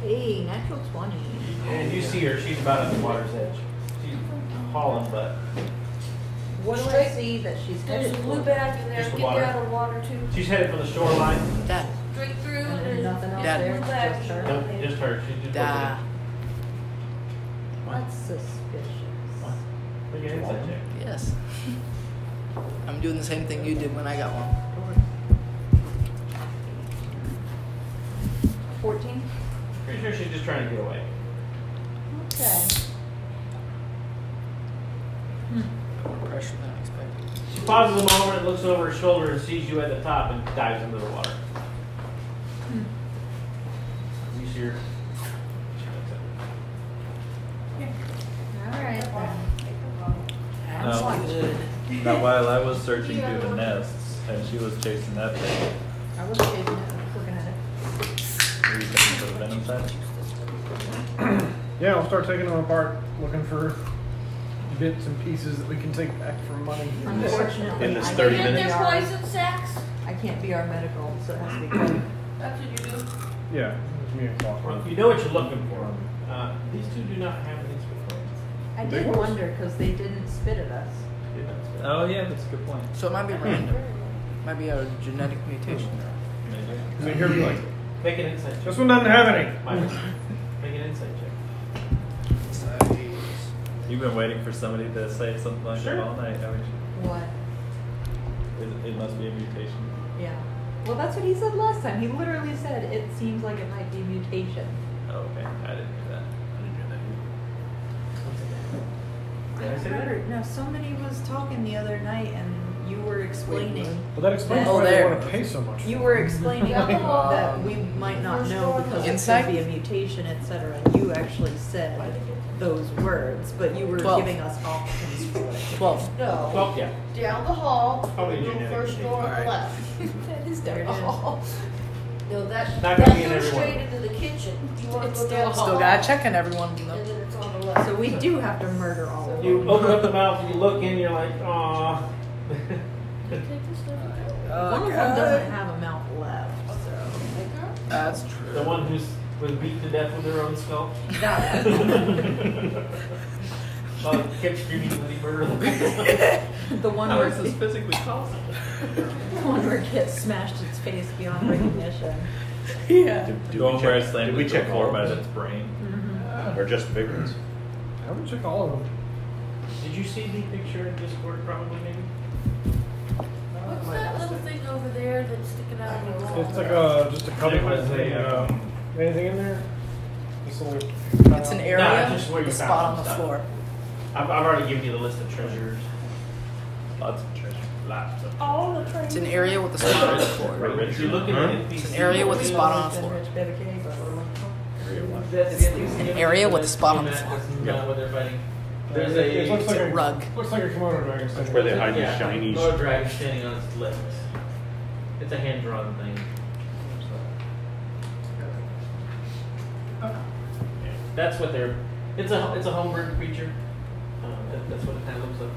Hey, natural 20. And you see her, she's about at the water's edge. She's hauling butt. What do I see that she's There's headed a blue for? bag in there. Just the Get water? down on water too. She's headed for the shoreline. Dad. Straight through. And there's nothing else Dad. there, Back. just her. Nope, just her. She's just Da. That's suspicious. Look at inside check. Yes. I'm doing the same thing you did when I got one. 14? Pretty sure she's just trying to get away. Okay. More pressure than I expected. She pauses a moment and looks over her shoulder and sees you at the top and dives into the water. You see her. Alright then. That's No. good. Now, while I was searching through the nests and she was chasing that thing, I was chasing it, I was looking at it. were you looking for the venom side? Yeah, we'll start taking them apart, looking for bits and pieces that we can take back for money. Unfortunately, in this I 30 can't In be minutes? their our- poison sacks. I can't be our medical, so it has to be Chloe. That's what you do. Yeah, it's me and Clark. Well, you know what you're looking for. These two do not have these before. I They did was. wonder because they didn't spit at us. Oh, yeah, that's a good point. So it might be random. Might be a genetic mutation. So here we like, Make an insight check. this one doesn't have any. Mike, make an insight check. You've been waiting for somebody to say something like Sure. that all night, haven't you? What? It must be a mutation. Yeah. Well, that's what he said last time. He literally said it seems like it might be mutation. Oh, okay. I didn't hear that. Did I say that? heard. No, somebody was talking the other night, and you were explaining. Well, that explains Oh, why they there. want to pay so much. You were explaining that we might not know because Inside? it could be a mutation, etc. And you actually said those words, but you were 12. giving us options for it. 12. No. Well, yeah. Down the hall. Probably Go genetic first door on the Alright. left. That is There it is. No, that Not gonna be in goes every one. straight into the kitchen. You want to It's go down the hall. Still gotta check on everyone. And though. then it's on the left. So we do have to murder all of You them. open up the mouth and you look in, you're like, aw. Take this stuff out. One of them doesn't have a mouth left, so. That's true. The one who's was beat to death with their own skull. That Well, kept screaming that he murdered them. the one How where is this physically possible? the one where it gets smashed its face beyond recognition. Yeah. Did Going we where I check, slammed did we into the check floor all by of its brain. them? Or just the big ones? I would check all of them. Did you see the picture in Discord probably maybe? What's that little thing over there that's sticking out of the wall? It's like just a couple It was of a, anything in there? This little. It's an area, just where you the found spot on some the stuff. floor. I've already given you the list of treasures. Lots of treasure. Lots of. All the trains. It's an area with a spot on the floor. If you're looking at NPC, It's an area with a spot on the floor. An area with a spot on the floor. That's not what they're fighting. There's It looks a like a rug. Looks like a kimono dragon. That's where they hide these yeah, shinies. Lord dragon standing on its lips. It's a hand drawn thing. Yeah, that's what they're. It's a homebred creature. That's what it kind of looks like.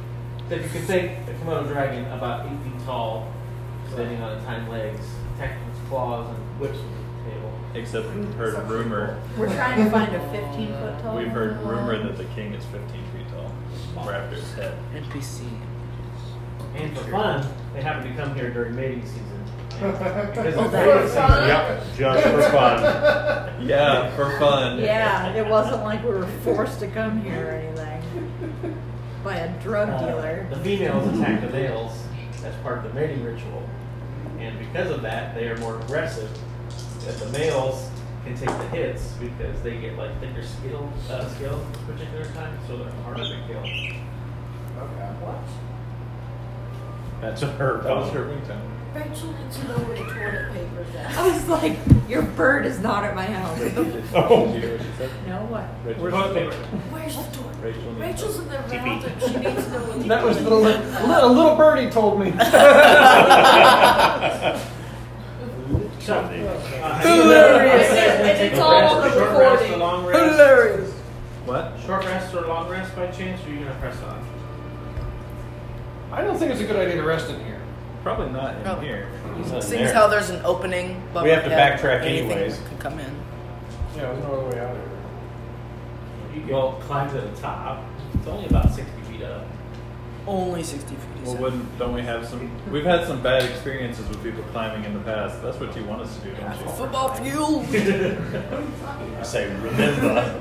So if you could think a Komodo dragon about 8 feet tall, standing on its hind legs, attacking its claws and whips with the tail. Except we've heard rumor. We're trying to find a 15-foot tall. We've heard rumor that the king is 15 feet tall. We're after his head. NPC. And for fun, they happen to come here during mating season. Because Oh, it's that mating is season. fun. Yep, just for fun. Yeah, for fun. Yeah, it wasn't like we were forced to come here or anything by a drug dealer. The females attack the males as part of the mating ritual. And because of that, they are more aggressive. That the males can take the hits because they get like thicker scales at this particular time, so they're harder to kill. Okay. What? That's her. That was her ringtone. Rachel needs to know where the toilet paper is at. I was like, your bird is not at my house. Oh. Did you hear what she said? No, what? Rachel. Toilet paper. Where's the toilet? Rachel. Rachel's in the mouth and she needs to know what That was a little birdie told me. So, Hilarious. It's all on the Short rest recording. or long rest? Hilarious. What? Short rest or long rest by chance, or are you gonna press on? I don't think it's a good idea to rest in here. Probably not in Probably. here. Seeing as how there's an opening, but We have to yeah, backtrack anything anyways. can come in. Yeah, there's no other way out of here. You can climb to the top. It's only about 60 feet up. Only 60 feet. he Well, said. don't we have some? We've had some bad experiences with people climbing in the past. That's what you want us to do, don't you? Football field. I say, remember,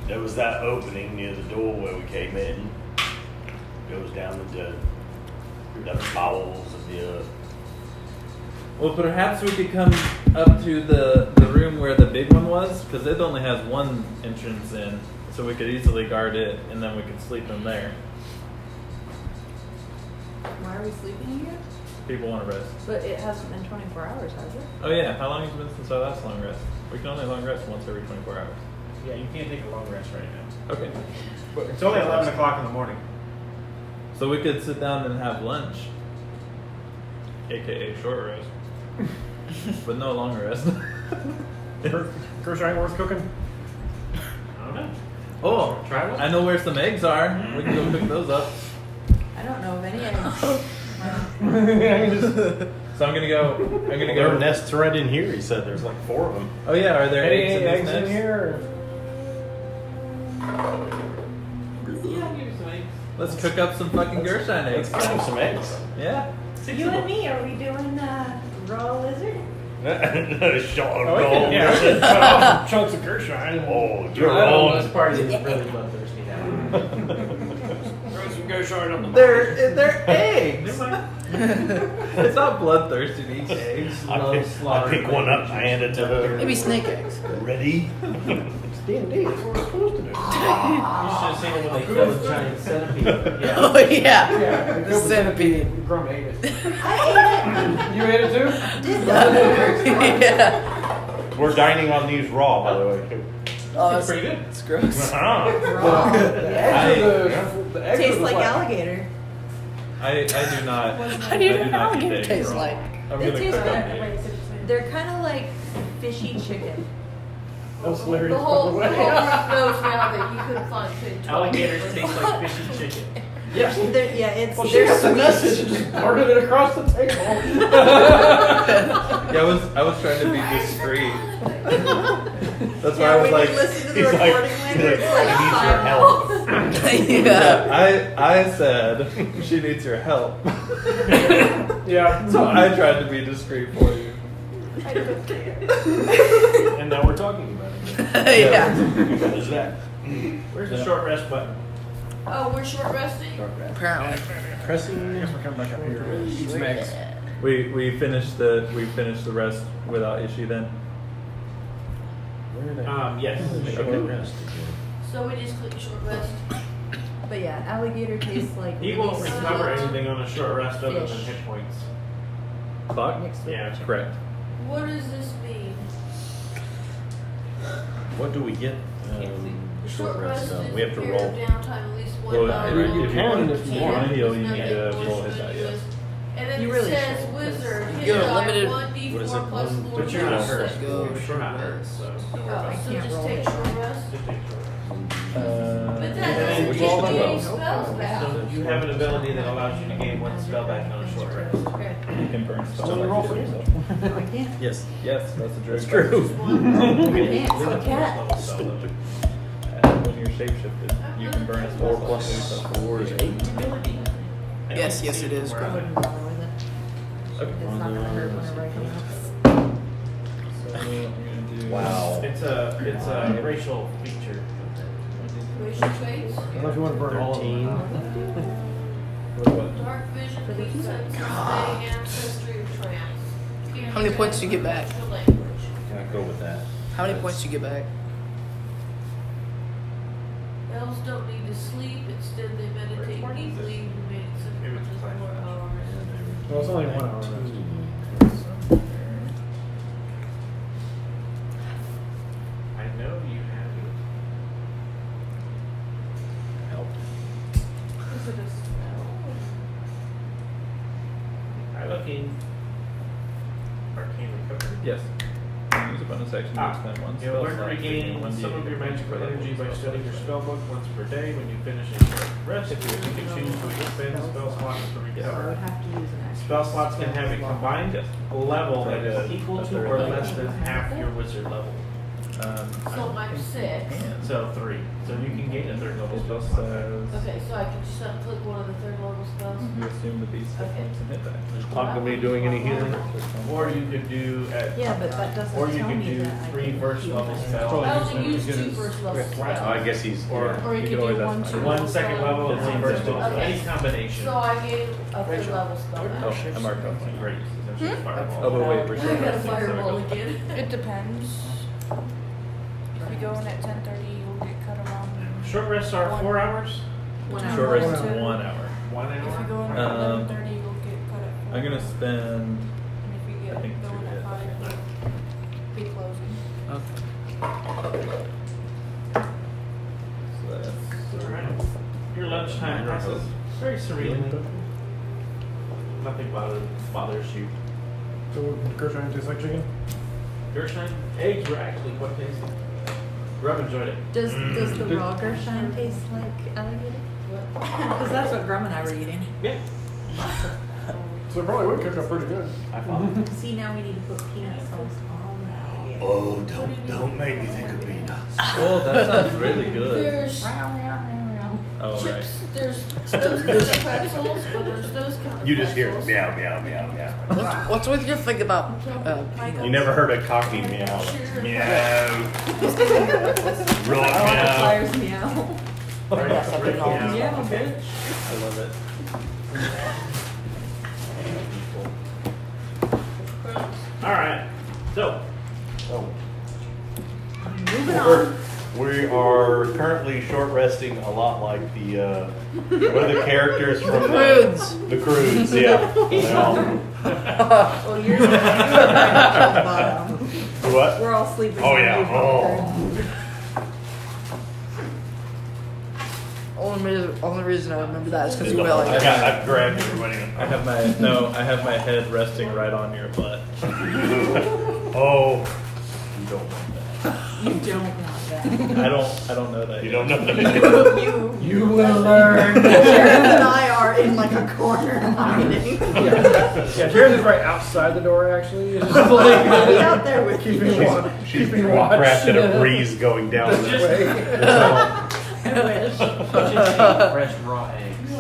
there was that opening near the door where we came in. Goes down the bowels of the earth. Well, perhaps we could come up to the room where the big one was, because it only has one entrance in, so we could easily guard it, and then we could sleep in there. Why are we sleeping here? People want to rest. But it hasn't been 24 hours, has it? Oh yeah, how long has it been since our last long rest? We can only long rest once every 24 hours. Yeah, you can't take a long rest right now. Okay. It's only 11 o'clock in the morning. So we could sit down and have lunch, aka short rest, but no long rest. Grocery ain't worth cooking. I don't know. Oh, Try one? I know where some eggs are. We can go cook those up. I don't know of any eggs. So I'm gonna go. There are nests right in here. He said there's like 4 of them. Oh yeah, are there Any eggs in eggs these in nests? here? Yeah, I'll give you some eggs. Let's cook up some fucking Gershon eggs. Let's have some eggs. Yeah. You and me, are we doing raw lizard? Shot Oh, we can, yeah, we can cut off chunks of Gershon. Oh, you're This on. party is really bloodthirsty now. Throw some Gershon on the They're eggs. Never mind. It's not bloodthirsty to eat eggs. I pick one up, I hand it to her. Maybe snake eggs. Ready? It's D&D, it's what we're supposed to do. You should have seen it when they killed the giant centipede. Yeah. Oh yeah. Yeah, The centipede. Grum ate it. I You ate it too? Yeah. We're dining on these raw, by the way. Oh, It's that's pretty good. It's gross. Ah. raw. The eggs Tastes are like the alligator. I do not. How do you I know do what not eat alligator eggs tastes raw. like? I'm They gonna taste cook up good. the eggs. They're kind of like fishy chicken. That's hilarious. The whole by group the way. knows now that you couldn't find food. Alligators taste like fishy chicken. Yeah. It's Well, she they're got the sweet. message and just blurted it across the table. Yeah, I was trying to be discreet. That's why Yeah, I was when like, you listen to the He's like, recording later, it's like I need your 5 help. Yeah. I said she needs your help. Yeah. So I tried to be discreet for you. And now we're talking about it. Yeah. What is that? Where's the short rest button? Oh, we're short resting? Apparently. Pressing. I guess we're coming back up here to eat some eggs. We finished the rest without issue then. Where are they? Yes. Okay. Rest again. So we just click short rest. But yeah, alligator tastes like. He won't really recover sweet anything on a short rest other than fish. hit points. Fuck. mixed with Yeah. chicken. Correct. What does this mean? What do we get? Short rest. is We have to period roll. of downtime at least 1 Well, hour. if you can, want if you want Yeah. to heal, you There's need to nothing roll more his die, yes. strenuous. And then You it really says should, 'cause wizard, you hit get a die, limited- 1d4 what is it, plus one- 4 But you're not hurt. d6. You're not hurt, so don't worry Oh, about it. I so can't just roll take it. short rest? Just take short rest. But that And then doesn't Which is give the me 12. spells back. So you have an ability that allows you to gain one spell back on a short rest. Okay. You can burn spells. So you roll for yourself. No, I can't. Yes. Yes, that's a druid. That's true. I can't. It's a cat. Level spell, though. When you're shapeshifted, you can burn a spell. 4 plus 4 is 8. Yes, yes, it is. Where I I'm wouldn't at. bother with it. Okay. It's not gonna hurt whenever I come out. So I'm gonna do. Wow. It's a racial feature. Racial traits, I don't know if you want to burn all of them. What? dark vision, weak sense, stay, ancestry, or trance. How many points do you get back? Your language. Can I go with that? How many points do you get back? Elves don't need to sleep, instead they meditate deeply, remaining simple for just 4 hours. Well, it's only 1 hour. I know you have it. Help. Is it a spell? Try looking. Arcane recovery. Yes. Use a bonus action to expend one You'll spell learn to slot, regain taking 1d8 some of your magical for level energy by spell studying your slot. spellbook once per day. When you finish a short rest, you can choose to expend spell slots to So I would recover. have to use an extra. Spell slots can have a combined level that is equal to or less than half your wizard level. So I'm 6. So 3. So you can gain a third level It spell just slot. says Okay, so I can just unclick one of the third level spells? you assume the beast Okay. points and hit that. Not gonna be doing any healing. Or you could do at. Yeah, but that doesn't Or you tell could me do that I 3 can first heal level myself. spells. I only use 2 first level Right. spells. I guess he's. Or Or you You could can always do ask 1, for 2, one second level and one first level. Okay. Any combination. So I gain a third level spell back. Oh, I marked up one. Great. Essentially fireball. Oh, but wait, we're I short got a resting, so it fireball goes- again. It depends. If you go in at 10:30, you'll get cut around. Short rests are 4 hours. 1 Short hour. rest is 1 1 hour. 1 If you hour. go in at 11:30, you'll get cut at 4. I'm gonna spend. And if you I get think going 2 at hit. 5, you'll be closing. So that's. Alright. Your lunchtime passes very serenely. Nothing bothers you. So Gershon tastes like chicken? Gershon, eggs were actually quite tasty. Grub enjoyed it. Does the raw Gershon taste like alligator? Because that's what Grum and I were eating. Yeah. So it probably would cook up pretty good. I thought. See, now we need to put peanut sauce on the alligator. Oh, don't make me think of peanuts. Oh, that sounds really good. There's Oh, right. chips, there's those kind of pretzels, but there's those kind of You just hear pretzels. meow, meow, meow, meow. What's with your thing about You never heard a cockney meow. Meow. Real I want the meow. flyers meow. Right. Yeah, Yeah. bitch. I love it. Alright. So, Moving on. We are currently short resting a lot like the what are the characters from Crudes. the Crudes, yeah. Well, you're right on the bottom. What? We're all sleeping. Oh yeah. Oh. Only reason I remember that is because you were I like, got. I've grabbed everybody. I have my head resting right on your butt. Oh. You don't want that. You don't want that. I don't know that. You yet. don't know that. You will learn. Sharon and I are in like a corner hiding. Yeah, Sharon's is right outside the door actually. It's just I'll be like, out there with you. She's Keeping watch. crafted a breeze going down this way. I wish. fresh raw eggs.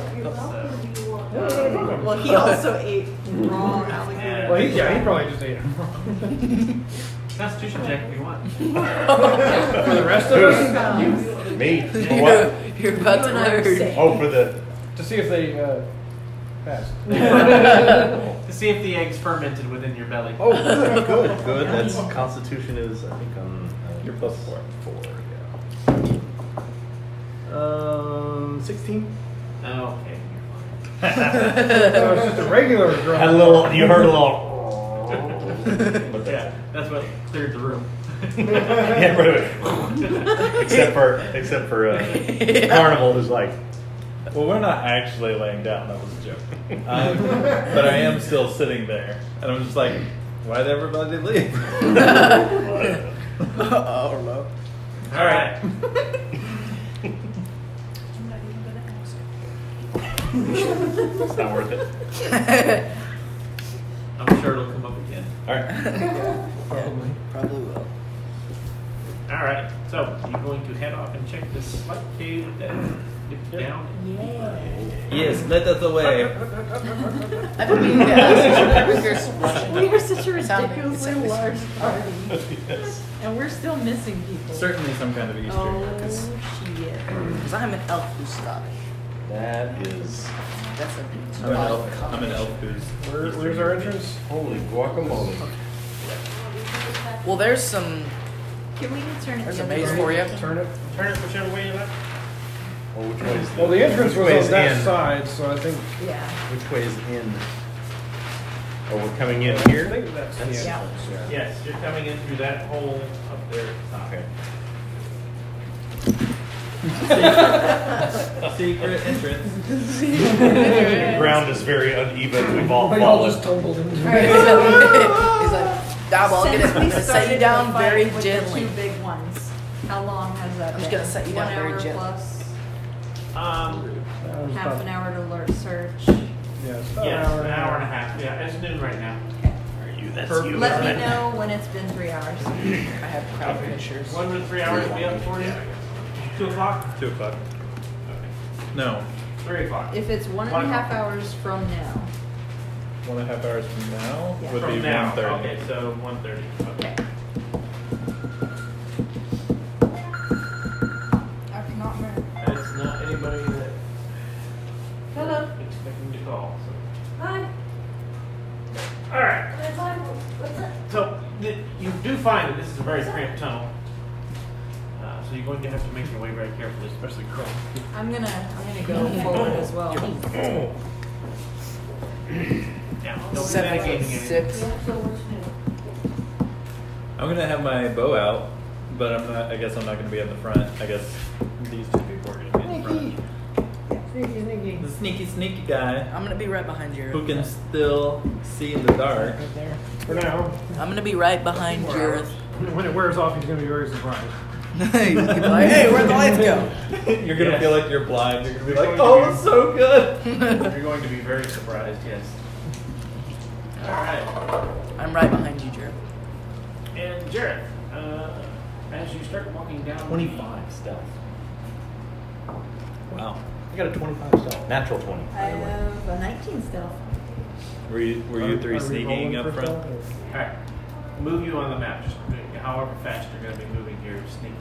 Well, he also ate raw alligator. well, he probably just ate it. Constitution check if you want. For the rest of us, Me? For what? you're about You to and I are learn. safe. Oh, for the. to see if they passed. To see if the eggs fermented within your belly. Oh, good. That's Constitution is I think on. You're +4. 4. Yeah. 16. Oh, okay. So it's just a regular drum. Had a little. You heard a little. But Yeah, that's what cleared the room. Yeah, right. Except for Carnival, who's like, Well, we're not actually laying down. That was a joke. But I am still sitting there, and I'm just like, why'd everybody leave? Oh no. All right. It's not worth it. I'm sure it'll come up again. All right. Probably. Probably will. All right. So you're going to head off and check this slug cave that dipped down. Yeah. Yes, let us away. I've been meaning to ask you. We are such a Sound- ridiculously sound- large party. Yes. And we're still missing people. Certainly some kind of Easter egg. Oh, shit. Because I'm an elf who's Scottish. That is That's a I'm an elf who's. Where's our entrance? holy guacamole. Well, there's some. Can we turn it There's the a other maze way? for you. Turn it. Turn it whichever way you like. Well, which way is Well, the entrance which was way on is that in? side, so I think. Yeah. Which way is in? Oh, we're coming in I here? think that's the Yeah. entrance. Yes, you're coming in through that hole up there at the top. Okay. Secret entrance. The ground is very uneven. We've all We all fallen. just tumbled into He's it. like, Dab, I'll get it. Since I'm we gonna set started you down the fight very with gently. The two big ones. How long has that I'm just been? gonna set you down 1 very hour gently. plus That was half about- an hour to alert search. Yeah, it's about Yes, an hour an hour and a half. Yeah, it's noon right now. Are you? That's you. Let me right? know when it's been 3 hours. I have crowd pictures. 1 to 3 hours will be up for you. 2 o'clock? 2 o'clock. Okay. No, 3 o'clock. If it's 1.5 hours from now. 1.5 hours from now Yeah. would From be now. 1:30. Okay, so 1:30. Okay. I cannot remember. It's not anybody that Hello. expecting to call. Hi. So. All right. What's up? So you do find that this is a very cramped tunnel. So you're going to have to make your way very carefully, especially crawl. I'm gonna go forward as well. Yeah. Don't be navigating it. 7'6". I'm gonna have my bow out, but I'm not. I guess I'm not gonna be at the front. I guess these two people are gonna be in the front. The sneaky guy I'm gonna be right behind you. who can still see in the dark. For now. I'm gonna be right behind you. When it wears off, he's going to be very surprised. He's gonna be like, hey, where'd the lights go? You're gonna Yes. feel like you're blind. You're gonna be like, You're oh, going to it's so good. You're going to be very surprised, yes. All right. I'm right behind you, Jared. And Jarrett, as you start walking down 25 stealth. Wow. I got a 25 stealth. Natural 20. I have a 19 stealth. Were you three Are we sneaking rolling up for front? stealth, or- All right, move you on the map. Just however fast you're going to be moving here, sneaky,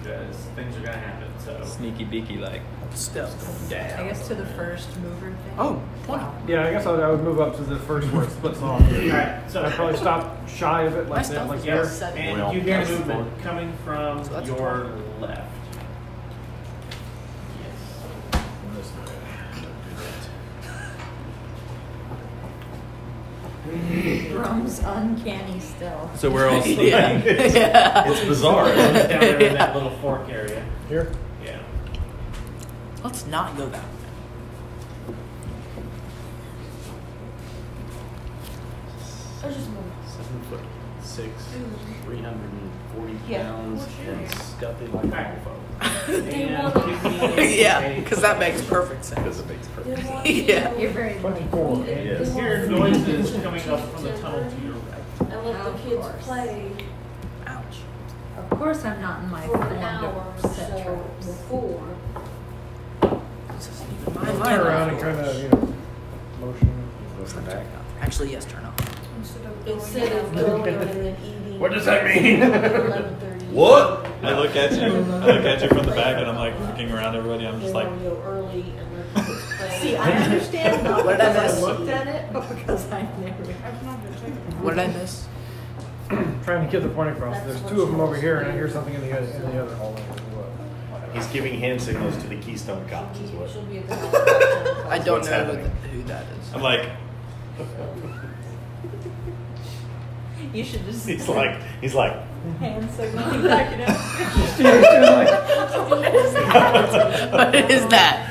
because things are going to happen. So Sneaky beaky like. Stealth. I guess to the first mover thing. Oh, 20. Yeah, I guess I would move up to the first where it splits off. all right, so I'd probably stop shy of it My like stealth that, like is here. about 7. and Well, you hear yes. movement coming from So that's your left. Drum's uncanny stealth. So we're all sneaking. Yeah. It's bizarre. Down Isn't it? there in that little fork area. Here? Yeah. Let's not go that way. I was just moving. 7'6", 340 Yeah. pounds, and stuffy like a mofo. Yeah, because that makes perfect sense. Because it makes perfect sense. Yeah. You're very 24. Yes. You hear noises coming up from the tunnel to your right. I let the Of kids course. play Ouch. Of course I'm not in my for form an hour to or set so traps. before. Turn around and kind of, motion. Goes to the back. Actually, yes, turn off. Instead of going and then eating. What does that mean? 11:30. What? I look at you. I look at you from the back, and I'm like looking around everybody. I'm They just like, want to go early and let the kids play. See, I understand not What did I because I miss? looked at it, but because I never. What did I miss? Trying to get the point across. That's There's what two of them she over was here, and I saying. hear something in the other hallway as well. He's giving hand signals to the Keystone Cops as well. She'll be at the house. I don't what's know happening. who that is. I'm like, You should just He's like, hand signaling back it up. What is that?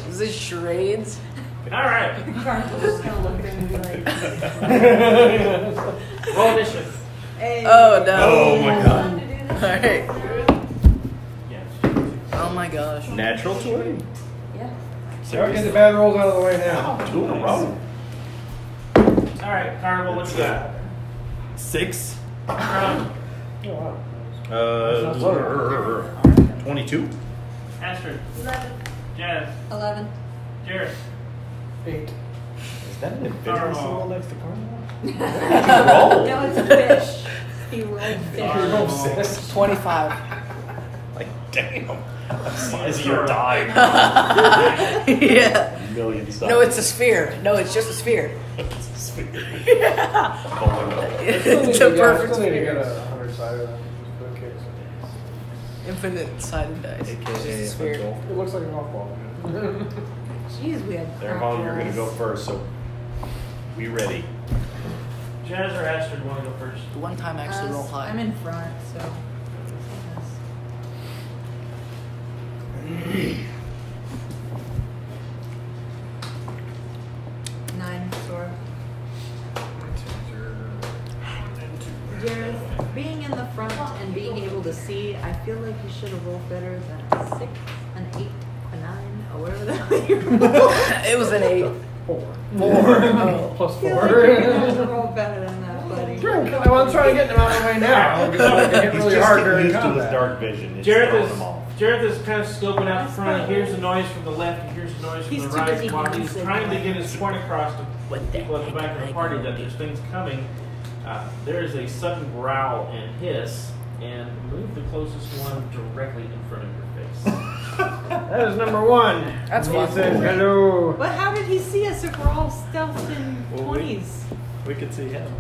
Is this charades? All right. Carnival's just gonna look at him and be like, Roll initiative. hey. Oh no. oh my god. Alright. Yes. Oh my gosh. Natural 20. Yeah. I'll get the bad rolls out of the way now. 2 in a row. All right, Carnival, what you got? 6. From Oh, wow. 22. Astrid, 11. Jazz, 11. Jared. 8. Is that an infinity Carnival. symbol next to Carnival? No, it's a fish. He rolled fish. Carnival. 6. 25. Like, damn. The size of your die. Yeah. Million size. No, it's a sphere. No, it's just a sphere. It's a sphere. Yeah. It's a perfect Still need to get sphere. a 100 sided. Just in case. Infinite sided dice. AKA Just a sphere. Hunter. It looks like an off ball. Jeez, we had There, Holly, you're going to go first, so we ready. Jazz or Astrid want to go first? The one time I actually roll high. I'm in front, so. 9, Sora. Jared, being in the front and being able to see, I feel like you should have rolled better than a 6, an 8, a 9, or whatever the hell you rolled. It was an 8. 4. Oh. Plus I feel 4. like you're gonna have to roll better than that, buddy. Well, I'm trying to get them out of the way now. Because I get He's really just hard getting during used to his combat. dark vision. It's Jareth throwing is him off. kind of scoping out the front. He hears the noise from the left. He hears the noise from He's the too right. busy While being he's sick. trying to get his point across to people at the back of the party that there's things coming, there is a sudden growl and hiss, and move the closest one directly in front of your face. That is number 1. That's He fine. said hello. But how did he see us if we're all stealthed in Well, 20s? We could see him.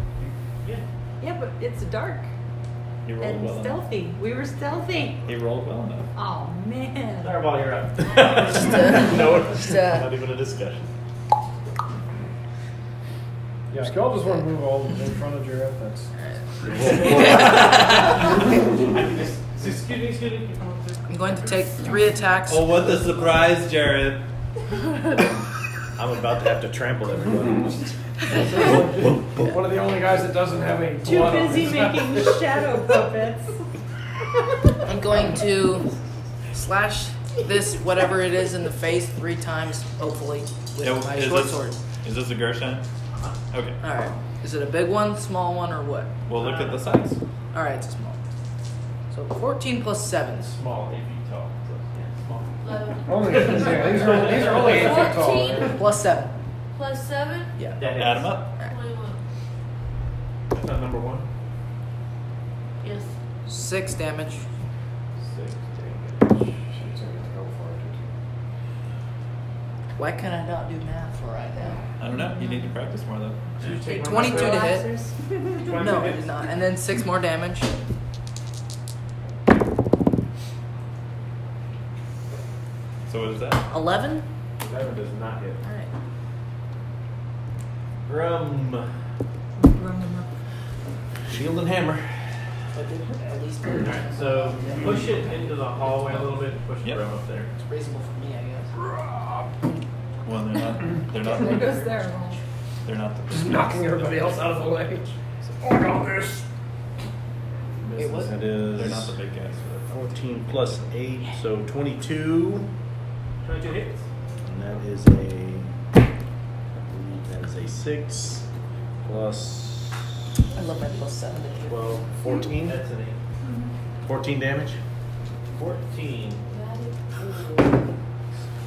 Yeah. Yeah, but it's dark He rolled and well enough. stealthy. We were stealthy. He rolled well enough. Oh, man. Fireball, you're up. No, Just, not even a discussion. Yeah, if y'all just want to move all in front of Jareth, that's. Excuse me. I'm going to take 3 attacks. Oh, what a surprise, Jared. I'm about to have to trample everybody. One of the only guys that doesn't have any Too blood on busy his making face. shadow puppets. I'm going to slash this, whatever it is, in the face 3 times, hopefully, with Yeah, my is short this- sword. Is this a Gershon? Okay. Alright. Is it a big one, small one, or what? Well, look at the size. Alright, it's a small. So 14 plus 7. Small, 8 feet tall. So, yeah, small. 11. Only, yeah, these are only 8 feet tall. 14. Right? Plus 7. Plus 7. Yeah. That hits. Add him up. 21. That's not number 1. Yes. 6 damage. 6 damage. She's gonna go for it. Why can I not do math right now? I don't know. You need to practice more, though. Did you take 22 to hit. hit? No, I did not. And then 6 more damage. So what is that? 11? 11 does not hit. Alright. Grum. Shield and hammer. At least Alright, so push it into the hallway a little bit and push Yep. Grum up there. it's reasonable for me, I guess. Well, they're not. They're not. There goes their roll. They're not the. Just knocking everybody else out of the way. Oh, I got this. Wait, what? That is They're not the big guys. 14 plus 8, so 22. 22 hits. And that is I believe that is a 6 plus I love my plus 7 to hit. 12, 14. That's an 14 damage. 8. 14.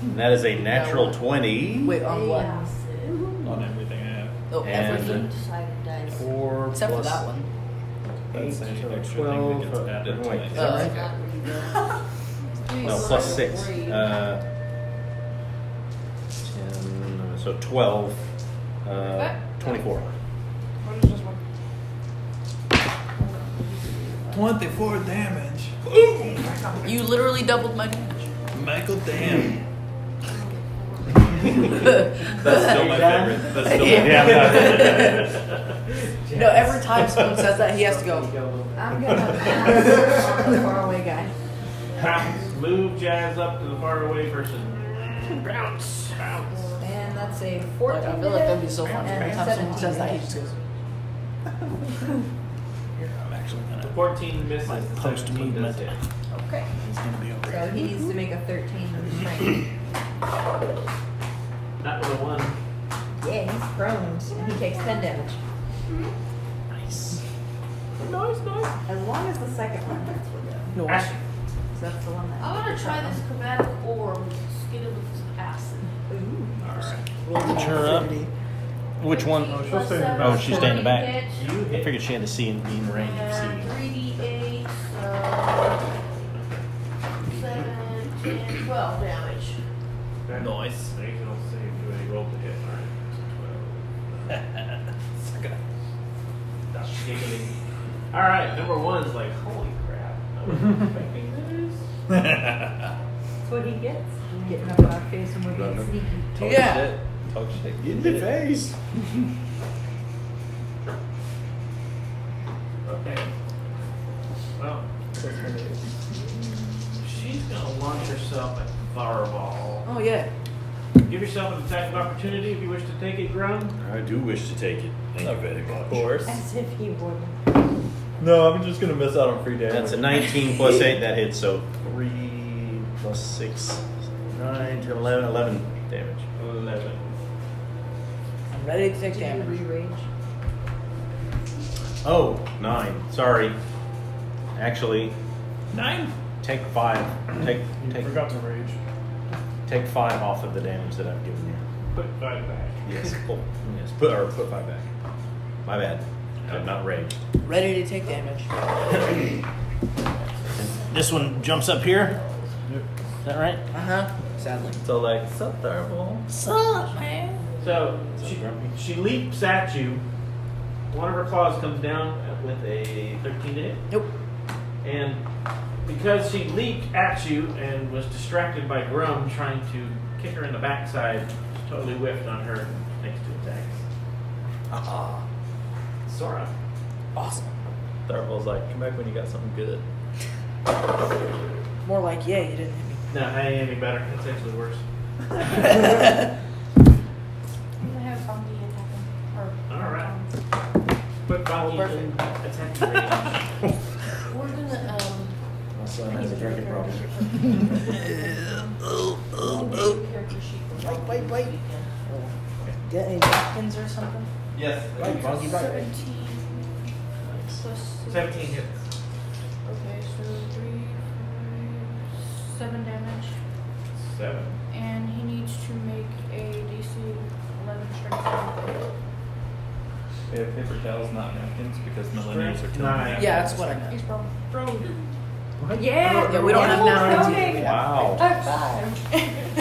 And that is a natural 20. Wait, on what? On everything I have. Oh, And everything. 4 Except for plus that one. 8, That's an so extra 12. thing that gets added to wait, it. is that right? No, plus 6. 10, so 12. 24. 24 damage. You literally doubled my damage. Michael, damn. That's still my favorite. That's still my Yeah, No, every time someone says that, he has to go. I'm gonna pass on the faraway guy. Pounce. Move Jazz up to the far away person. Bounce. Bounce. And that's a 14. Like, I feel like that'd be so and funny. Every a time someone says that, he 17. just goes. I'm actually The gonna. 14 misses. My The post 17 movement. does hit. Okay. He's going to be over So he needs to make a 13 strength. Not with a 1. Yeah, he's prone. He takes 10 damage. Nice. Nice. As long as the second one hits, we're good. No. Ashley. So that's the one that. I'm gonna try this chromatic orb, skin it with some acid. Alright. Her up. Which one? Oh, she'll Plus stay in the seven, back. Oh, she's staying in the back. hit, You I hit. figured she had to see and be in the range of and seeing. 3d8, 7, 10, 12 damage. Okay. Nice. So you can also say you already rolled the hit. Alright. Suck it up. Stop giggling. Alright, number 1 is like, holy crap. I wasn't expecting this. That's what he gets. Getting up in our face when we're being Running. sneaky. Talk Yeah. shit. Talk shit. Get in the face. Okay. Well, she's gonna launch herself at Fireball. Oh yeah. Give yourself an attack of opportunity if you wish to take it, Grum. I do wish to take it. Thank you very much. Of course. As if he wouldn't. No, I'm just gonna miss out on free damage. That's a 19 plus 8 that hits, so 3 plus 6, 9, 10, 11 damage. 11. I'm ready to take Did you damage. re-rage? Oh, 9. Sorry. Actually, 9. take 5. Take Forgot to rage. take 5 off of the damage that I've given you. Put 5 back. Yes. Oh, yes. Put 5 back. My bad. I'm not raged. Ready to take damage. This one jumps up here. Is that right? Uh-huh. Sadly. So like, sup, Thermal? Sup, man? So she leaps at you. One of her claws comes down with a 13 to hit. Nope. And because she leaped at you and was distracted by Grum trying to kick her in the backside, she totally whiffed on her next 2 attacks. Ah. Sora. Awesome. Thermal's like, come back when you got something good. More like, yeah, you didn't hit me. No, I ain't any better. It's actually worse. I'm gonna have funky attacking. Alright. Put Bonnie in attacking range. We're gonna, My son has a drinking problem. character sheet. Wait. Got any napkins or something? Yes. Right, Bonnie, right. 17 plus 17 hits. Okay, so 3, 7 damage. 7. And he needs to make a DC 11 strength save. We have paper towels, not napkins, because millennials are killing 9. napkins. Yeah, that's what I meant. He's prone. Yeah. Yeah, we don't have napkins Proning. either. Wow. High five.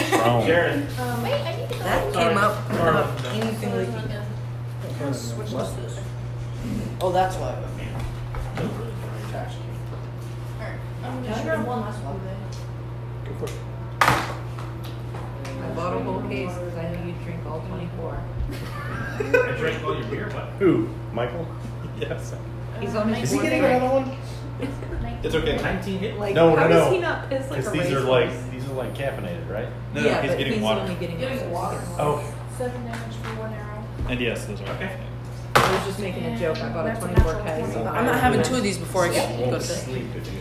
Strong. Jared. Wait, I need to go. That came up without anything Sorry, leaking. Switch this. Oh, that's why. Alright, I'm gonna grab one last one then. Go for it. I bought a whole case because I knew you'd drink all 24. I drank all your beer, what? Who? Michael? Yes. He's on his Is he fourth getting drink. another one? It's okay. 19 hit. Like, No, how no, does no. he not piss like a Because these are racehorse? like caffeinated, right? No, Yeah, he's but getting he's water. only getting Getting water. Oh. 7 damage for 1 arrow. And yes, those are Okay. I was just making a joke. I bought a That's a 24 natural case. 20. I'm not having 2 of these before I get Won't go to bed. sleep if you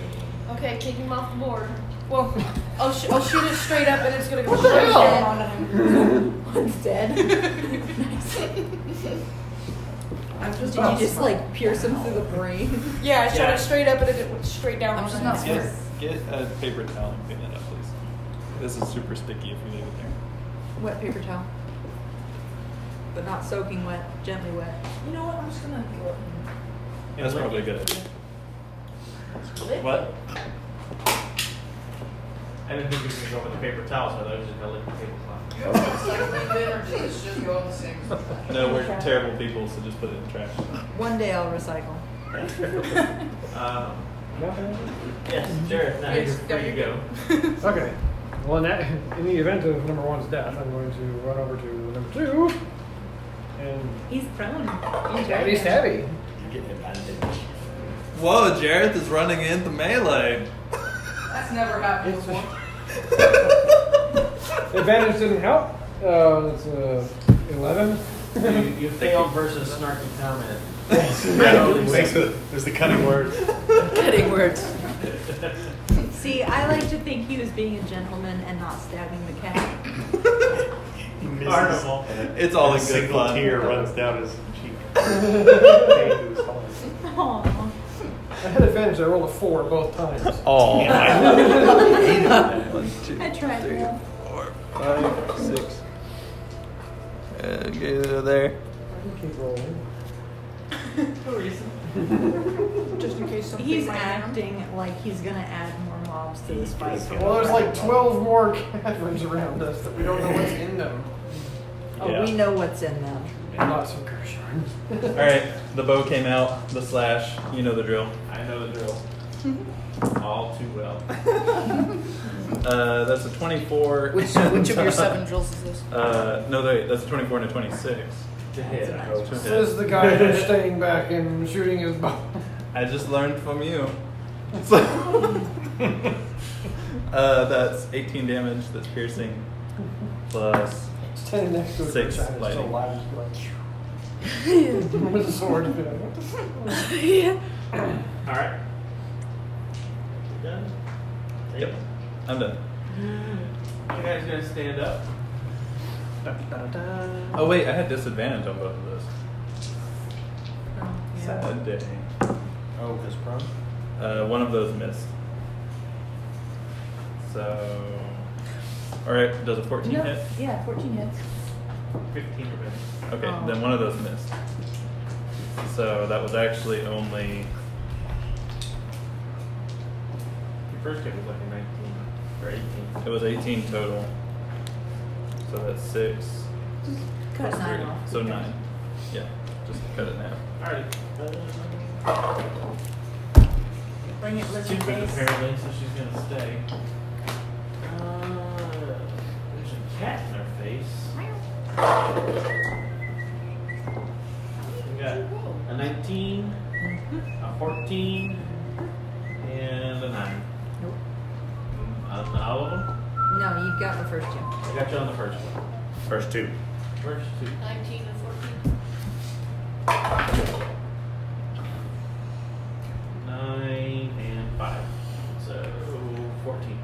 Okay, take him off the board. Well, I'll shoot it straight up and it's gonna go What the straight hell? down onto him. One's dead. Did you just like pierce him through the brain? Yeah, I shot Yeah. it straight up and it went straight down I'm onto just him. not smart. Get a paper towel and clean that up, please. This is super sticky if you leave it there. Wet paper towel. But not soaking wet, gently wet. You know what? I'm just gonna go. That's probably a good idea. What? I didn't think you were going to go with the paper towel, so I was just going to lick the tablecloth. No, we're terrible people, so just put it in the trash. One day I'll recycle. Yes, Jared, now Yes, you're free to go. Okay. Well, in the event of number 1's death, I'm going to run over to number 2. And He's prone. stabby stabby. You're getting advantage. Whoa, Jareth is running into melee. That's never happened before. Advantage didn't help. That's 11. You failed versus snarky comment. There's the cutting word. Cutting words. See, I like to think he was being a gentleman and not stabbing the cat. Carnival. It's all a in good single fun. tear runs down his cheek. Aw. I had advantage. I rolled a 4 both times. Oh. I tried that. 5, 6. Get there. I can keep rolling. No reason. Just in case something He's might happen. acting like he's gonna add more mobs to this fight. Well, there's like 12 more caverns around us that we don't know what's in them. Oh, we know what's in them. And lots of Gershons. Alright, the bow came out, the slash, you know the drill. I know the drill. All too well. That's a 24. Which of your 7 drills is this? No, wait, that's a 24 and a 26. To hit, I hope. This is the guy who's staying back and shooting his bow. I just learned from you. That's 18 damage, that's piercing, plus Standing next to a 6 Gershon is lightning. still alive. Like, with a sword. Yeah. Alright. You done? Yep, I'm done. You guys gonna stand up? Oh wait, I had disadvantage on both of those. Sad day. Oh, his prone? One of those missed. So, alright, does a 14 No, hit? yeah, 14 hits. 15 minutes. Okay, Oh. then one of those missed. So that was actually only, Your first hit was like a 19 or 18. it was 18 total. So that's 6 Cut plus 9 3, off. so 9. Yeah, just cut it in half. Alright. Bring it, lizard Stupid face. apparently, so she's gonna stay. There's a cat in her face. We got a 19, a 14, and a 9. Nope. On all of them? No, you've got the first 2. I got you on the first one. First 2. First 2. 19 and 14. 9 and 5. So 14.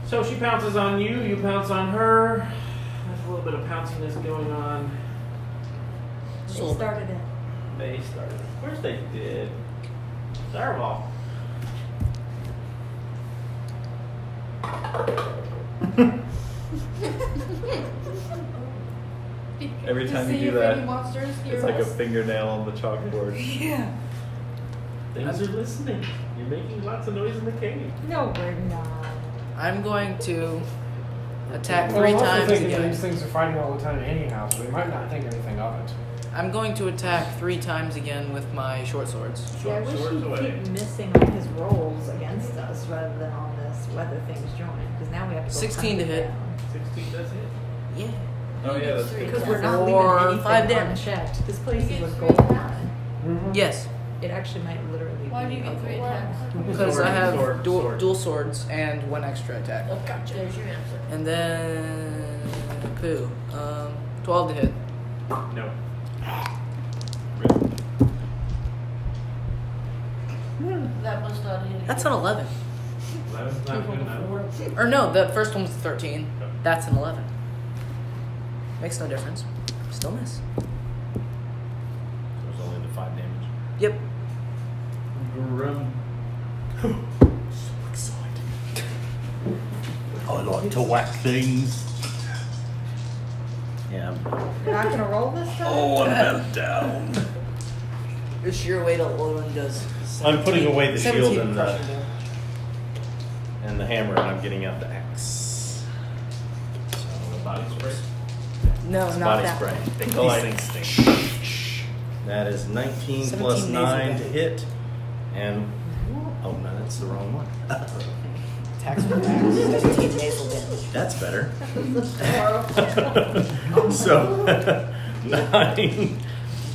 So she pounces on you, you pounce on her. There's a little bit of pounciness going on. They started it. They started. Of course they did. Fireball. Every time you do that, it's like a fingernail on the chalkboard. Yeah. Things are listening. You're making lots of noise in the cave. No, we're not. I'm going to attack Well, 3 I'm also times thinking again. these things are fighting all the time anyhow, so we might not think anything of it. I'm going to attack 3 times again with my short swords. See, I wish Swords he'd away. keep missing on his rolls against us rather than on this weather things join. Because now we have to go 16 to hunt hit. it down. 16 does hit. Yeah. Oh yeah, that's good. Because we're not Or leaving anything 5 damage. unchecked. This place is a Get gold 3 mine. Mm-hmm. Yes, It actually might literally Why do be you a get 3 gold attacks? because Sword, I have sword, dual, sword. dual swords and 1 extra attack. Oh, gotcha. There's your answer. And then, 12 to hit. No. That must not hit. That's an 11. 11's not good enough. Or no, the first one was 13. That's an 11. Makes no difference. Still miss. There's only the 5 damage. Yep. Grum. So excited. I like to whack things. Yeah, You're not going to roll this time? Oh, I'm about down. It's your way to load does. I'm putting away the 17 shield and the crushing damage. hammer, and I'm getting out the axe. So, Body spray. No, it's not body that. spray. one. Think these things stink. That is 19 plus 17 9 nasal to hit, and oh no, that's the wrong one. Attacks with axe. 17 nasal damage. That's better. So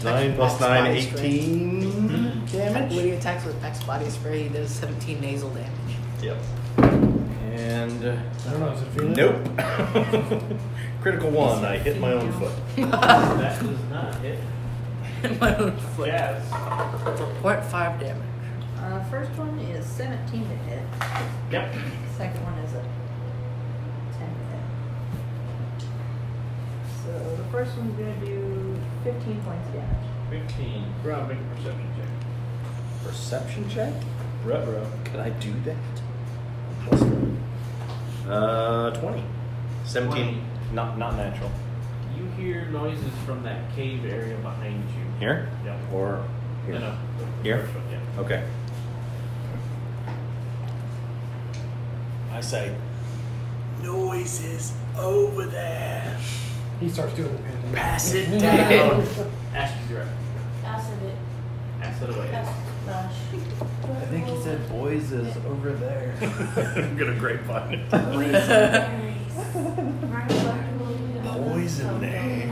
9 plus 9, Body spray. 18 damage. When he attacks with X body spray, he does 17 nasal damage. Yep. And I don't know, is it feeling? nope. Critical 1. I hit my own foot. That does not hit. My own foot. Yes. For 0.5 damage. First one is 17 to hit. Yep. Second one is a 10 hit. So the first one's gonna do 15 points of damage. 15. Rob, make a perception check. Perception check? Ruh-roh. Could I do that? 20. 17. 20. Not natural. You hear noises from that cave area behind you. Here? Yep. Or here? No. Here? First one, yeah. Okay. I say, noises over there. He starts doing the pantomime. Pass it down. Acid direct. Acid it. Acid away. Acid flash. I think he said boys is over there. I'm gonna grapevine it. Poison there.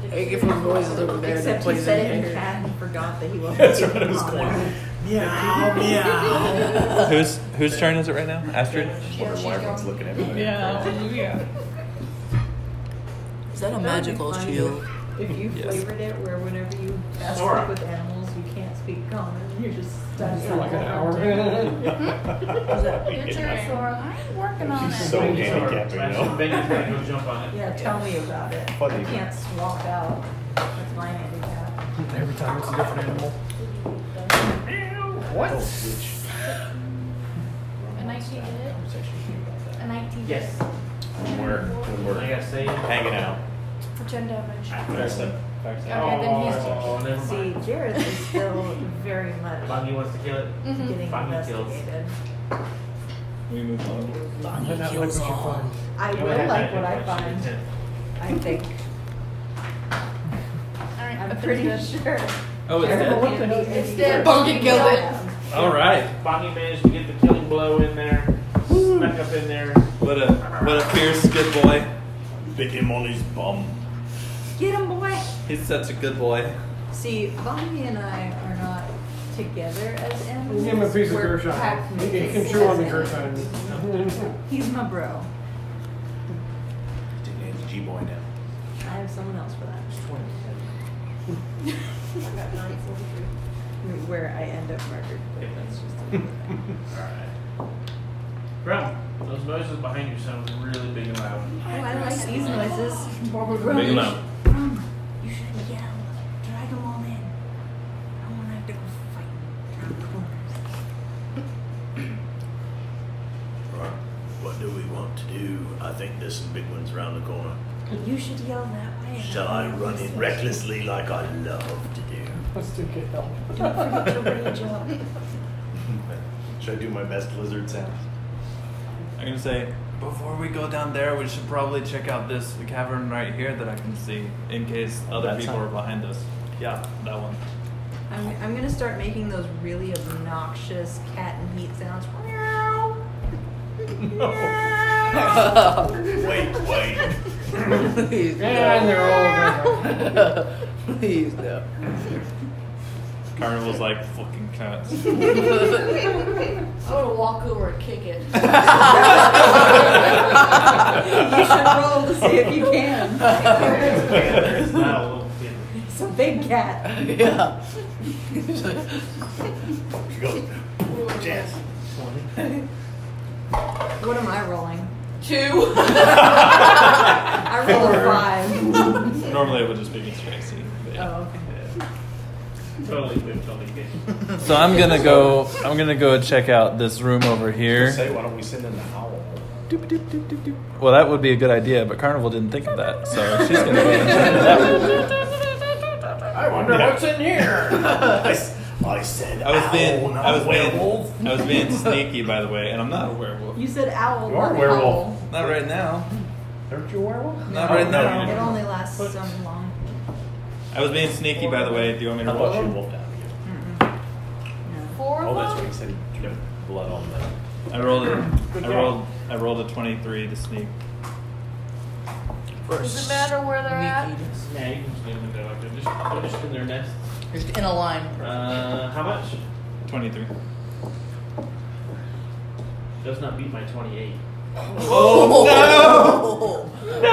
Hey, if those boys is over there, then Except he plays said in it in here. cat and forgot that he wasn't That's what I getting was on going. there. Meow, meow. Whose turn is it right now? Astrid? Wonder why everyone's looking at me. Yeah. Is that a That would be magical funny shield? If you Yes. flavored it where whenever you ask Sora. speak with animals, you can't speak common. You're just stuck For like an hour. Your turn, Sora. I'm working on She's it. so handicapped, you know. Benny's gonna go jump on it. Yeah, tell me about it. Funny. I can't swap out. That's my handicap. Every time it's a different animal. What? A 19 hit? A 19 Yes. We're I gotta say. hanging out. for 10 damage. Preston. Okay, then he's. Oh, never See, mind. Jared is still very much Buggy wants to kill it. Mhm. getting Buggy kills. investigated. We move on. Find out like what you find. I will like what I find. I think. Alright, I'm but pretty that's good. sure. Oh, it's Jared dead? will be It's the dead. first Buggy killed it. yeah. All right. Buggy managed to get the killing blow in there. Snuck up in there. What a fierce good boy. Bit him on his bum. Get him, boy. He's such a good boy. See, Bonnie and I are not together as animals. Give him a piece of We're Gershon. pack He mates can chew on as the animals. Gershon. He's my bro. G-boy now. I have someone else for that. Where I end up murdered, but that's just another thing. Alright. Bro, those noises behind you sound really big and loud. Oh, I like these noises. Big amount. You should yell. Drag them all in. I want to have to go fight around corners. What do we want to do? I think there's some big ones around the corner. You should yell that way. Shall I run in recklessly like I love to do? Let's do get help. Don't forget to rage up. Should I do my best lizard sound? I'm gonna say, before we go down there, we should probably check out this cavern right here that I can see, in case other That people sign? are behind us. Yeah, that one. I'm gonna start making those really obnoxious cat and heat sounds. Meow. Wait. Please, And they're all no. Please, no. Carnival's like fucking cats. I'm gonna walk over and kick it. You should roll to see if you can. There is not a little kid. It's a big cat. Yeah. He goes, Jazz. What am I rolling? 2. I rolled a 5. Normally it would just be against Tracy. But yeah. Oh, okay. Totally good, totally good. So I'm gonna go check out this room over here. Say, why don't we send in the owl? Well, that would be a good idea, but Carnival didn't think of that, so she's gonna go and check it out. I wonder what's in here. I said I was being owl, not I was werewolf. being sneaky, by the way, and I'm not a werewolf. You said owl. You are a not werewolf. owl. Not right now. Aren't you a werewolf? Not right no, now. you It only lasts so long. I was being sneaky, by the way. Do you want me I to thought roll? she wolfed out of you. No. 4 Oh, of that's them? what he said. He drew blood on that. I rolled a 23 to sneak. Does it matter where they're at? Yeah, you can just leave them there like they're just in their nest. Just in a line. How much? 23. Does not beat my 28. Oh, no!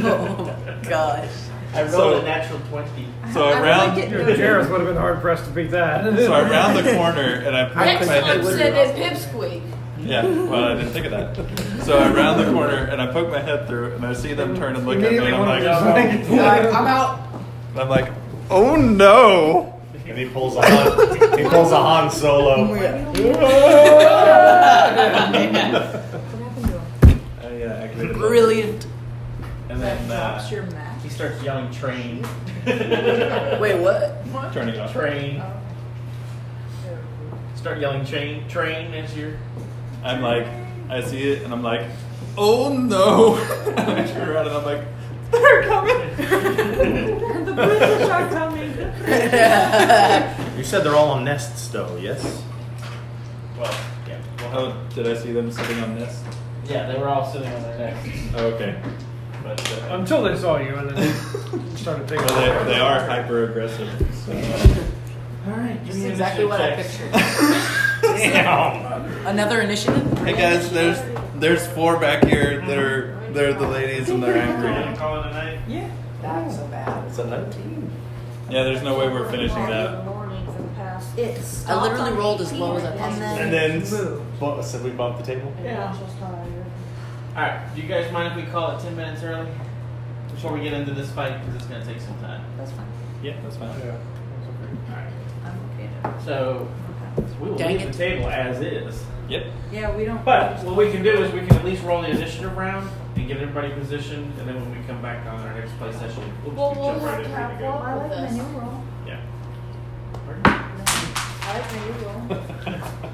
Oh, gosh. I rolled So- a natural 20. So I round. Jareth would have been hard pressed to beat that. So I round the corner and I poke my Next head time through. said it pipsqueak. Yeah, well, I didn't think of that. So I round the corner and I poke my head through and I see them turn and look at me and I'm like, I'm out. I'm like, oh no! And he pulls a Han Solo. Oh, yeah. Activated. Brilliant. And then Drops your mask. he starts yelling train. Wait, what? Turning off. Train. Start yelling train as you're. I'm like, I see it and I'm like, oh no! And I turn around and I'm like, they're coming! The British are coming. You said they're all on nests, though. Yes. Well, yeah. Oh, did I see them sitting on this? Yeah, they were all sitting on their necks. Oh, okay. But Until they saw you and then they started thinking. Well, they are hyper aggressive. So. all right, give This me is exactly what I initiative pictured. Damn. Another initiative? Hey guys, there's 4 back here. They're the ladies and they're checks. angry. Call it a night. Yeah. Not so bad. It's a 19. Yeah, there's no way we're finishing that. It's. I literally rolled as low as I possibly And And then then, said we bumped the table? Yeah. All right, do you guys mind if we call it 10 minutes early before we get into this fight? Because it's going to take some time. That's fine. Yeah, that's fine. Yeah. All right. I'm okay. So we will Dang leave it. the table as is. Yep. Yeah, we don't. But what we can do is we can at least roll the initiative round and get everybody positioned, and then when we come back on our next play session, we'll Well, just we'll jump right have in to ready have to go. fun. I like my new roll. Yeah. I like my new roll.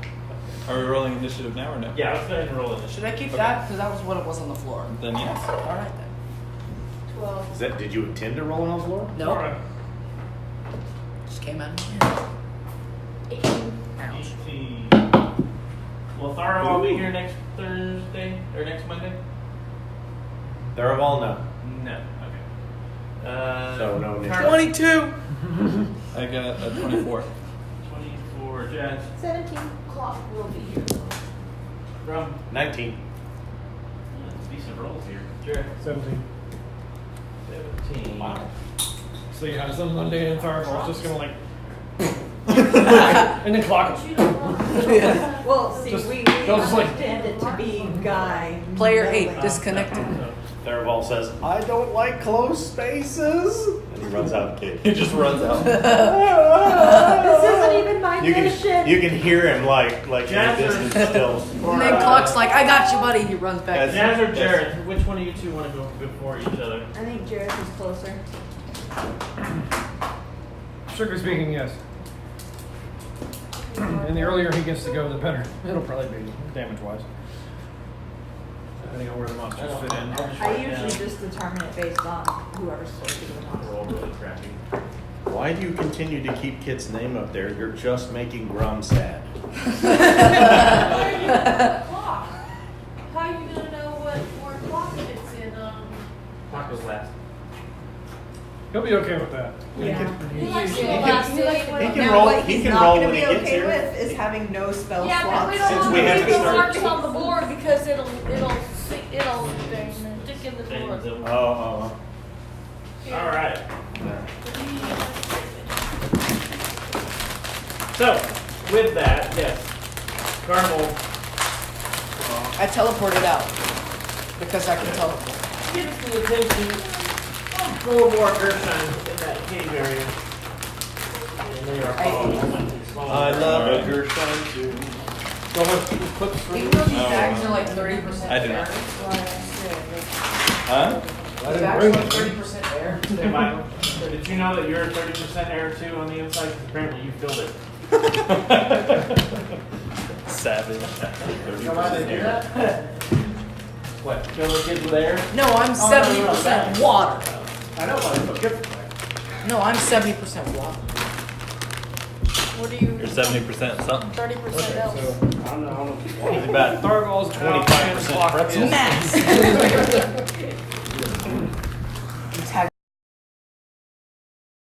Are we rolling initiative now or no? Yeah, let's go ahead and roll Should initiative. I keep that? Because that was what it was on the floor. Then yes. Alright then. 12. Did you intend to roll it on the floor? Nope. All right. Just came out. 18. Ouch. 18. Will Tharo all be here next Thursday or next Monday? Tharaval, no. No. Okay. So no initiative. Carl- 22! I got a 24. 24. Jazz. 17. Clock will be here. Rum. 19. Decent rolls here. Jared. 17. 17. Wow. So you have some Monday and Tharaval's just gonna like. and then clock him. Well, see, Just- we they'll just, like- understand it to be Guy. Player yelling. 8 disconnected. Tharaval says, I don't like closed spaces. And he runs out of the He cave. just runs out. This isn't even my mission. You can hear him like in the distance still. And then Clock's like, I got you, buddy. He runs back. Jazz or Jared? Which one of you two want to go before each other? I think Jareth is closer. Strictly speaking, yes. And the earlier he gets to go, the better. It'll probably be damage-wise. Depending on where the monsters fit in. I usually just determine it based on whoever's closer to the monster. Roll really crappy. Why do you continue to keep Kit's name up there? You're just making Grum sad. Clock. How are you gonna know where clock fits in? Clock was last. He'll be okay with that. Yeah. He likes to He go can- last he day. likes- He can now, roll- what he he's can not roll gonna when be he gets okay here. with is having no spell Yeah, but we slots. don't Since want we to haven't leave the started- marks on the board because it'll stick in the board. Oh. All right. So, with that, yes, Carnival I teleported out. Because I can teleport. gets the attention of 4 more Gershons in that cave area. And they are following. I love a Gershon too. Go ahead, put the Even though these bags are like 30% I did not. air. Huh? The bags are like 30% air. Hey, Michael, did you know that you're 30% air too on the inside? 'Cause apparently you filled it. Savage. So why they do that? What, fill the kids with air? No, I'm 70% water. I know, but it's good. No, I'm 70% water. What are you? You're 70% something. 30% else. I don't know. He's about Tharaval's 25% pretzel. Max.